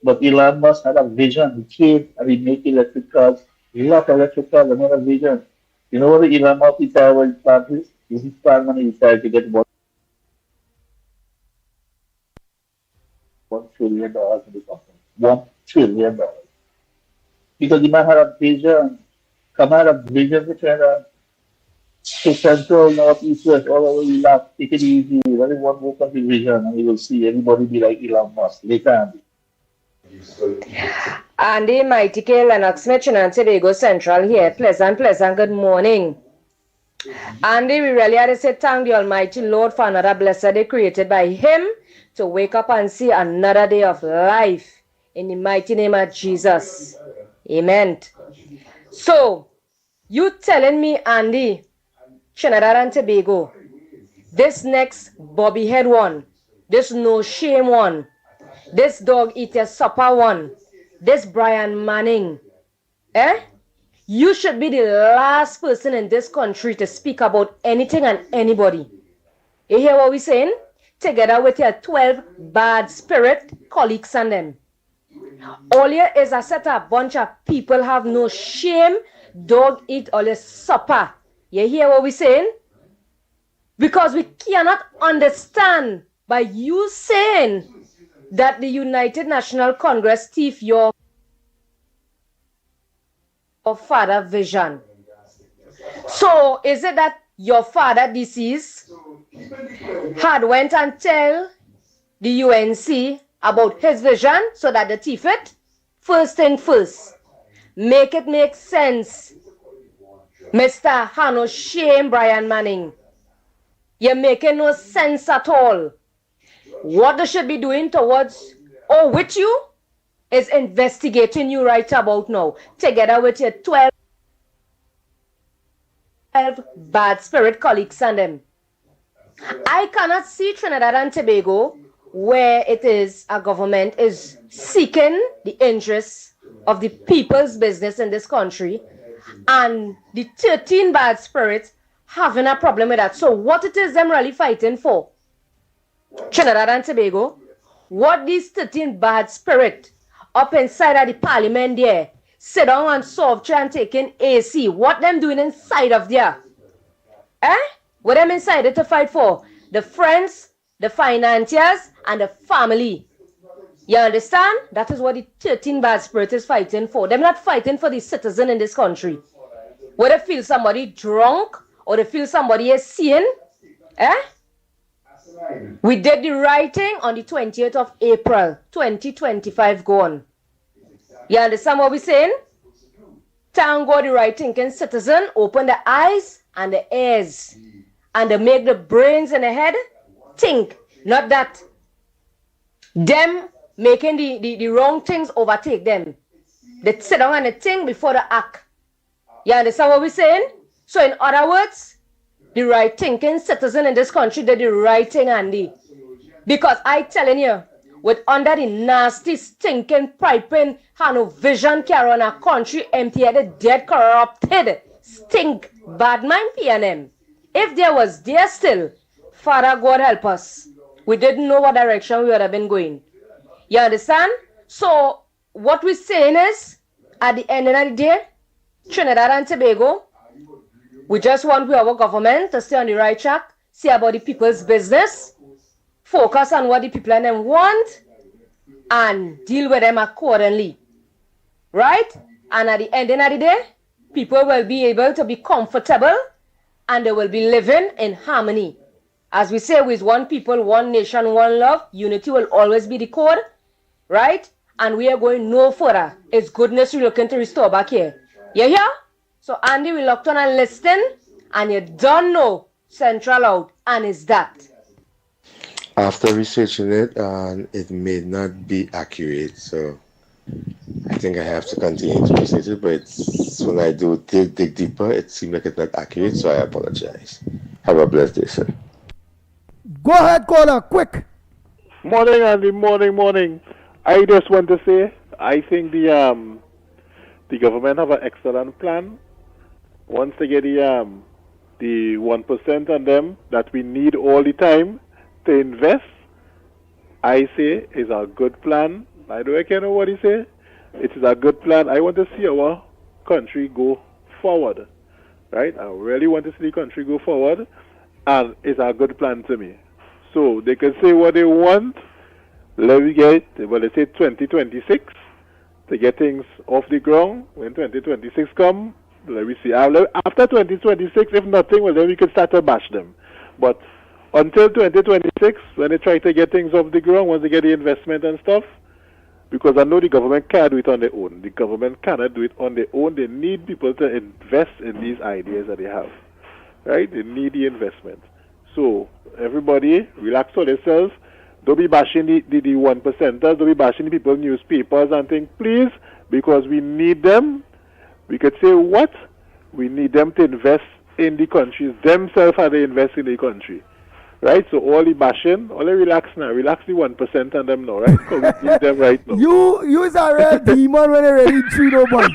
[SPEAKER 4] But Elon Musk had a vision. He came and he made electric cars. He loved electric cars and had a vision. You know what the Elon Musk retired when he planned this? His plan when he retired to get $1 trillion in the company. $1 trillion. Because the man had a vision. Come had a vision to China. To Central, North, East, West, all over the lab. Take it easy. Let everyone work on the vision and you will see everybody be like Elon Musk. Later, Andy.
[SPEAKER 17] Andy, Mighty K, Lennox, Smith, and Tobago Central here. Pleasant, good morning. Andy, we really had to say thank the Almighty Lord for another blessed day created by Him to wake up and see another day of life. In the mighty name of Jesus. Amen. So, you telling me, Andy, Trinidad and Tobago, this next Bobby Head one, this no shame one, this dog eat your supper one, this Brian Manning, you should be the last person in this country to speak about anything and anybody. You hear what we're saying? Together with your 12 bad spirit colleagues and them. All here is a set of bunch of people have no shame, dog eat all your supper. You hear what we're saying? Because we cannot understand by you saying that the United National Congress thief your father vision. So is it that your father deceased had went and tell the UNC about his vision so that they thief it? First thing first, make it make sense. Mr. Hano shame Brian Manning. You're making no sense at all. What they should be doing towards or with you is investigating you right about now, together with your 12 bad spirit colleagues and them. I cannot see Trinidad and Tobago where it is a government is seeking the interests of the people's business in this country and the 13 bad spirits having a problem with that. So what it is them really fighting for? Trinidad and Tobago, what these 13 bad spirit up inside of the parliament there, sit down and solve try and taking AC, what them doing inside of there? What them inside it to fight for? The friends, the financiers, and the family. You understand? That is what the 13 bad spirit is fighting for. They're not fighting for the citizen in this country. Whether they feel somebody drunk or they feel somebody is sin, we did the right thing on the 20th of April, 2025 gone. You understand what we're saying? Thank God the right thinking citizen open the eyes and the ears and they make the brains in the head think, not that them making the wrong things overtake them. They sit down and they think before they act. You understand what we're saying? So in other words, the right thinking citizen in this country did the right thing, Andy. Because I telling you, with under the nasty, stinking, piping, no vision carry on a country empty-headed, dead, corrupted, stink, bad mind PNM. If there was there still, Father God help us. We didn't know what direction we would have been going. You understand? So what we're saying is, at the end of the day, Trinidad and Tobago, we just want our government to stay on the right track, see about the people's business, focus on what the people and them want, and deal with them accordingly. Right? And at the end of the day, people will be able to be comfortable and they will be living in harmony. As we say, with one people, one nation, one love, unity will always be the code. Right? And we are going no further. It's goodness we're looking to restore back here. You hear? So Andy, we locked on and listen, and you don't know Central out, and it's that.
[SPEAKER 18] After researching it, it may not be accurate, so I think I have to continue to research it, but when I do dig deeper, it seems like it's not accurate, so I apologize. Have a blessed day, sir.
[SPEAKER 1] Go ahead, caller, quick.
[SPEAKER 19] Morning, Andy. Morning. I just want to say, I think the government have an excellent plan. Once they get the 1% on them that we need all the time to invest, I say is a good plan. I don't care what he say. It is a good plan. I want to see our country go forward, right? I really want to see the country go forward, and it's a good plan to me. So they can say what they want. Let me get, well, they say 2026 to get things off the ground. When 2026 come, let me see. After 2026, if nothing, well, then we can start to bash them. But until 2026, when they try to get things off the ground, once they get the investment and stuff, because I know the government can't do it on their own. The government cannot do it on their own. They need people to invest in these ideas that they have, right? They need the investment. So everybody, relax on themselves. Don't be bashing the 1%ers. Don't be bashing the people, newspapers and things, please, because we need them. We could say what? We need them to invest in the countries themselves how they invest in the country. Right? So all the bashing, all the relax now. Relax the 1% on them now, right? Because we need them right now.
[SPEAKER 1] You is a real demon when you're ready to nobody.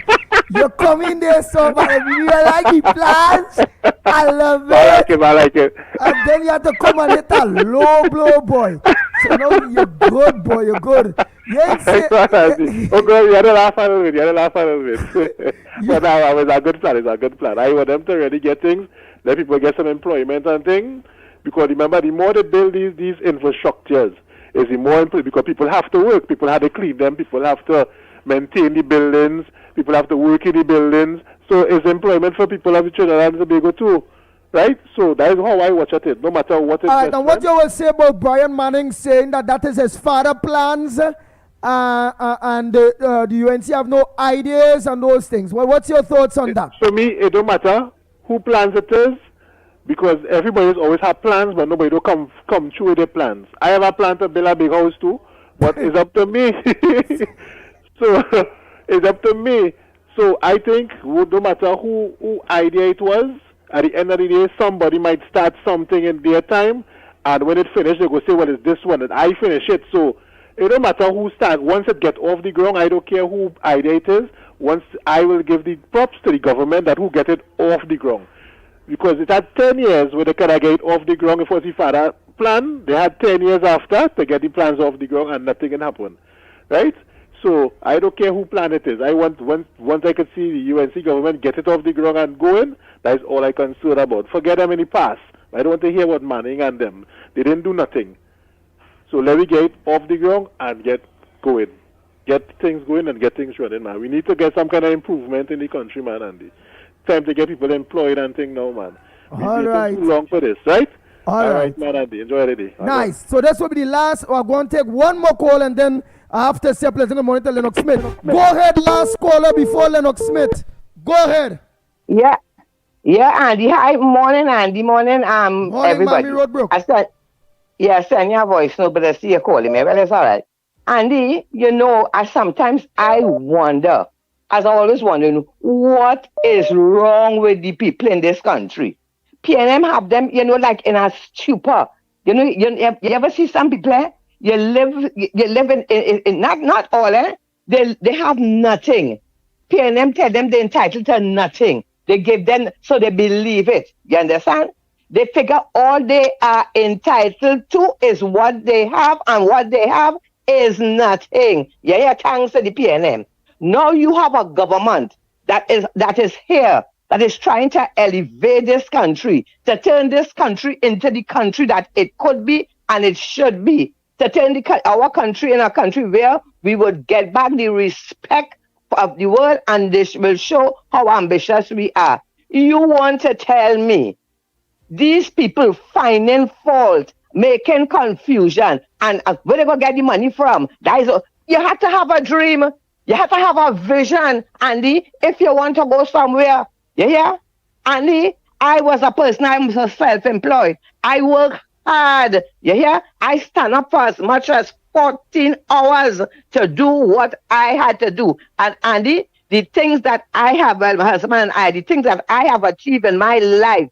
[SPEAKER 1] You come in there so bad, you like the plans. I love it.
[SPEAKER 19] I like it.
[SPEAKER 1] And then you have to come and hit a low blow, boy. So now you're good, boy. You're good. You ain't say,
[SPEAKER 19] oh, God, you had to laugh a little bit. But now, it's a good plan. It's a good plan. I want them to really get things, let people get some employment and things. Because remember, the more they build these infrastructures, is the more because people have to work. People have to clean them. People have to maintain the buildings. People have to work in the buildings. So it's employment for people of Trinidad and Tobago too. Right? So that is how I watch at it. No matter what it is.
[SPEAKER 1] Alright, and what you will say about Brian Manning saying that is his father plans and the UNC have no ideas and those things. Well, what's your thoughts on that?
[SPEAKER 19] For me, it don't matter who plans it is. Because everybody's always have plans, but nobody don't come through with their plans. I have a plan to build a big house too, but it's up to me. So it's up to me. So I think no matter who idea it was, at the end of the day, somebody might start something in their time, and when it finished, they go say, well, it's this one, and I finish it. So it don't matter who starts. Once it get off the ground, I don't care who idea it is. Once I will give the props to the government that who get it off the ground. Because it had 10 years where they could get it off the ground. If it was the father plan, they had 10 years after to get the plans off the ground and nothing can happen. Right? So I don't care who plan it is. I want, once I could see the UNC government get it off the ground and going, That's all I'm concerned about. Forget them in the past. I don't want to hear about Manning and them. They didn't do nothing. So let me get off the ground and get going. Get things going and get things running, man. We need to get some kind of improvement in the country, man, Andy. Time to get people employed and things now, man. We've waited too long for this, right?
[SPEAKER 1] All right,
[SPEAKER 19] man, Andy. Enjoy the day.
[SPEAKER 1] Nice. So this will be the last. We're going to take one more call and then after say pleasant good morning to Lennox Smith. Go ahead, last caller before Lennox Smith. Go ahead.
[SPEAKER 20] Yeah, Andy. Hi, morning, Andy. Morning, everybody.
[SPEAKER 1] Mommy Roadbrook.
[SPEAKER 20] I send your voice, no, but I see you calling me. Well, it's all right. Andy, you know, sometimes I wonder, as I always wondering, what is wrong with the people in this country? PNM have them, you know, like in a stupor. You know, you ever see some people, you live in not all, they have nothing. PNM tell them they're entitled to nothing. They give them, so they believe it. You understand? They figure all they are entitled to is what they have, and what they have is nothing. Yeah, thanks to the PNM. Now you have a government that is here, that is trying to elevate this country, to turn this country into the country that it could be and it should be, to turn our country in a country where we would get back the respect of the world, and this will show how ambitious we are. You want to tell me these people finding fault, making confusion, and where they going to get the money from? You have to have a dream. You have to have a vision, Andy, if you want to go somewhere. You hear? Andy, I was a person, I'm self-employed. I work hard. You hear? I stand up for as much as 14 hours to do what I had to do. And Andy, the things that I have, well, my husband and I, the things that I have achieved in my life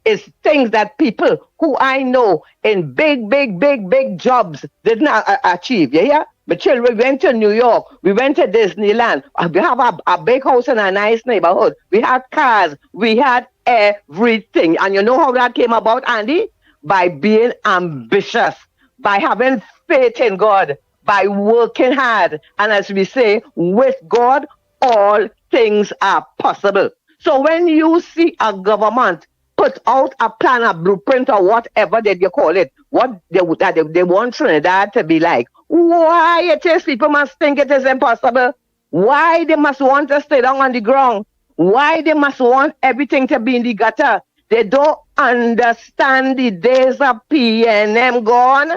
[SPEAKER 20] is things that people who I know in big jobs did not achieve. You hear? My children went to New York. We went to Disneyland. We have a big house in a nice neighborhood. We had cars. We had everything. And you know how that came about, Andy? By being ambitious, by having faith in God, by working hard. And as we say, with God, all things are possible. So when you see a government put out a plan, a blueprint, or whatever that you call it, what they want Trinidad to be like, why it is people must think it is impossible? Why they must want to stay down on the ground? Why they must want everything to be in the gutter? They don't understand the days of PNM gone.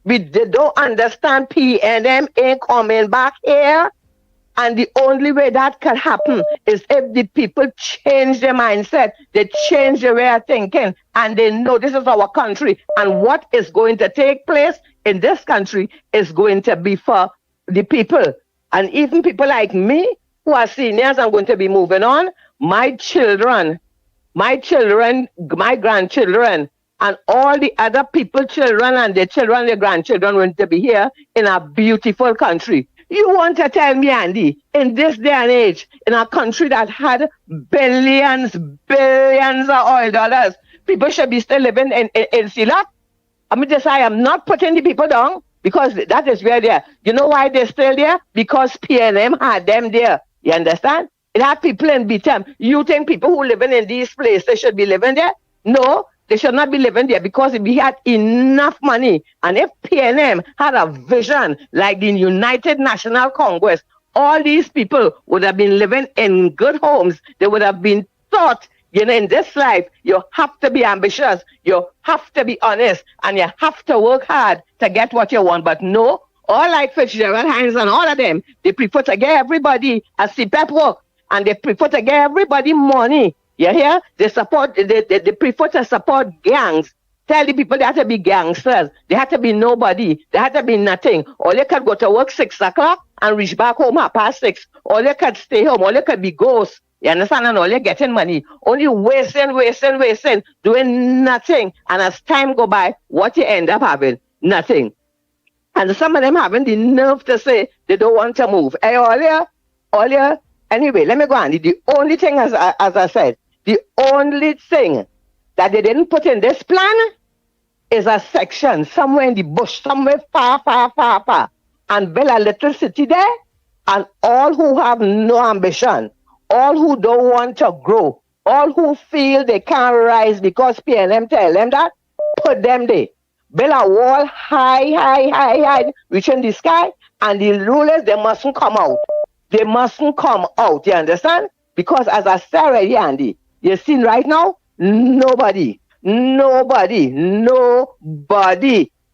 [SPEAKER 20] They don't understand PNM ain't coming back here. And the only way that can happen is if the people change their mindset, they change their way of thinking, and they know this is our country, and what is going to take place in this country is going to be for the people. And even people like me, who are seniors, I'm going to be moving on. My children, my grandchildren, and all the other people, children and their children, their grandchildren, going to be here in a beautiful country. You want to tell me, Andy, in this day and age, in a country that had billions of oil dollars, people should be still living in Silak? I am not putting the people down, because that is where they are. You know why they're still there? Because PNM had them there. You understand? It had people in BTM. You think people who living in these places should be living there? No. They should not be living there, because we had enough money. And if PNM had a vision like the United National Congress, all these people would have been living in good homes. They would have been taught, you know, in this life, you have to be ambitious, you have to be honest, and you have to work hard to get what you want. But no, all like Fitzgerald, Hines, and all of them, they prefer to get everybody a CPEP work, and they prefer to get everybody money. You hear? They prefer to support gangs. Tell the people they have to be gangsters. They have to be nobody. They have to be nothing. Or they could go to work 6 o'clock and reach back home at past 6. Or they could stay home. Or they could be ghosts. You understand? And all they're getting money. Only wasting, doing nothing. And as time go by, what you end up having? Nothing. And some of them having the nerve to say they don't want to move. Hey, earlier, anyway, let me go on. The only thing, as I said, the only thing that they didn't put in this plan is a section somewhere in the bush, somewhere far, and build a little city there, and all who have no ambition, all who don't want to grow, All who feel they can't rise because PNM tell them that, put them there. Build a wall high, reaching the sky, and the rulers, they mustn't come out. They mustn't come out, you understand? Because as I said already, Andy, you seen right now, nobody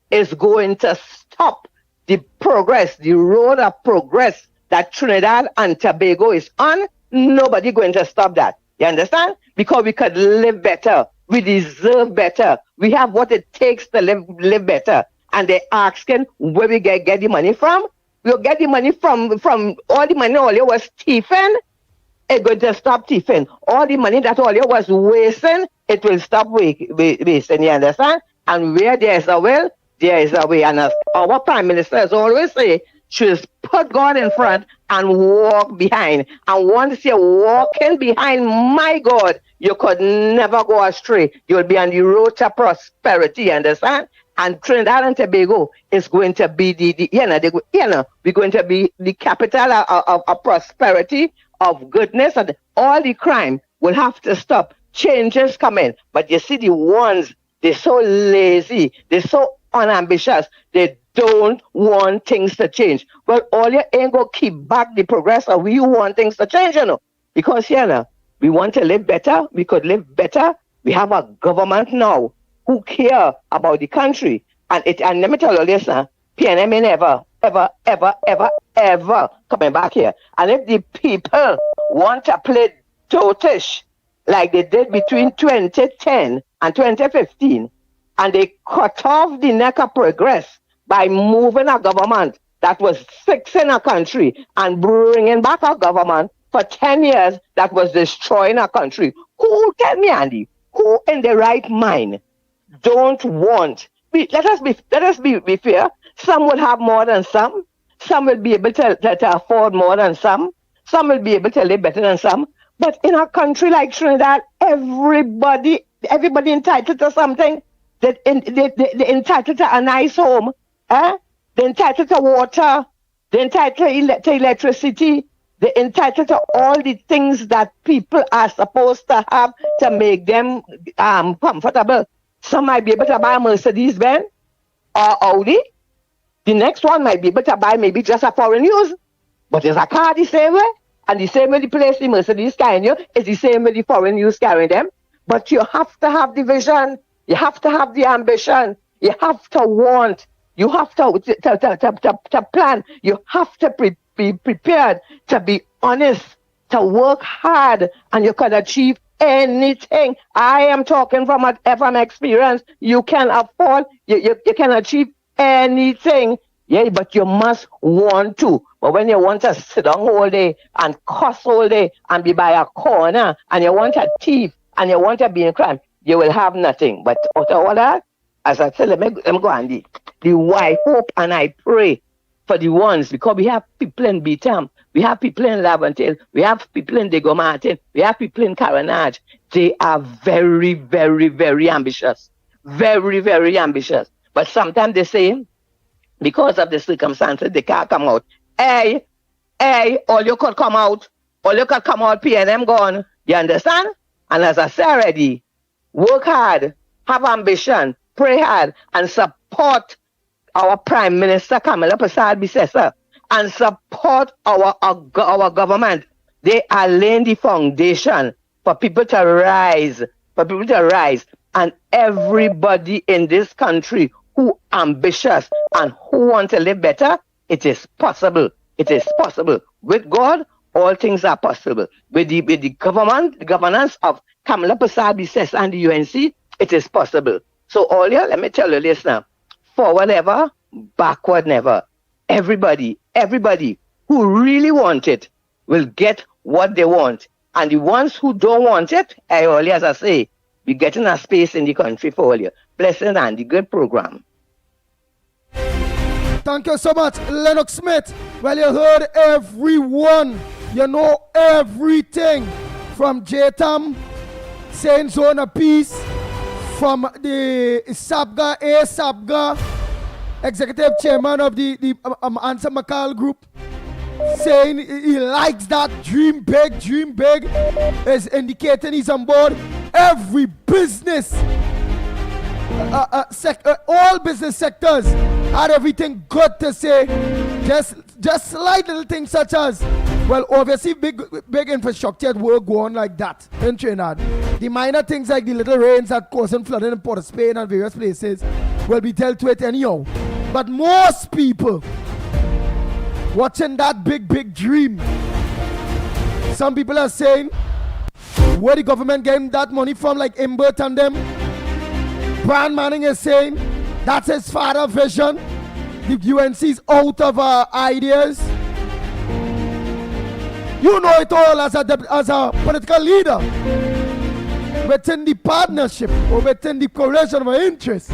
[SPEAKER 20] is going to stop the progress, the road of progress that Trinidad and Tobago is on. Nobody going to stop that. You understand? Because we could live better. We deserve better. We have what it takes to live better. And they're asking where we get the money from. We'll get the money from all the money all you was thieving. It's going to stop thieving. All the money that all you was wasting, it will stop wasting. You understand? And where there is a will, there is a way. And as our Prime Minister has always say, just put God in front and walk behind. And once you're walking behind my God, you could never go astray. You'll be on the road to prosperity, you understand? And Trinidad and Tobago is going to be we're going to be the capital of prosperity, of goodness, and all the crime will have to stop. Changes coming. But you see the ones, they're so lazy, they're so unambitious, they don't want things to change. Well, all you ain't gonna keep back the progress of we want things to change, because we want to live better, we could live better. We have a government now who care about the country. And let me tell you this, PNM ain't ever coming back here. And if the people want to play dotish like they did between 2010 and 2015, and they cut off the neck of progress by moving a government that was fixing a country and bringing back a government for 10 years that was destroying a country. Who, tell me, Andy, who in the right mind don't want? Let us be fair. Some will have more than some. Some will be able to afford more than some. Some will be able to live better than some. But in a country like Trinidad, everybody entitled to something. They're entitled to a nice home. They're entitled to water. They're entitled to electricity. They're entitled to all the things that people are supposed to have to make them comfortable. Some might be able to buy a Mercedes-Benz or Audi. The next one might be able to buy maybe just a foreign use. But is a car the same way? And the same way the place the Mercedes carrying you is the same way the foreign use carrying them. But you have to have the vision. You have to have the ambition. You have to want. You have to plan. You have to be prepared to be honest, to work hard, and you can achieve anything. I am talking from experience. You can afford, you can achieve anything. Yeah, but you must want to. But when you want to sit down all day and cuss all day and be by a corner and you want to thief and you want to be in crime, you will have nothing. But after all that, as I tell them, let me go, Andy. I hope and I pray for the ones, because we have people in Beatam, we have people in Laventille, we have people in Diego Martin, we have people in Carenage. They are very, very, very ambitious. Very, very ambitious. But sometimes they say, because of the circumstances, they can't come out. Hey, all you could come out. All you could come out, PNM gone. You understand? And as I said already, work hard, have ambition, pray hard, and support our Prime Minister Kamala Persad-Bissessar, and support our government. They are laying the foundation for people to rise, and everybody in this country who ambitious and who want to live better, it is possible. It is possible. With God, all things are possible. With the government, the governance of Kamala Persad-Bissessar and the UNC, it is possible. So all you, let me tell you this now. Forward ever, backward never. Everybody who really want it will get what they want. And the ones who don't want it, as I say, we getting a space in the country for all you. Blessing and the good program.
[SPEAKER 1] Thank you so much, Lennox Smith. Well, you heard everyone. You know everything from JTAM, saying zone of peace, from the SABGA, executive chairman of the Answer McCall group, saying he likes that dream big, is indicating he's on board. Every business, all business sectors had everything good to say. Just slight little things such as, well, obviously big infrastructure work go on like that in Trinidad. The minor things like the little rains that causing flooding in Port of Spain and various places will be dealt with anyhow. But most people watching that big dream, some people are saying, where the government getting that money from, like Imbert and them. Brand Manning is saying that's his father vision. The UNC's out of ideas. You know it all as a political leader within the partnership or within the coalition of interest.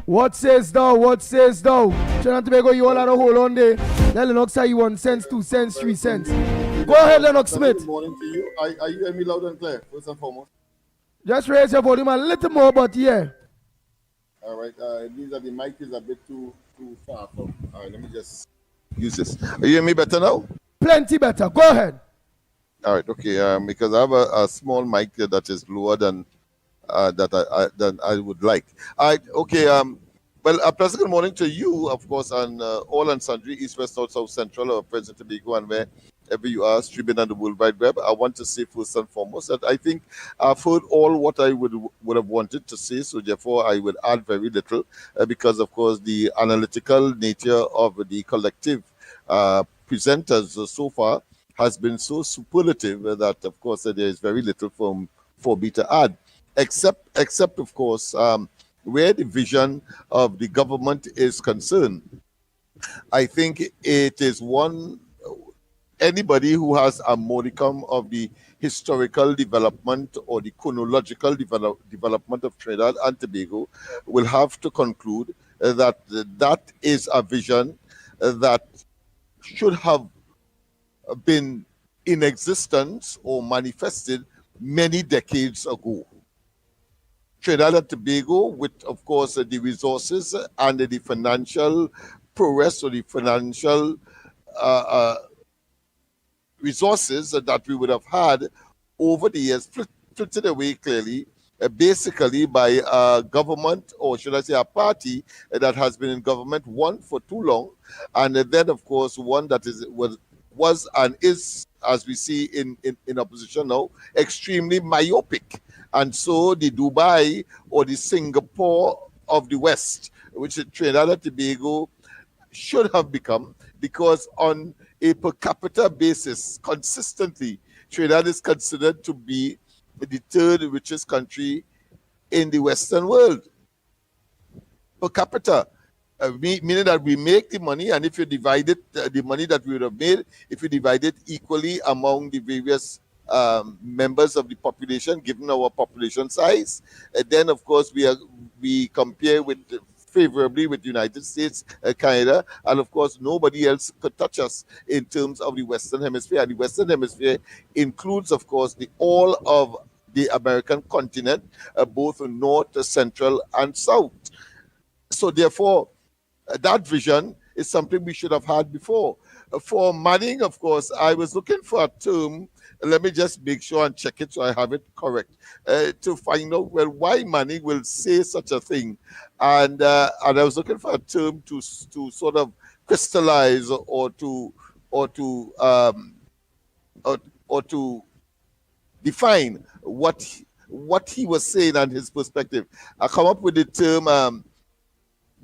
[SPEAKER 1] What says thou? Trinidad and Tobago, you all have to hold on there. Let Lennox say you 1 cent, 2 cents, 3 cents. Go ahead, Lennox Smith.
[SPEAKER 21] Good morning to you. Are you hearing me loud and clear, first and foremost?
[SPEAKER 1] Just raise your volume a little more, but yeah.
[SPEAKER 21] All right. These are the mic is a bit too far from. All right, let me just use this. Are you hearing me better now?
[SPEAKER 1] Plenty better. Go ahead.
[SPEAKER 21] All right. Okay. Because I have a small mic that is lower than than I would like. All right. Okay. Well, a pleasant good morning to you, of course, and all and sundry, East, West, North, South, Central, or President Tobago, and wherever you are, streaming on the World Wide Web. I want to say first and foremost that I think I've heard all what I would have wanted to say, so therefore I would add very little because, of course, the analytical nature of the collective presenters so far has been so superlative that, of course, there is very little for me to add, except of course, where the vision of the government is concerned. I think it is anybody who has a modicum of the historical development or the chronological development of Trinidad and Tobago will have to conclude that that is a vision that should have been in existence or manifested many decades ago. Trinidad and Tobago, with, of course, the resources and the financial prowess or the financial resources that we would have had over the years, filtered away clearly, basically by a government, or should I say a party that has been in government, one, for too long, and then, of course, one that was and is, as we see in opposition now, extremely myopic. And so the Dubai or the Singapore of the West, which Trinidad and Tobago should have become, because on a per capita basis, consistently, Trinidad is considered to be the third richest country in the Western world. Per capita, meaning that we make the money, and if you divide it, the money that we would have made, if you divide it equally among the various members of the population, given our population size, then of course we compare favorably with the United States, Canada, and of course nobody else could touch us in terms of the Western Hemisphere. And the Western Hemisphere includes, of course, all of the American continent, both north, central, and south. So therefore, that vision is something we should have had before. For Manning, of course, I was looking for a term. Let me just make sure and check it so I have it correct, to find out, well, why Manning will say such a thing. And I was looking for a term to sort of crystallize or to define what he was saying and his perspective. I come up with the term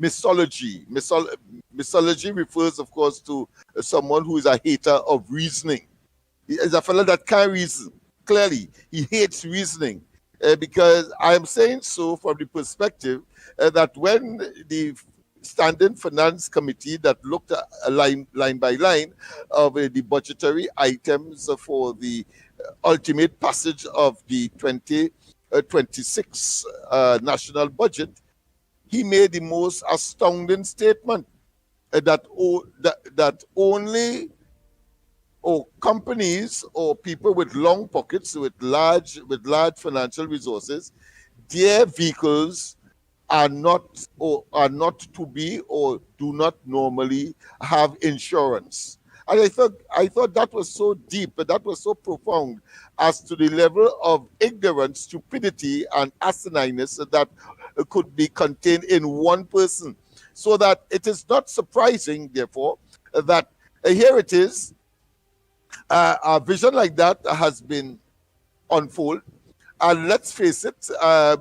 [SPEAKER 21] misology. Misology refers, of course, to someone who is a hater of reasoning. He is a fellow that can't reason. Clearly, he hates reasoning. Because I am saying so from the perspective that when the Standing Finance Committee that looked at line by line of the budgetary items for the ultimate passage of the 2026 national budget, he made the most astounding statement that only companies or people with long pockets, with large financial resources, their vehicles are not to be or do not normally have insurance. And I thought that was so deep, that was so profound as to the level of ignorance, stupidity, and asinineness that could be contained in one person. So that it is not surprising, therefore, that here it is, a vision like that has been unfold. And let's face it,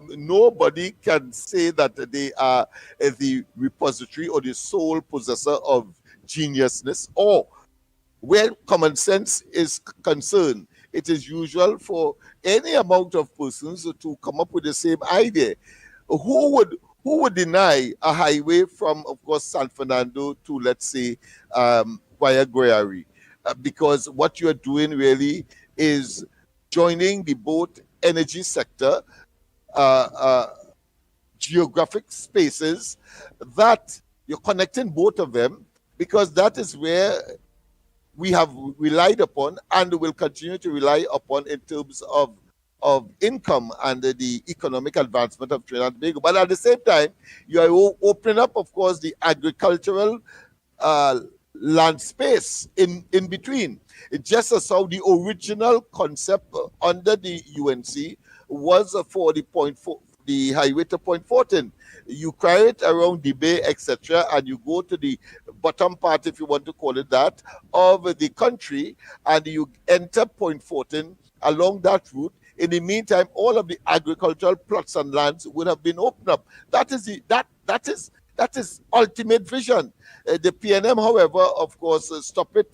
[SPEAKER 21] nobody can say that they are the repository or the sole possessor of geniusness, or where common sense is concerned, it is usual for any amount of persons to come up with the same idea. Who would deny a highway from, of course, San Fernando to, let's say, Guayaguayari? Because what you are doing really is joining the both energy sector, geographic spaces, that you're connecting both of them, because that is where we have relied upon and will continue to rely upon in terms of income and the economic advancement of Trinidad and Tobago. But at the same time, you are opening up, of course, the agricultural land space in between. It's just as how the original concept under the UNC was for the highway to Point Fortin. You carry it around the bay, etc., and you go to the bottom part, if you want to call it that, of the country, and you enter Point Fortin along that route. In the meantime, all of the agricultural plots and lands would have been opened up. That is ultimate vision. The PNM, however, of course, stop it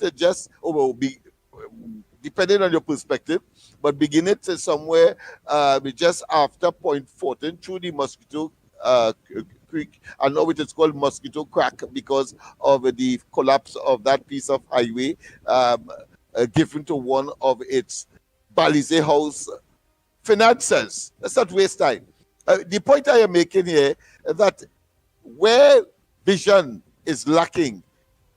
[SPEAKER 21] depending on your perspective, but begin it somewhere just after Point Fortin through the Mosquito Creek, and now it is called Mosquito Crack because of the collapse of that piece of highway given to one of its Balize House financiers. Let's not waste time. The point I am making here is that where vision is lacking,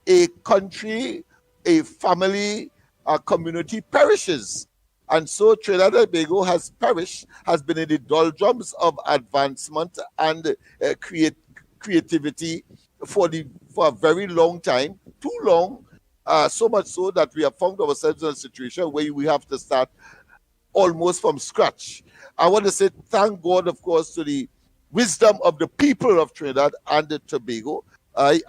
[SPEAKER 21] a country, a family, a community perishes. And so Trinidad and Tobago has perished, has been in the doldrums of advancement and creativity for a very long time, too long, so much so that we have found ourselves in a situation where we have to start almost from scratch. I want to say thank God, of course, to the wisdom of the people of Trinidad and Tobago. I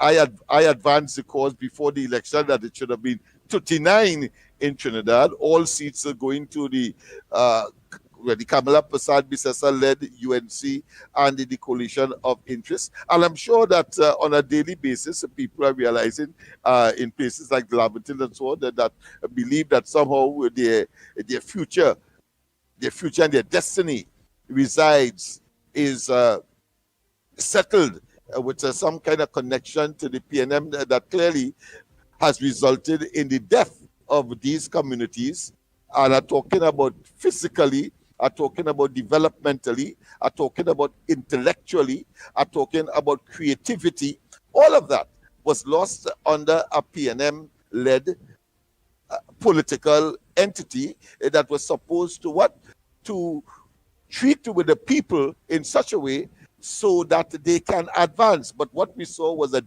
[SPEAKER 21] advanced the cause before the election that it should have been 39 in Trinidad. All seats are going to the Kamala Persad-Bissessar-led UNC and the coalition of interest. And I'm sure that on a daily basis, people are realizing in places like Lamberton and so on that believe that somehow their future and their destiny resides, is settled with some kind of connection to the PNM that clearly has resulted in the death of these communities. And are talking about physically, are talking about developmentally, are talking about intellectually, are talking about creativity. All of that was lost under a PNM-led political entity that was supposed to to treat with the people in such a way so that they can advance. But what we saw was a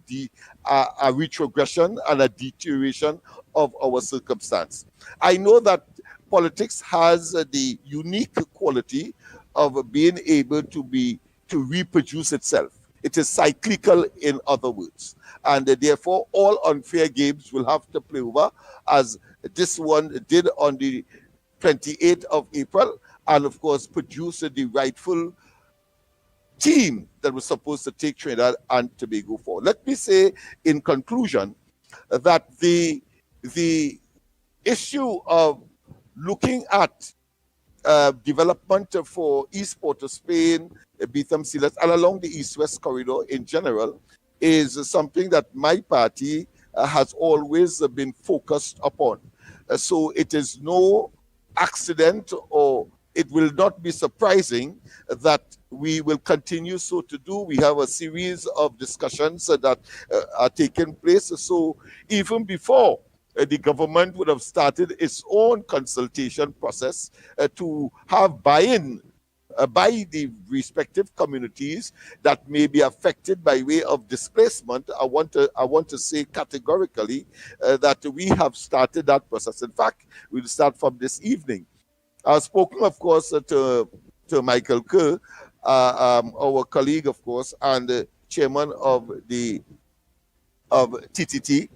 [SPEAKER 21] retrogression and a deterioration of our circumstance. I know that politics has the unique quality of being able to reproduce itself. It is cyclical, in other words. And therefore, all unfair games will have to play over, as this one did on the 28th of April, and of course, produce the rightful team that was supposed to take Trinidad and Tobago forward. Let me say, in conclusion, that the issue of looking at development for East Port of Spain, Betham Silas, and along the East-West corridor in general is something that my party has always been focused upon. So it is no accident, or it will not be surprising that we will continue so to do. We have a series of discussions that are taking place. So even before the government would have started its own consultation process to have buy-in by the respective communities that may be affected by way of displacement, I want to say categorically that we have started that process. In fact, we'll start from this evening. I've spoken, of course, to Michael Kerr, our colleague, of course, and the chairman of TTT,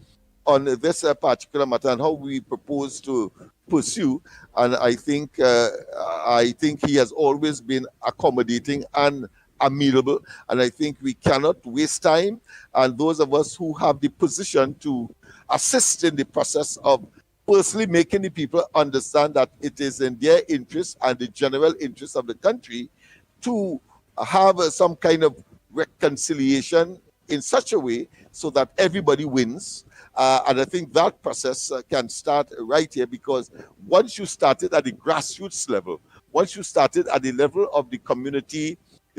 [SPEAKER 21] on this particular matter and how we propose to pursue. And I think he has always been accommodating and amenable, and I think we cannot waste time. And those of us who have the position to assist in the process of personally making the people understand that it is in their interest and the general interest of the country to have some kind of reconciliation in such a way so that everybody wins. And I think that process can start right here, because once you started at the grassroots level, once you started at the level of the community,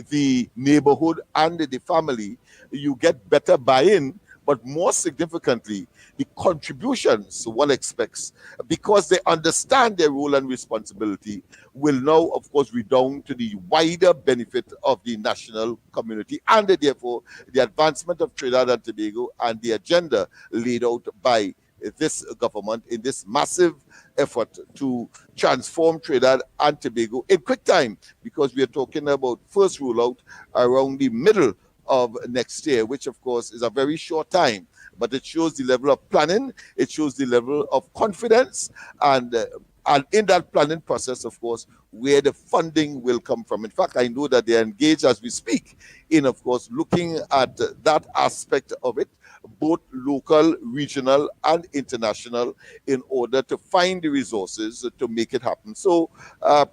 [SPEAKER 21] the neighborhood, and the family, you get better buy-in, but more significantly, the contributions one expects, because they understand their role and responsibility, will now, of course, redound to the wider benefit of the national community, and therefore the advancement of Trinidad and Tobago and the agenda laid out by this government in this massive effort to transform Trinidad and Tobago in quick time, because we are talking about first rollout around the middle of next year, which of course is a very short time, but it shows the level of planning, it shows the level of confidence, and in that planning process, of course, where the funding will come from. In fact, I know that they are engaged as we speak in, of course, looking at that aspect of it, both local, regional, and international, in order to find the resources to make it happen. So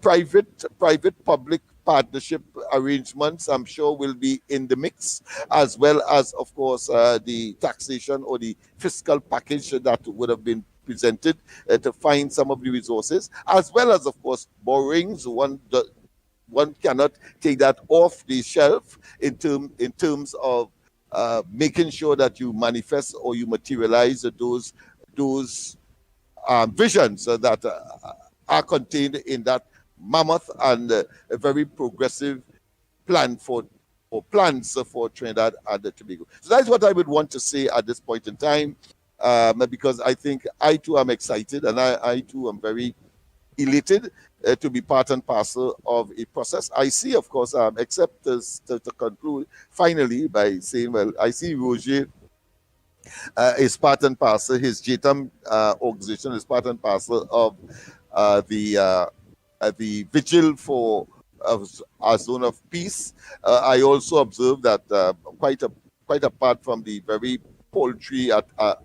[SPEAKER 21] private-public partnership arrangements, I'm sure, will be in the mix, as well as, of course, the taxation or the fiscal package that would have been presented to find some of the resources, as well as, of course, borrowings. One cannot take that off the shelf in terms of making sure that you manifest or you materialize those visions that are contained in that mammoth and a very progressive plan plans for Trinidad and Tobago. So that's what I would want to say at this point in time, because I think I too am excited, and I too am very elated to be part and parcel of a process. I see, of course, except to conclude finally by saying, well, I see Roger is part and parcel, his JTAM organization is part and parcel of the vigil for a zone of peace. I also observed that quite apart from the very paltry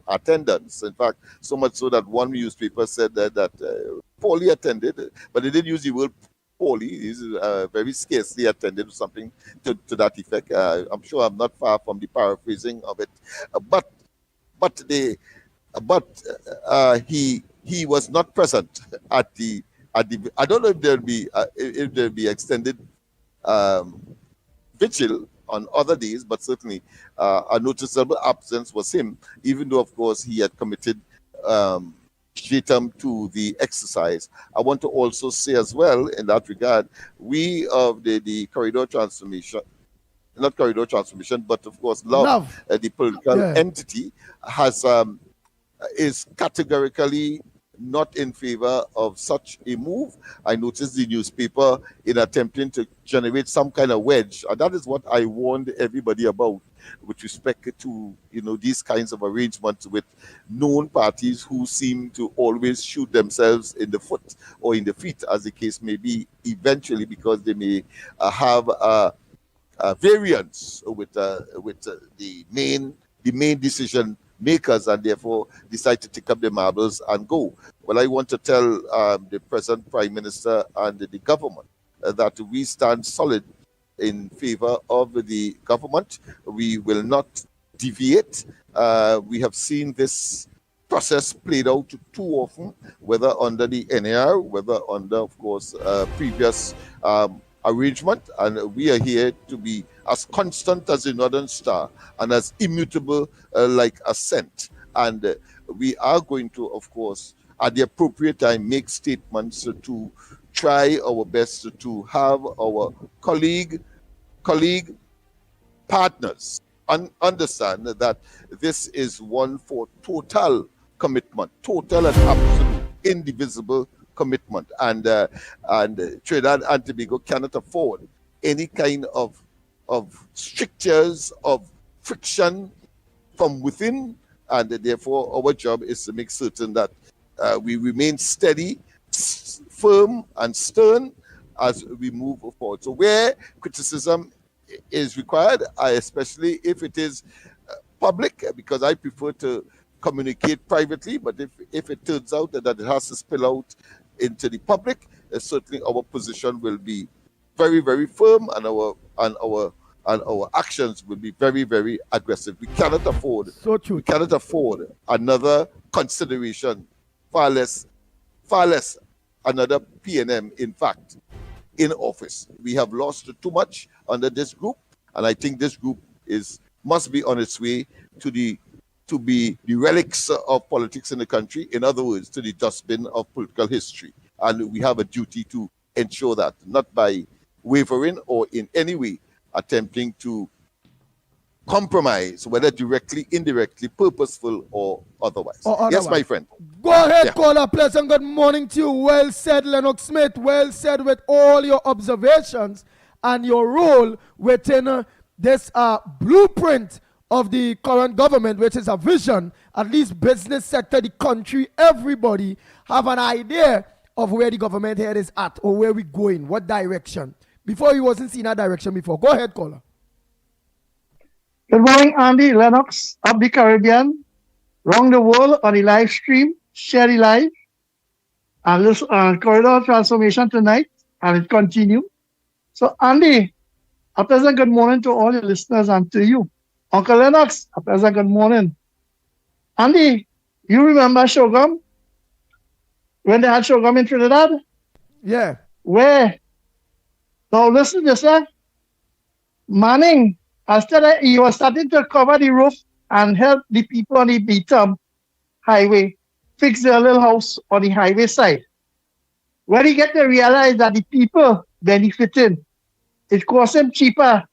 [SPEAKER 21] attendance, in fact, so much so that one newspaper said that poorly attended, but they didn't use the word poorly, is very scarcely attended, something to that effect. I'm sure I'm not far from the paraphrasing of it, but he was not present at the. I don't know if there'll be extended vigil on other days, but certainly a noticeable absence was him, even though, of course, he had committed JTAM to the exercise. I want to also say as well, in that regard, we of the corridor transformation, not corridor transformation, but of course love. The political entity is categorically not in favor of such a move. I noticed the newspaper in attempting to generate some kind of wedge, and that is what I warned everybody about with respect to these kinds of arrangements with known parties who seem to always shoot themselves in the foot or in the feet, as the case may be, eventually, because they may have a variance with the main decision makers, and therefore decide to take up the marbles and go. Well, I want to tell the present Prime Minister and the government that we stand solid in favor of the government. We will not deviate. We have seen this process played out too often, whether under the NAR, whether under, of course, previous arrangement, and we are here to be as constant as the Northern Star and as immutable like a cent. And we are going to, of course, at the appropriate time, make statements to try our best to have our colleague partners understand that this is one for total commitment, total and absolute, indivisible commitment, and Trinidad and Tobago cannot afford any kind of strictures of friction from within, and therefore our job is to make certain that we remain steady, firm, and stern as we move forward. So where criticism is required, especially if it is public, because I prefer to communicate privately, but if it turns out that it has to spill out into the public, certainly our position will be very, very firm, and our actions will be very, very aggressive. We cannot afford another consideration, far less another PNM, in fact, in office. We have lost too much under this group, and I think this group must be on its way to be the relics of politics in the country. In other words, to the dustbin of political history. And we have a duty to ensure that, not by wavering or in any way attempting to compromise, whether directly, indirectly, purposeful, or otherwise. Yes, my friend.
[SPEAKER 1] Go ahead, caller. Pleasant good morning to you. Well said, Lennox Smith. Well said with all your observations and your role within this blueprint of the current government, which is a vision. At least business sector, the country, everybody have an idea of where the government head is at, or where we're going, what direction. Before, you wasn't seeing that direction before. Go ahead, caller.
[SPEAKER 9] Good morning, Andy, Lennox, of the Caribbean, around the world on the live stream, share the live, and listen, corridor transformation tonight, and it continue. So, Andy, a pleasant good morning to all your listeners and to you. Uncle Lennox, a pleasant good morning. Andy, you remember Shogum? When they had Shogum in Trinidad?
[SPEAKER 1] Yeah.
[SPEAKER 9] Where? Now listen to this, Manning, after he was starting to cover the roof and help the people on the Beetham highway fix their little house on the highway side. When he get to realize that the people benefiting, it cost him cheaper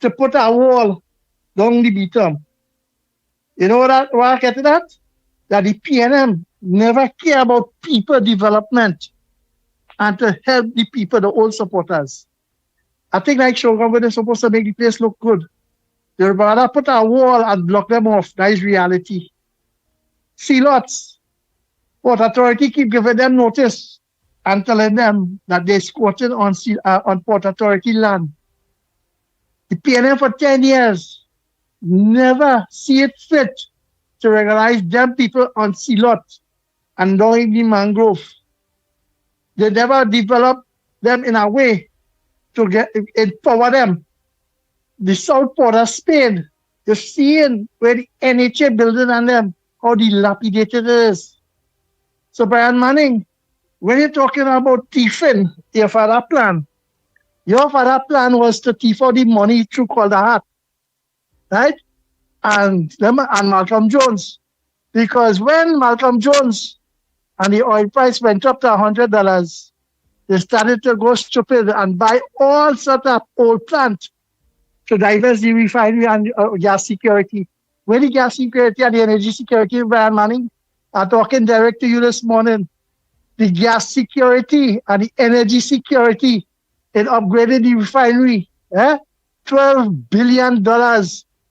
[SPEAKER 9] to put a wall down the Beetham. You know what I get to that? That the PNM never care about people development and to help the people, the old supporters. I think like Shogun, they're supposed to make the place look good. They'd rather put a wall and block them off. That is reality. See lots. Port Authority keep giving them notice and telling them that they're squatting on Port Authority land. The PNM for 10 years never see it fit to regularize them people on sea lot and down in the mangrove. They never develop them in a way to empower them. The South Port of Spain, you're seeing where the NHA building on them, how dilapidated it is. So Brian Manning, when you're talking about thieving your father plan was to thief out the money through Calder Hat, right? And Malcolm Jones. Because when Malcolm Jones and the oil price went up to $100, they started to go stupid and buy all sorts of old plant to divest the refinery and gas security. Where the gas security and the energy security, Brian Manning, are talking direct to you this morning. The gas security and the energy security in upgrading the refinery, $12 billion.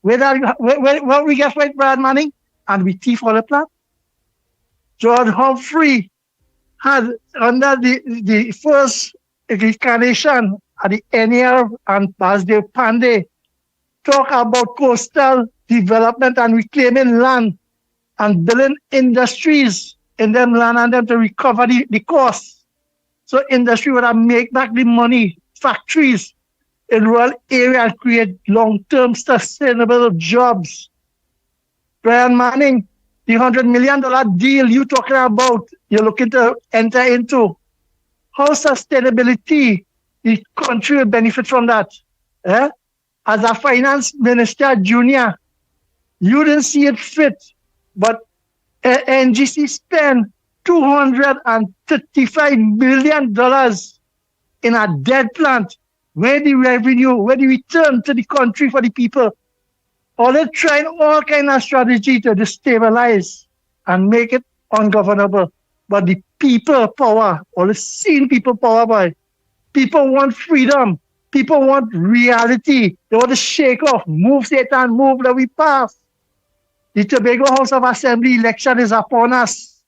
[SPEAKER 9] What we get for it, Brian Manning? And we thief all the plant. George Humphrey had, under the first incarnation at the NER and Basdev Pandey, talk about coastal development and reclaiming land and building industries in them land and them to recover the costs. So industry would have make back the money, factories in rural areas, create long-term sustainable jobs. Brian Manning, the $100 million deal you talking about, you're looking to enter into, how sustainability the country will benefit from that? As a finance minister junior, you didn't see it fit, but NGC spent $235 million in a dead plant. Where the revenue, where the return to the country for the people? All they trying all kind of strategy to destabilize and make it ungovernable. But the people power, all the seen people power by. People want freedom. People want reality. They want to shake off, move Satan, move that we pass. The Tobago House of Assembly election is upon us.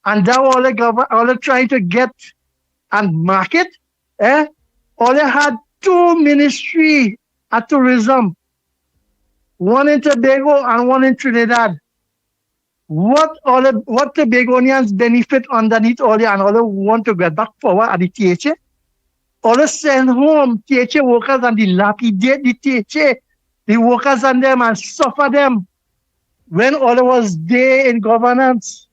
[SPEAKER 9] And now all they trying to get and market. All they had 2 ministry of tourism. One in Tobago and one in Trinidad. What Tobagonians benefit underneath all the and all they want to get back power at the THA? All they send home THA workers and dilapidate the THA, the workers and them and suffer them. When all was there in governance,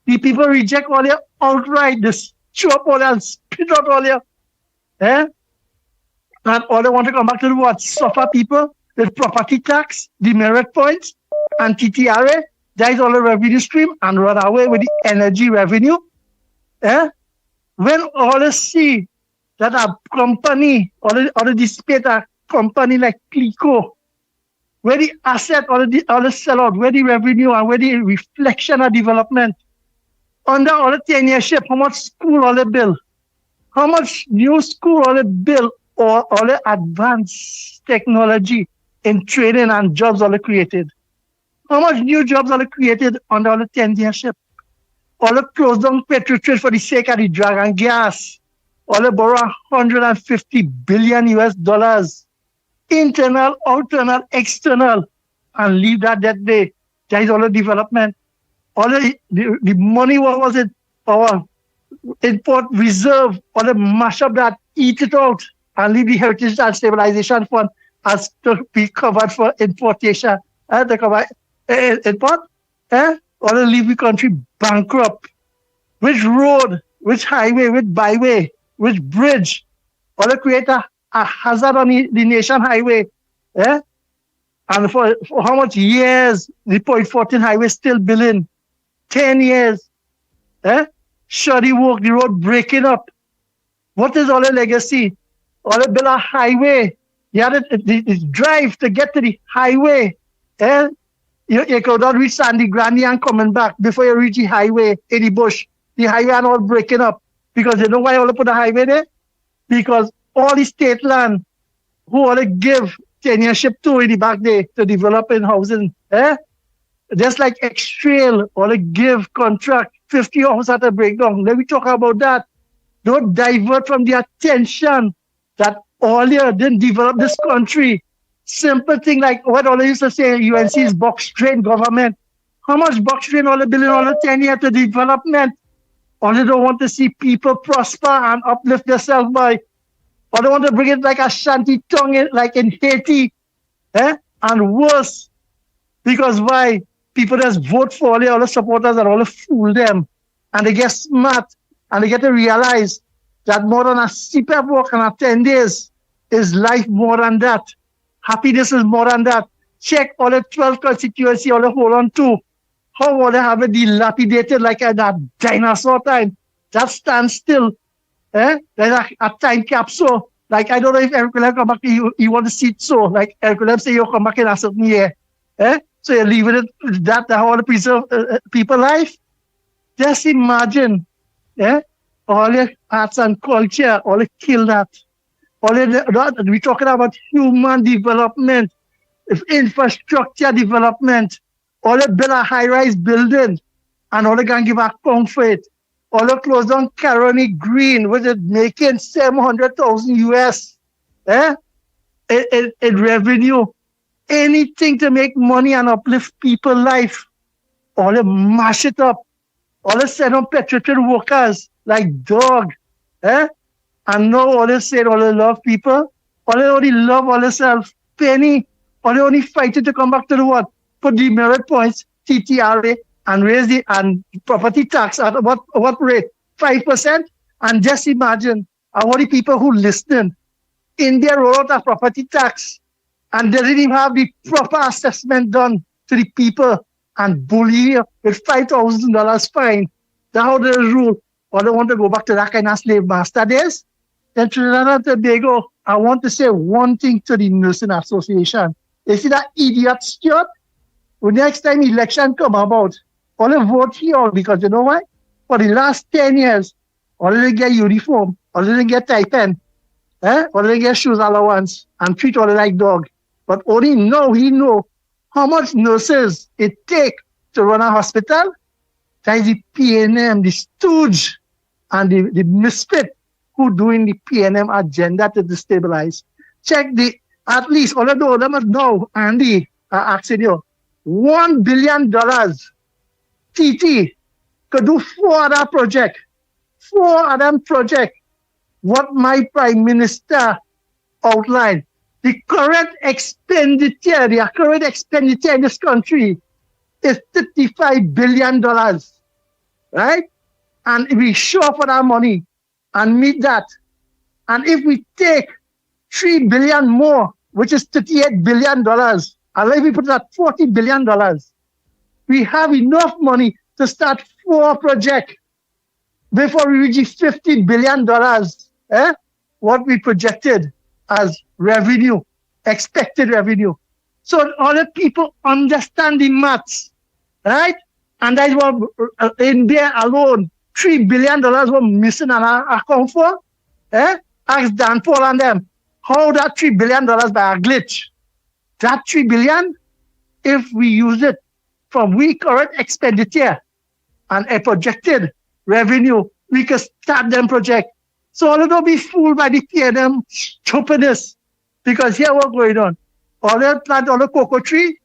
[SPEAKER 9] the people reject all the outright, they chew up all and spit out all the, and all they want to come back to the what? Suffer people with property tax, demerit points, and TTRA. That is all the revenue stream and run away with the energy revenue. When all they see that a company, or the dispute a company like Clico, where the asset or the sell out, where the revenue and where the reflection of development, under all the 10-year ship, how much school all they build, how much new school all they build, or all the advanced technology in training and jobs all they created. How much new jobs are created under all the 10-year ship? All the closed down petrol trade for the sake of the drag and gas. All the borrow $150 billion US, internal, internal, external, and leave that day. That is all the development. All the money, what was it? Our import reserve, all the mash up that, eat it out, and leave the Heritage and Stabilization Fund as to be covered for importation. They cover import, or they leave the country bankrupt. Which road, which highway, which byway, which bridge, or they create a hazard on the nation highway, and for how much years the Point 14 highway still building? 10 years, shoddy work, the road breaking up. What is all the legacy? All they build a highway. You had the drive to get to the highway. You could not reach Sandy Granny and coming back before you reach the highway in the bush. The highway and all breaking up. Because you know why all they put the highway there? Because all the state land who all they give 10-year ship to in the back there to develop in housing. Just like X-Trail, all they give contract 50 hours at a breakdown. Let me talk about that. Don't divert from the attention that all you didn't develop this country. Simple thing like what all they used to say, UNC is box train government. How much box train all the billion, all the 10 years to development? All they don't want to see people prosper and uplift themselves by. Or they want to bring it like a shanty tongue like in Haiti. And worse. Because why? People just vote for all the supporters and all the fool them. And they get smart. And they get to realize that more than a CPAP work and a 10 days is life more than that. Happiness is more than that. Check all the 12 constituency, all the hold on to. How will they have it dilapidated like that dinosaur time? That stands still. There's a time capsule. Like, I don't know if Eric will come back, you want to see it so. Like, Eric will say you'll come back in a certain year. So you're leaving it that how to preserve people life. Just imagine, all the arts and culture, all the kill that. We're talking about human development, infrastructure development. All the build a high-rise building, and all they can give a comfort. All the close down Caroni Green, which is making 700,000 US, in revenue. Anything to make money and uplift people's life. All they mash it up. All they send on petrol workers like dog, And now all they say, all they love people. All they only love all themselves. Penny. All they only fighting to come back to the what? Put the merit points, TTRA, and raise the and property tax at what rate? 5%? And just imagine all the people who listening. India rolled out a property tax and they didn't even have the proper assessment done to the people and bully with $5,000 fine. That's how they rule. Or they want to go back to that kind of slave master days. in Trinidad and Tobago, I want to say one thing to the Nursing Association. You see that idiot Stuart? The next time election come about, all the vote here because you know why? For the last 10 years, all they get uniform, all they get stipend, all they get shoes allowance and treat all like dog. But only now he know how much nurses it take to run a hospital. That is the PNM, the stooge, and the misfit who doing the PNM agenda to destabilize. Check at least, although them know, Andy, asking you, $1 billion TT could do 4 other projects. 4 of them projects. What my Prime Minister outlined. The current expenditure in this country is $55 billion. Right? And we show for that money and meet that. And if we take $3 billion more, which is $38 billion, and if we put that $40 billion, we have enough money to start 4 projects before we reach $50 billion, what we projected as revenue, expected revenue. So all the people understand the maths, right? And that's what in there alone, $3 billion were missing on our account for. Ask Dan Paul and them, how that $3 billion by a glitch? That $3 billion, if we use it from we current expenditure and a projected revenue, we can start them project. So don't be fooled by the PNM stupidness. Because here what's going on. All they plant all the cocoa tree,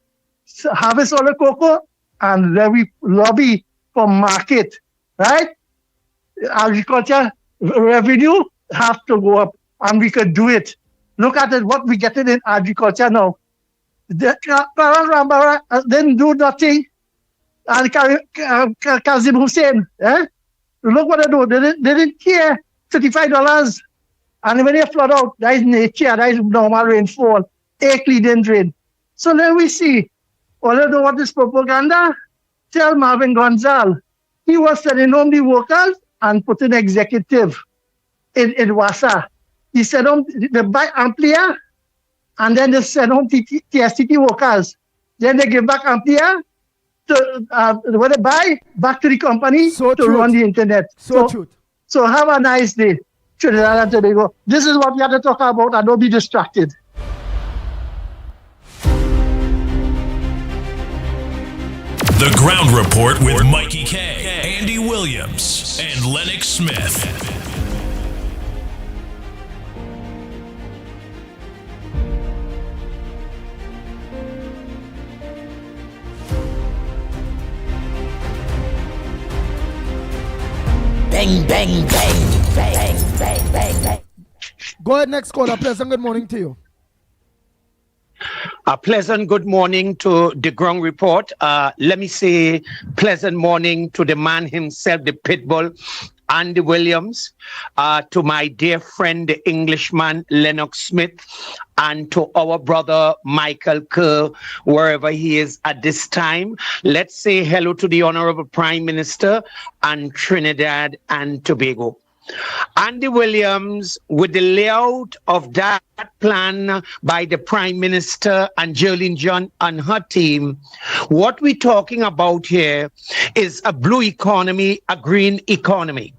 [SPEAKER 9] harvest all the cocoa, and then we lobby for market, right? Agriculture revenue have to go up, and we can do it. Look at it, what we getting in agriculture now. They didn't do nothing. And Kazim Hussein, look what they do. They didn't care. $35. And when they flood out, that is nature, that is normal rainfall. Acre didn't drain. So then we see, although what is propaganda, tell Marvin Gonzalez, he was sending home the workers and put an executive in Wassa. He sent home the buy Amplia, and then they send home TSTT workers. Then they give back Amplia to what they buy back to the company to run the internet. So have a nice day, Trinidad and Tobago. This is what we have to talk about, and don't be distracted.
[SPEAKER 3] The Ground Report with Mickie K, Andy Williams, and Lennox Smith.
[SPEAKER 1] Bang, bang, bang, bang, bang, bang, bang. Go ahead, next caller. Pleasant good morning to you.
[SPEAKER 2] A pleasant good morning to the Ground Report. Let me say pleasant morning to the man himself, the Pitbull, Andy Williams, to my dear friend, the Englishman, Lennox Smith, and to our brother, Michael Kerr, wherever he is at this time. Let's say hello to the Honorable Prime Minister and Trinidad and Tobago. Andy Williams, with the layout of that plan by the Prime Minister and Jerlyn John and her team, what we're talking about here is a blue economy, a green economy.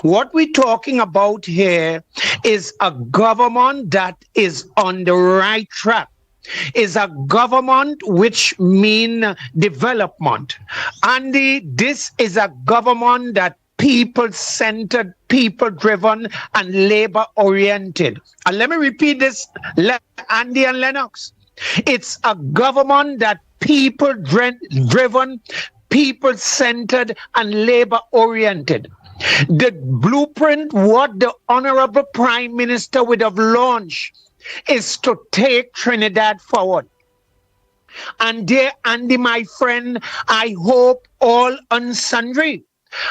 [SPEAKER 2] What we're talking about here is a government that is on the right track, is a government which mean development. Andy, this is a government that people-centered, people-driven, and labor-oriented. And let me repeat this, Andy and Lennox. It's a government that people-driven, people-centered, and labor-oriented. The blueprint, what the Honorable Prime Minister would have launched, is to take Trinidad forward. And dear Andy, my friend, I hope all and sundry,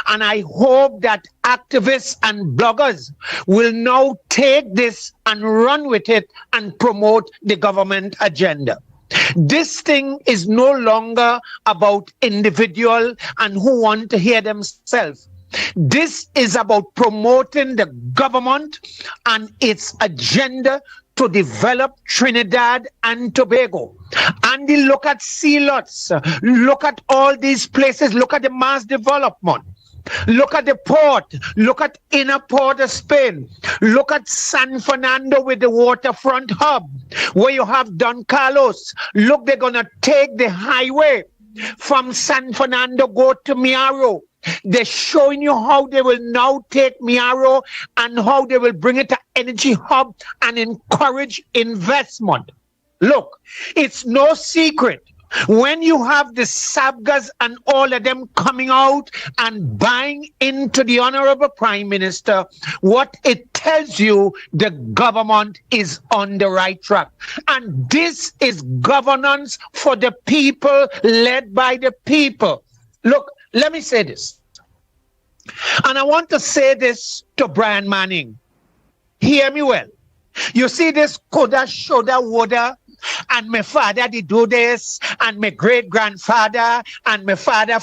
[SPEAKER 2] and I hope that activists and bloggers will now take this and run with it and promote the government agenda. This thing is no longer about individual and who want to hear themselves. This is about promoting the government and its agenda to develop Trinidad and Tobago. And you look at sea lots, look at all these places, look at the mass development. Look at the port. Look at inner port of Spain. Look at San Fernando with the waterfront hub, where you have Don Carlos. Look, they're going to take the highway from San Fernando, go to Miaro. They're showing you how they will now take Miaro and how they will bring it to energy hub and encourage investment. Look, it's no secret. When you have the Sabgas and all of them coming out and buying into the Honorable Prime Minister, what it tells you, the government is on the right track. And this is governance for the people, led by the people. Look, let me say this. And I want to say this to Brian Manning. Hear me well. You see this coulda, shoulda, woulda, and my father did do this, and my great-grandfather, and my father.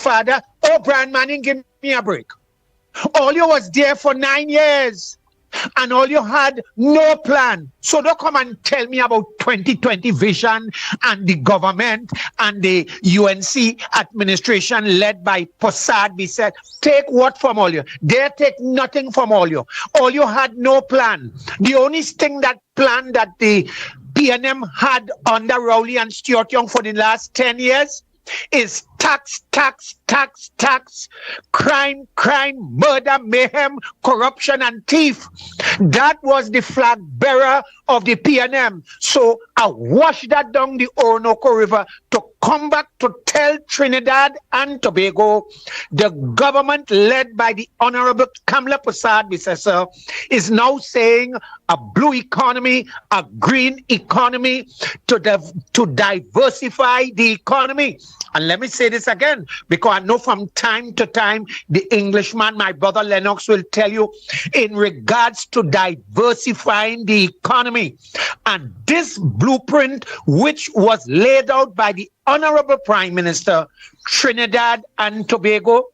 [SPEAKER 2] Oh, Brian Manning, give me a break. All you was there for 9 years, and all you had no plan. So don't come and tell me about 2020 vision and the government and the UNC administration led by Posad. We said, take what from all you? They take nothing from all you. All you had no plan. The only thing that plan that the PNM had under Rowley and Stuart Young for the last 10 years is tax, crime, murder, mayhem, corruption, and thief. That was the flag bearer of the PNM. So I washed that down the Orinoco River to come back to tell Trinidad and Tobago the government led by the Honorable Kamla Persad is now saying a blue economy, a green economy to diversify the economy. And let me say this again, because I know from time to time, the Englishman, my brother Lennox, will tell you in regards to diversifying the economy. And this blueprint, which was laid out by the Honorable Prime Minister, Trinidad and Tobago,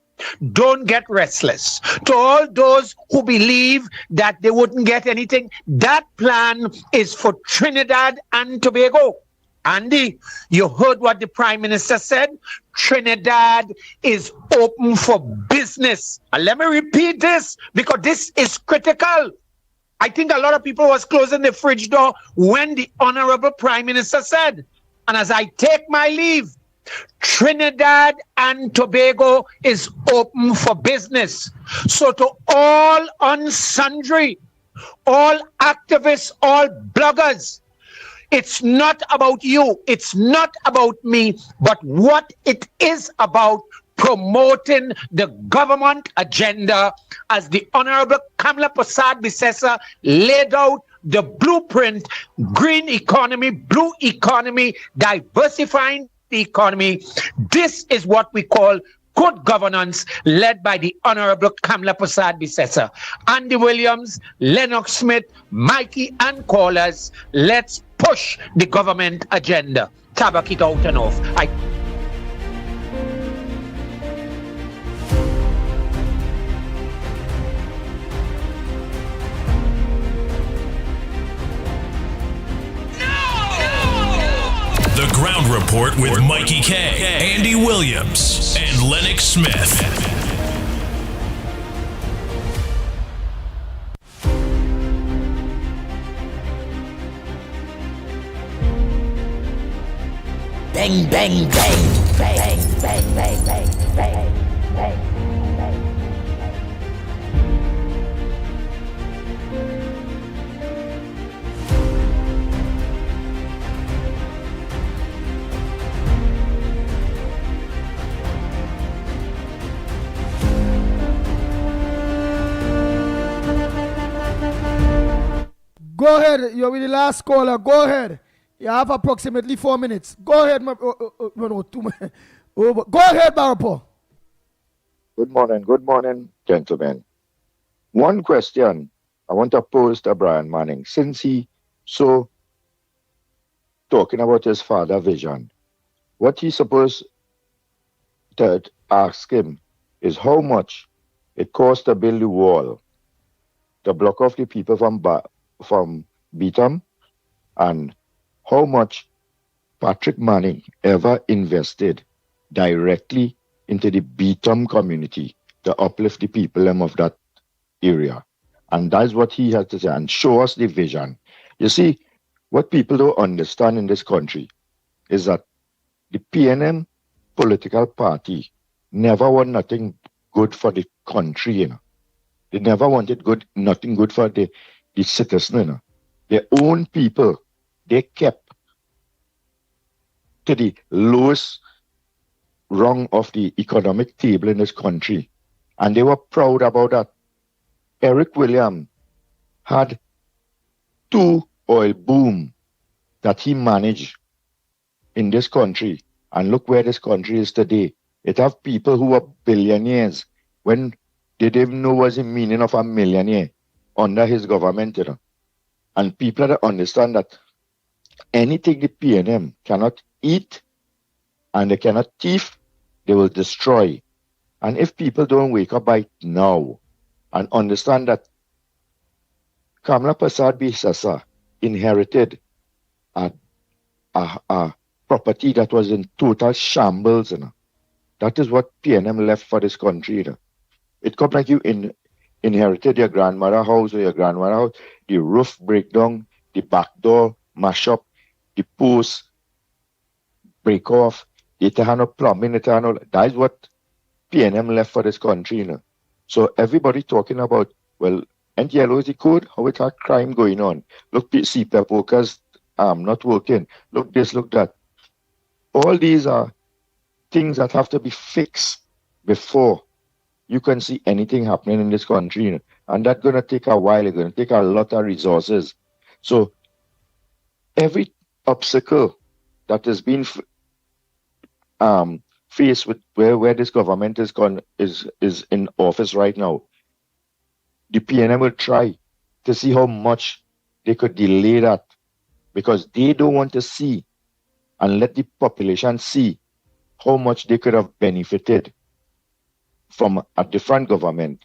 [SPEAKER 2] don't get restless. To all those who believe that they wouldn't get anything, that plan is for Trinidad and Tobago. Andy, you heard what the Prime Minister said? Trinidad is open for business. And let me repeat this, because this is critical. I think a lot of people was closing the fridge door when the Honorable Prime Minister said, and as I take my leave, Trinidad and Tobago is open for business. So to all on sundry, all activists, all bloggers, it's not about you, it's not about me, but what it is about, promoting the government agenda as the Honorable Kamla Persad laid out the blueprint, green economy, blue economy, diversifying the economy. This is what we call good governance, led by the Honorable Kamla Persad. Andy Williams, Lennox Smith, Mickie, and callers, let's push the government agenda. Tabak it out and off.
[SPEAKER 3] The Ground Report with Mickie K, Andy Williams, and Lennox Smith.
[SPEAKER 14] Bang, bang, bang, bang, bang, bang, bang, bang, bang.
[SPEAKER 1] Go ahead, you're the last caller. Go ahead. You have approximately 4 minutes. Go ahead, no, 2 minutes. Go ahead, Barapo.
[SPEAKER 5] Good morning, gentlemen. One question I want to pose to Brian Manning. Since he so talking about his father vision, what he supposed to ask him is how much it cost to build the wall, to block off the people from Beetham, and how much Patrick Manning ever invested directly into the Beetham community to uplift the people of that area. And that's what he had to say and show us the vision. You see, what people don't understand in this country is that the PNM political party never want nothing good for the country, you know. They never wanted nothing good for the citizen, you know. Their own people, they kept to the lowest rung of the economic table in this country. And they were proud about that. Eric Williams had 2 oil boom that he managed in this country. And look where this country is today. It have people who are billionaires when they didn't know what's the meaning of a millionaire under his government, you know. And people that understand that anything the PNM cannot eat and they cannot thief, they will destroy. And if people don't wake up by now and understand that Kamla Prasad Bisasa inherited a property that was in total shambles, you know. That is what PNM left for this country, you know. It comes like you inherited your grandmother house or your grandmother house, the roof break down, the back door mash up, the post break off, the no plumbing, that is what PNM left for this country, you know. So everybody talking about, well, and yellow is the code, how it had crime going on. Look, CPAP workers not working. Look this, look that. All these are things that have to be fixed before you can see anything happening in this country, you know. And that's going to take a while. It's going to take a lot of resources. So every obstacle that has been faced with where this government is in office right now, the PNM will try to see how much they could delay that, because they don't want to see and let the population see how much they could have benefited from a different government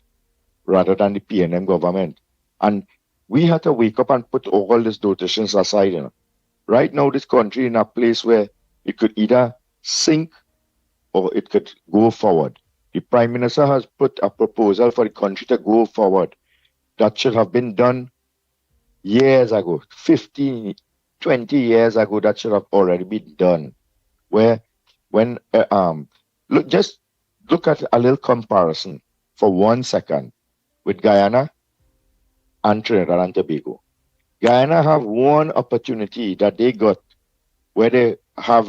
[SPEAKER 5] rather than the PNM government. And we had to wake up and put all these dotations aside, you know. Right now, this country in a place where it could either sink or it could go forward. The Prime Minister has put a proposal for the country to go forward that should have been done years ago, 15, 20 years ago, that should have already been done. Look at a little comparison for 1 second with Guyana and Trinidad and Tobago. Guyana have one opportunity that they got where they have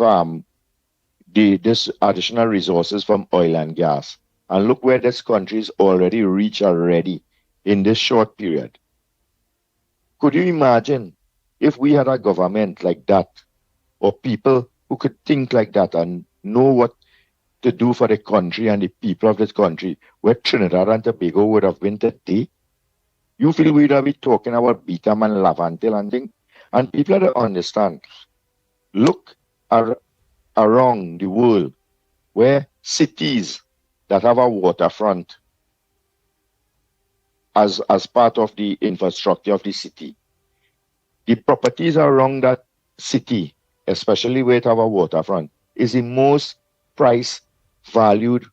[SPEAKER 5] this additional resources from oil and gas. And look where this country is already reached already in this short period. Could you imagine if we had a government like that, or people who could think like that and know what to do for the country and the people of this country, where Trinidad and Tobago would have been today? You feel we'd have been talking about Beetham and Lavantil and things? And people don't understand. Look around the world where cities that have a waterfront as part of the infrastructure of the city, the properties around that city, especially where it have a waterfront, is the most price valued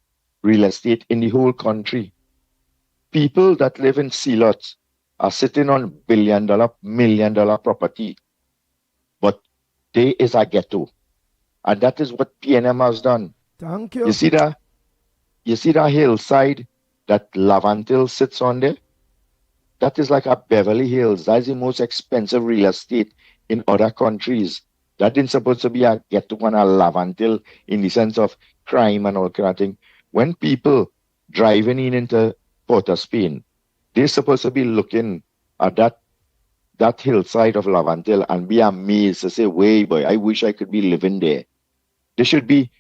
[SPEAKER 5] real estate in the whole country. People that live in C-lots are sitting on $1 billion, $1 million property, but there is a ghetto. And that is what PNM has done.
[SPEAKER 1] Thank you.
[SPEAKER 5] You see that hillside that Lavantil sits on there? That is like a Beverly Hills. That is the most expensive real estate in other countries. That isn't supposed to be a ghetto and a Lavantil in the sense of crime and all kind of thing. When people driving into Port of Spain, they're supposed to be looking at that hillside of Lavantil and be amazed to say, "Way boy, I wish I could be living there." They should be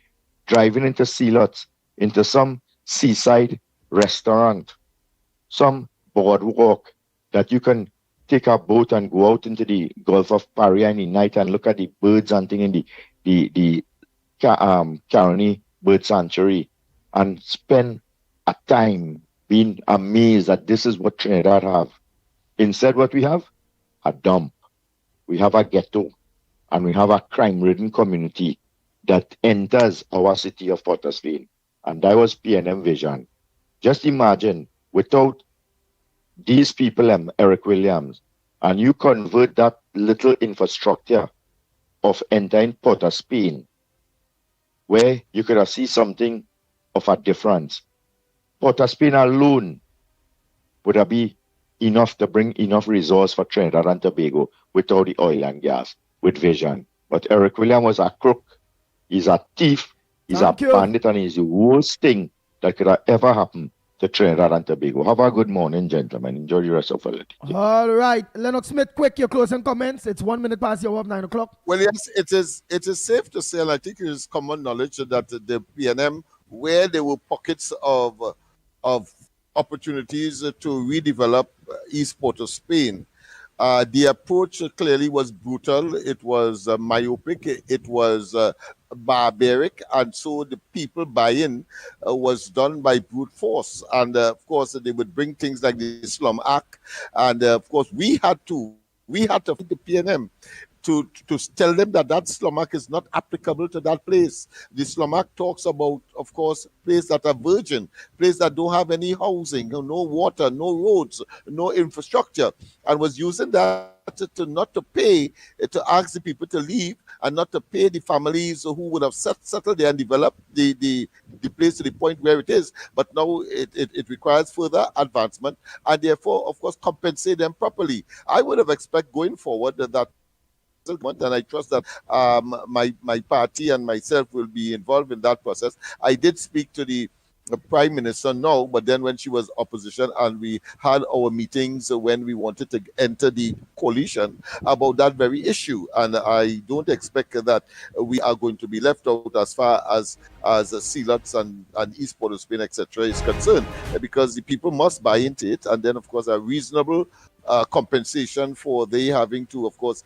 [SPEAKER 5] driving into sea-lots, into some seaside restaurant, some boardwalk that you can take a boat and go out into the Gulf of Paria in the night and look at the birds hunting in the Caroni Bird Sanctuary and spend a time been amazed that this is what Trinidad have. Instead, what we have? A dump. We have a ghetto. And we have a crime-ridden community that enters our city of Port of Spain. And that was PNM vision. Just imagine, without these people, Eric Williams, and you convert that little infrastructure of entering Port of Spain, where you could have seen something of a difference. Port of Spain alone would have been enough to bring enough resource for Trinidad and Tobago without the oil and gas, with vision. But Eric Williams was a crook, he's a thief, he's a bandit, and he's the worst thing that could have ever happened to Trinidad and Tobago. Have a good morning, gentlemen. Enjoy the rest of the day.
[SPEAKER 1] All right. Lennox Smith, quick, your closing comments. It's 1 minute past your 9 o'clock.
[SPEAKER 21] Well, yes, it is safe to say, and I think it is common knowledge that the PNM, where there were pockets of opportunities to redevelop East Port of Spain, the approach clearly was brutal. It was myopic. It was barbaric, and so the people buy-in was done by brute force. And of course, they would bring things like the Slum Act, and of course, we had to fight the PNM to tell them that Slum Act is not applicable to that place. The Slum Act talks about, of course, places that are virgin, places that don't have any housing, no water, no roads, no infrastructure, and was using that to not to pay, to ask the people to leave, and not to pay the families who would have settled there and developed the place to the point where it is. But now it requires further advancement, and therefore, of course, compensate them properly. I would have expected going forward that, and I trust that my party and myself will be involved in that process. I did speak to the Prime Minister now, but then when she was opposition, and we had our meetings when we wanted to enter the coalition about that very issue, and I don't expect that we are going to be left out as far as Sealots and East Port of Spain, etc. is concerned, because the people must buy into it, and then of course a reasonable compensation for they having to, of course,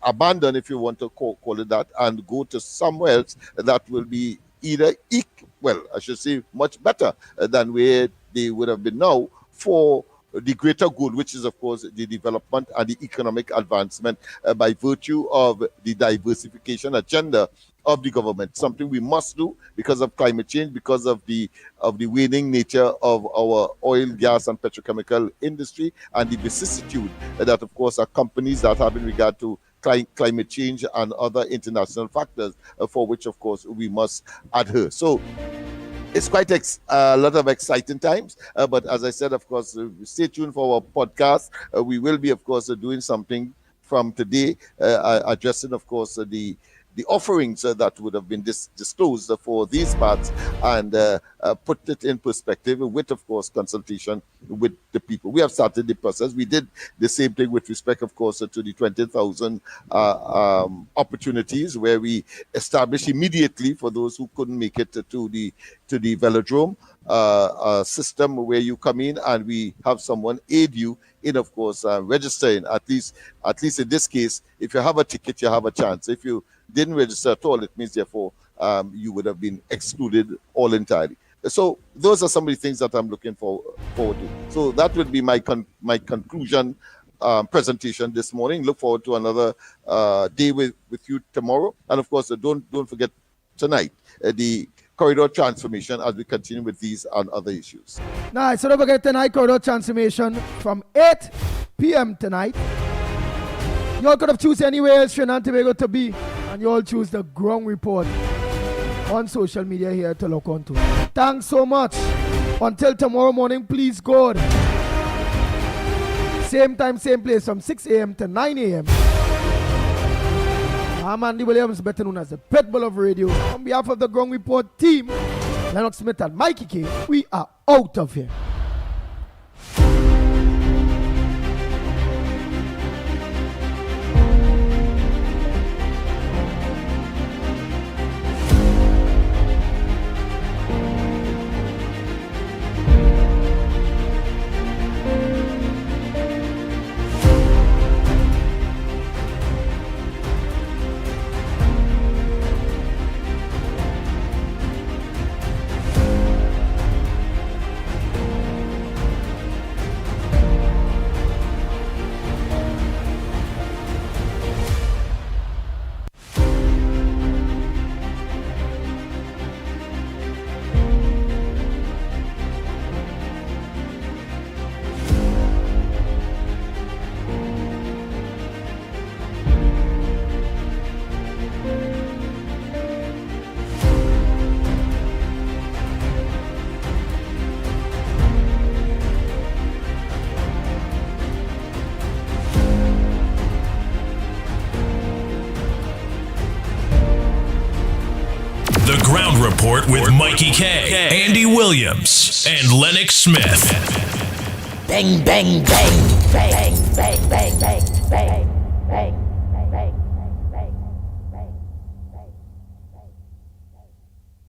[SPEAKER 21] abandon, if you want to call it that, and go to somewhere else that will be either I should say much better than where they would have been now for the greater good, which is, of course, the development and the economic advancement by virtue of the diversification agenda of the government, something we must do because of climate change, because of the waning nature of our oil, gas, and petrochemical industry, and the vicissitude that, of course, accompanies that have in regard to climate change and other international factors for which, of course, we must adhere. So it's quite a lot of exciting times. But as I said, of course, stay tuned for our podcast. We will be, of course, doing something from today, addressing, of course, the offerings that would have been disclosed for these parts, and put it in perspective with, of course, consultation with the people. We have started the process. We did the same thing with respect, of course, to the 20,000 opportunities, where we established immediately for those who couldn't make it to the velodrome a system where you come in and we have someone aid you in, of course, registering. At least in this case, if you have a ticket, you have a chance. If you didn't register at all, it means therefore you would have been excluded all entirely. So those are some of the things that I'm looking forward to. So that would be my conclusion presentation this morning. Look forward to another day with you tomorrow, and of course don't forget tonight the corridor transformation as we continue with these and other issues.
[SPEAKER 1] Nice. So don't forget tonight, corridor transformation from 8 p.m. tonight. You all could have choose anywhere else Trinidad and Tobago to be, and you all choose the Ground Report on social media here to look on to. Thanks so much. Until tomorrow morning, please God. Same time, same place, from 6 a.m. to 9 a.m. I'm Andy Williams, better known as the Pitbull of Radio. On behalf of the Ground Report team, Lennox Smith and Mickie K, we are out of here.
[SPEAKER 3] The Ground Report with Mikey K, Andy Williams, and Lennox Smith.
[SPEAKER 14] Bang, bang, bang, bang, bang, bang, bang, bang, bang.